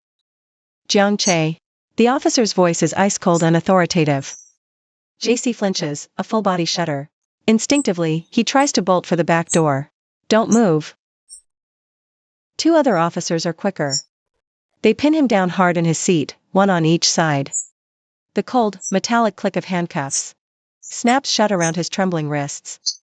Jiang Che. The officer's voice is ice-cold and authoritative. JC flinches, a full-body shudder. Instinctively, he tries to bolt for the back door. Don't move. 2 other officers are quicker. They pin him down hard in his seat, one on each side. The cold, metallic click of handcuffs snaps shut around his trembling wrists.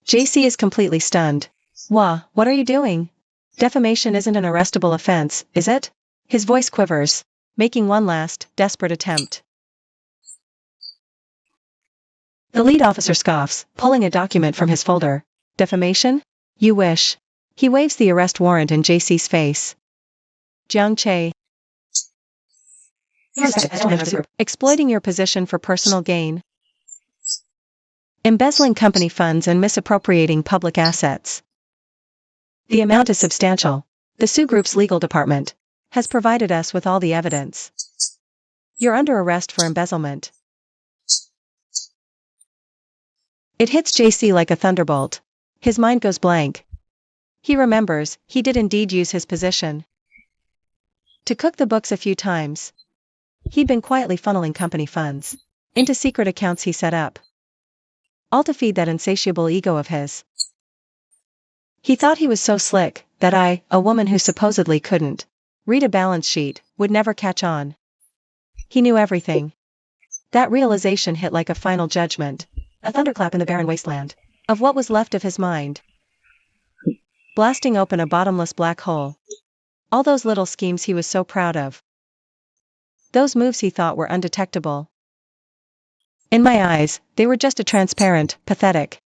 JC is completely stunned. What are you doing? Defamation isn't an arrestable offense, is it? His voice quivers, making one last, desperate attempt. The lead officer scoffs, pulling a document from his folder. Defamation? You wish. He waves the arrest warrant in JC's face. Jiang Che. Exploiting your position for personal gain. Embezzling company funds and misappropriating public assets. The amount is substantial. The Sue Group's legal department has provided us with all the evidence. You're under arrest for embezzlement. It hits JC like a thunderbolt. His mind goes blank. He remembers, he did indeed use his position to cook the books a few times. He'd been quietly funneling company funds into secret accounts he set up, all to feed that insatiable ego of his. He thought he was so slick that I, a woman who supposedly couldn't read a balance sheet, would never catch on. He knew everything. That realization hit like a final judgment. A thunderclap in the barren wasteland of what was left of his mind. Blasting open a bottomless black hole. All those little schemes he was so proud of. Those moves he thought were undetectable. In my eyes, they were just a transparent, pathetic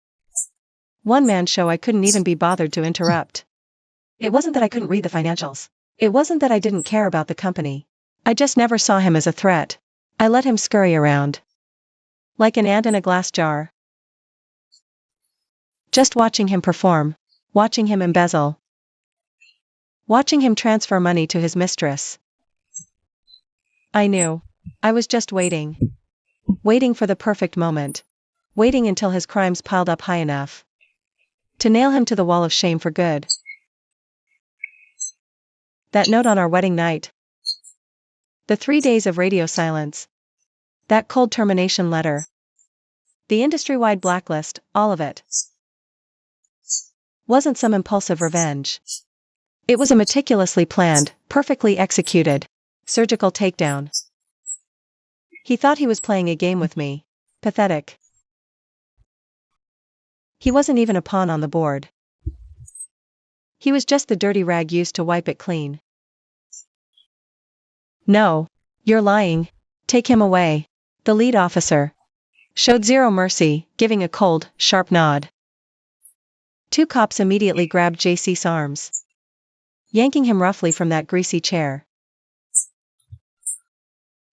one-man show I couldn't even be bothered to interrupt. It wasn't that I couldn't read the financials. It wasn't that I didn't care about the company. I just never saw him as a threat. I let him scurry around. Like an ant in a glass jar. Just watching him perform. Watching him embezzle. Watching him transfer money to his mistress. I knew. I was just waiting. Waiting for the perfect moment. Waiting until his crimes piled up high enough to nail him to the wall of shame for good. That note on our wedding night. The 3 days of radio silence. That cold termination letter. The industry-wide blacklist, all of it. Wasn't some impulsive revenge. It was a meticulously planned, perfectly executed, surgical takedown. He thought he was playing a game with me. Pathetic. He wasn't even a pawn on the board. He was just the dirty rag used to wipe it clean. No. You're lying. Take him away. The lead officer showed zero mercy, giving a cold, sharp nod. 2 cops immediately grabbed JC's arms, yanking him roughly from that greasy chair.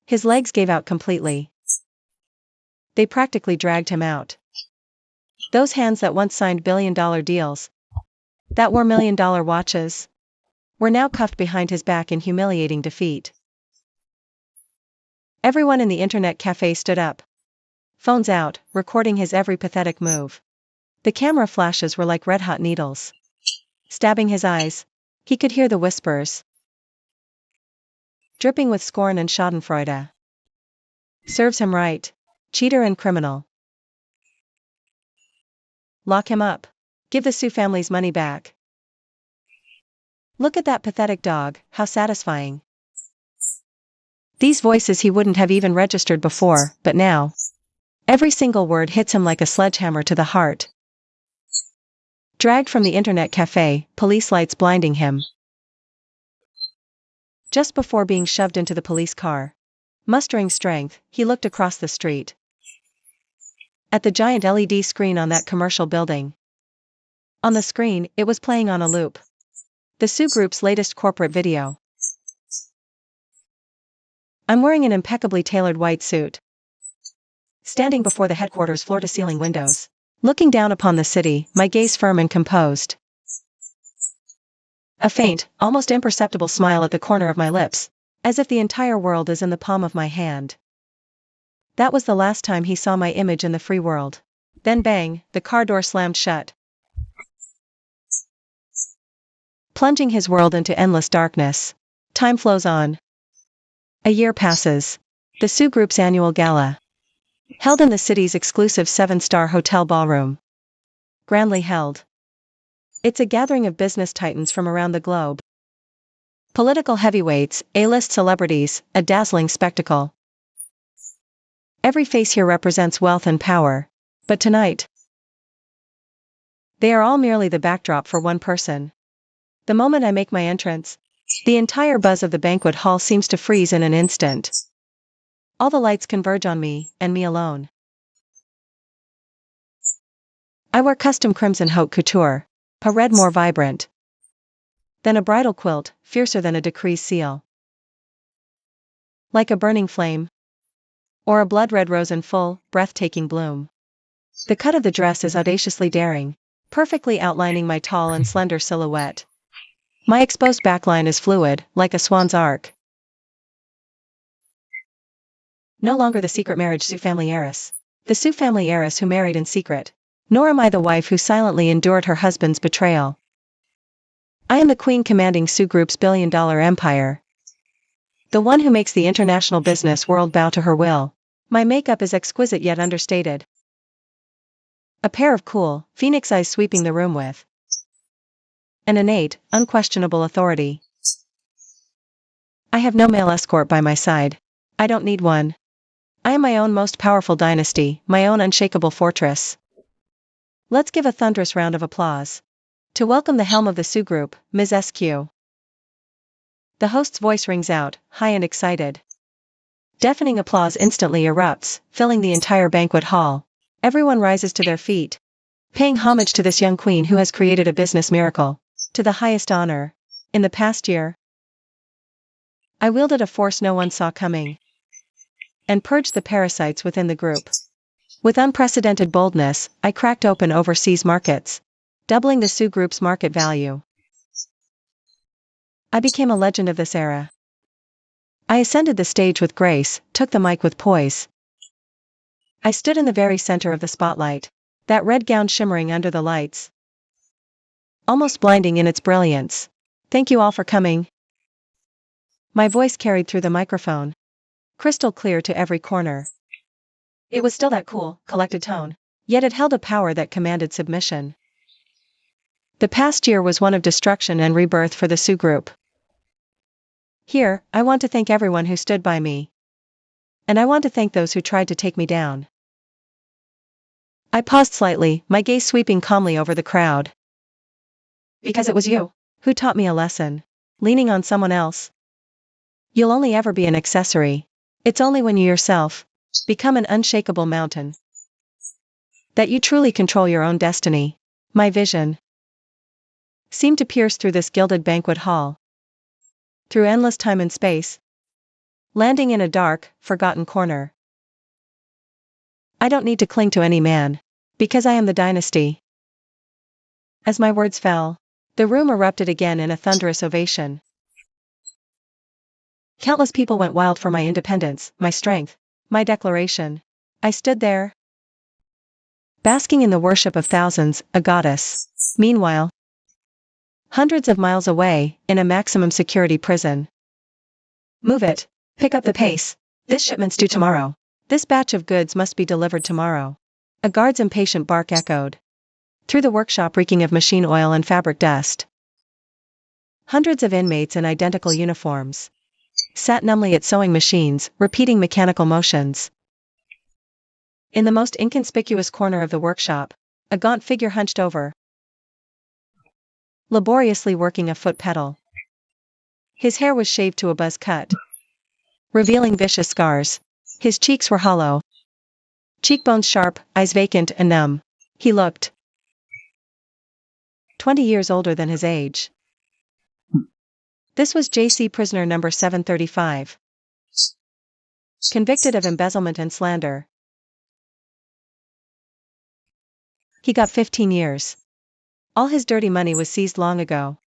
His legs gave out completely. They practically dragged him out. Those hands that once signed billion-dollar deals, that wore million-dollar watches, were now cuffed behind his back in humiliating defeat. Everyone in the internet cafe stood up. Phones out, recording his every pathetic move. The camera flashes were like red-hot needles, stabbing his eyes. He could hear the whispers, dripping with scorn and schadenfreude. Serves him right. Cheater and criminal. Lock him up. Give the Sioux family's money back. Look at that pathetic dog, how satisfying. These voices he wouldn't have even registered before, but now. Every single word hits him like a sledgehammer to the heart. Dragged from the internet cafe, police lights blinding him. Just before being shoved into the police car. Mustering strength, he looked across the street. At the giant LED screen on that commercial building. On the screen, it was playing on a loop. The Sioux Group's latest corporate video. I'm wearing an impeccably tailored white suit. Standing before the headquarters' floor-to-ceiling windows. Looking down upon the city, my gaze firm and composed. A faint, almost imperceptible smile at the corner of my lips, as if the entire world is in the palm of my hand. That was the last time he saw my image in the free world. Then bang, the car door slammed shut, plunging his world into endless darkness. Time flows on. A year passes. The Sioux Group's annual gala. Held in the city's exclusive 7-star hotel ballroom. Grandly held. It's a gathering of business titans from around the globe. Political heavyweights, A-list celebrities, a dazzling spectacle. Every face here represents wealth and power. But tonight, they are all merely the backdrop for one person. The moment I make my entrance, the entire buzz of the banquet hall seems to freeze in an instant. All the lights converge on me, and me alone. I wear custom crimson haute couture, a red more vibrant than a bridal quilt, fiercer than a decree's seal. Like a burning flame, or a blood-red rose in full, breathtaking bloom. The cut of the dress is audaciously daring, perfectly outlining my tall and slender silhouette. My exposed backline is fluid, like a swan's arc. No longer the secret marriage Sioux family heiress. The Sioux family heiress who married in secret. Nor am I the wife who silently endured her husband's betrayal. I am the queen commanding Sioux Group's billion-dollar empire. The one who makes the international business world bow to her will. My makeup is exquisite yet understated. A pair of cool, phoenix eyes sweeping the room with an innate, unquestionable authority. I have no male escort by my side. I don't need one. I am my own most powerful dynasty, my own unshakable fortress. Let's give a thunderous round of applause. To welcome the helm of the Sioux Group, Ms. SQ. The host's voice rings out, high and excited. Deafening applause instantly erupts, filling the entire banquet hall. Everyone rises to their feet, paying homage to this young queen who has created a business miracle. To the highest honor. In the past year, I wielded a force no one saw coming, and purged the parasites within the group. With unprecedented boldness, I cracked open overseas markets, doubling the Sioux Group's market value. I became a legend of this era. I ascended the stage with grace, took the mic with poise. I stood in the very center of the spotlight, that red gown shimmering under the lights, almost blinding in its brilliance. Thank you all for coming. My voice carried through the microphone, crystal clear to every corner. It was still that cool, collected tone, yet it held a power that commanded submission. The past year was one of destruction and rebirth for the Sioux Group. Here, I want to thank everyone who stood by me. And I want to thank those who tried to take me down. I paused slightly, my gaze sweeping calmly over the crowd. Because it was you who taught me a lesson. Leaning on someone else, you'll only ever be an accessory. It's only when you yourself become an unshakable mountain that you truly control your own destiny. My vision seemed to pierce through this gilded banquet hall, through endless time and space, landing in a dark, forgotten corner. I don't need to cling to any man, because I am the dynasty. As my words fell, the room erupted again in a thunderous ovation. Countless people went wild for my independence, my strength, my declaration. I stood there, basking in the worship of thousands, a goddess. Meanwhile, hundreds of miles away, in a maximum security prison. Move it. Pick up the pace. This shipment's due tomorrow. This batch of goods must be delivered tomorrow. A guard's impatient bark echoed through the workshop, reeking of machine oil and fabric dust. Hundreds of inmates in identical uniforms sat numbly at sewing machines, repeating mechanical motions. In the most inconspicuous corner of the workshop, a gaunt figure hunched over, laboriously working a foot pedal. His hair was shaved to a buzz cut, revealing vicious scars. His cheeks were hollow, cheekbones sharp, eyes vacant and numb. He looked 20 years older than his age. This was JC prisoner number 735. Convicted of embezzlement and slander. He got 15 years. All his dirty money was seized long ago.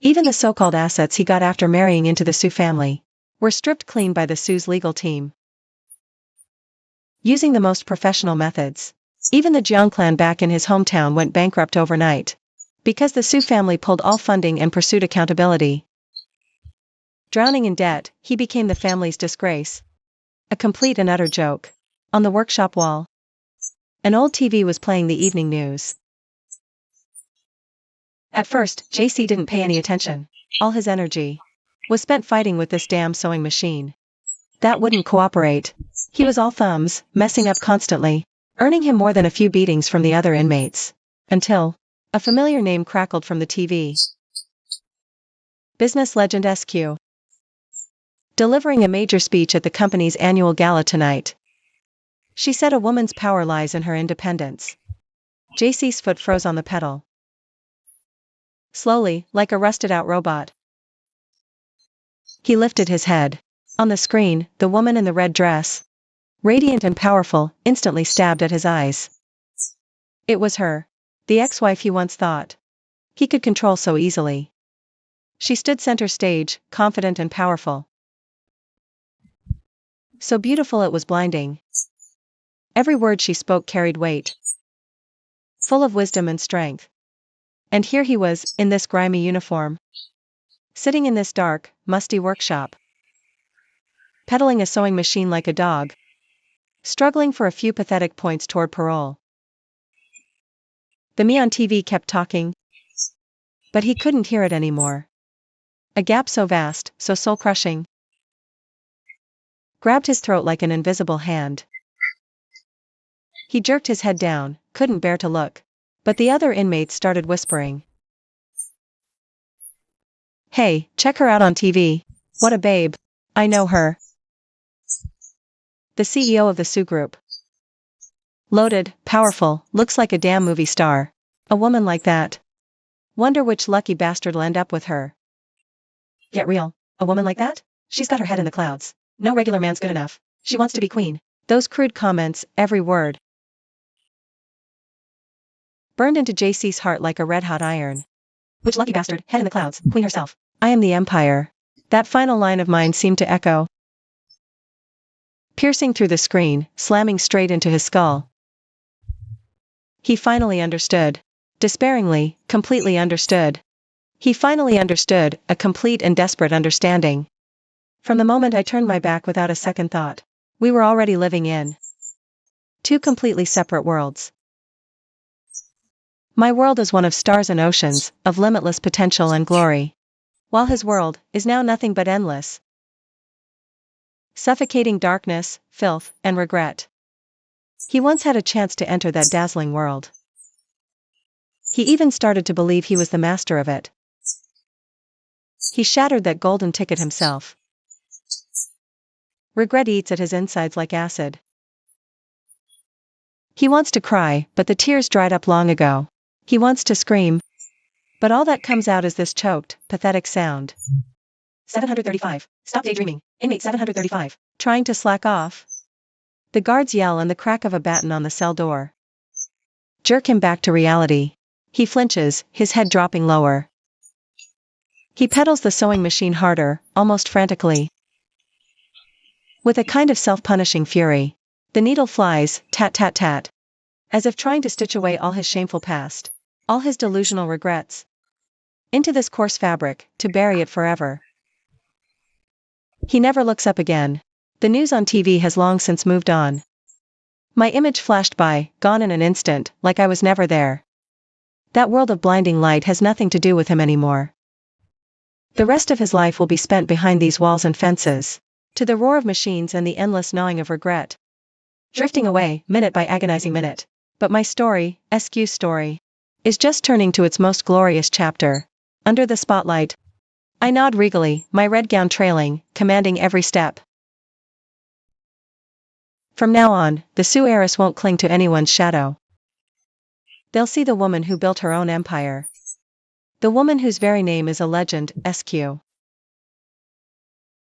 Even the so-called assets he got after marrying into the Sioux family were stripped clean by the Sioux's legal team, using the most professional methods. Even the Jiang clan back in his hometown went bankrupt overnight, because the Sioux family pulled all funding and pursued accountability. Drowning in debt, he became the family's disgrace. A complete and utter joke. On the workshop wall, an old TV was playing the evening news. At first, JC didn't pay any attention. All his energy was spent fighting with this damn sewing machine that wouldn't cooperate. He was all thumbs, messing up constantly, earning him more than a few beatings from the other inmates. Until a familiar name crackled from the TV. Business legend SQ. Delivering a major speech at the company's annual gala tonight. She said a woman's power lies in her independence. JC's foot froze on the pedal. Slowly, like a rusted-out robot, he lifted his head. On the screen, the woman in the red dress, radiant and powerful, instantly stabbed at his eyes. It was her. The ex-wife he once thought he could control so easily. She stood center stage, confident and powerful. So beautiful it was blinding. Every word she spoke carried weight, full of wisdom and strength. And here he was, in this grimy uniform, sitting in this dark, musty workshop, pedaling a sewing machine like a dog, struggling for a few pathetic points toward parole. The me on TV kept talking, but he couldn't hear it anymore. A gap so vast, so soul-crushing, grabbed his throat like an invisible hand. He jerked his head down, couldn't bear to look. But the other inmates started whispering. Hey, check her out on TV. What a babe. I know her. The CEO of the Sioux group. Loaded, powerful, looks like a damn movie star. A woman like that. Wonder which lucky bastard'll end up with her. Get real. A woman like that? She's got her head in the clouds. No regular man's good enough. She wants to be queen. Those crude comments, every word, burned into JC's heart like a red-hot iron. Which lucky bastard, head in the clouds, queen herself. I am the empire. That final line of mine seemed to echo, piercing through the screen, slamming straight into his skull. He finally understood. Despairingly, completely understood. He finally understood, a complete and desperate understanding. From the moment I turned my back without a second thought, we were already living in two completely separate worlds. My world is one of stars and oceans, of limitless potential and glory. While his world is now nothing but endless, suffocating darkness, filth, and regret. He once had a chance to enter that dazzling world. He even started to believe he was the master of it. He shattered that golden ticket himself. Regret eats at his insides like acid. He wants to cry, but the tears dried up long ago. He wants to scream, but all that comes out is this choked, pathetic sound. 735. Stop daydreaming. Inmate 735. Trying to slack off. The guards yell and the crack of a baton on the cell door jerk him back to reality. He flinches, his head dropping lower. He pedals the sewing machine harder, almost frantically. With a kind of self-punishing fury. The needle flies, tat-tat-tat. As if trying to stitch away all his shameful past. All his delusional regrets. Into this coarse fabric, to bury it forever. He never looks up again. The news on TV has long since moved on. My image flashed by, gone in an instant, like I was never there. That world of blinding light has nothing to do with him anymore. The rest of his life will be spent behind these walls and fences, to the roar of machines and the endless gnawing of regret. Drifting away, minute by agonizing minute. But my story, SQ's story, is just turning to its most glorious chapter. Under the spotlight. I nod regally, my red gown trailing, commanding every step. From now on, the Sioux heiress won't cling to anyone's shadow. They'll see the woman who built her own empire. The woman whose very name is a legend, SQ.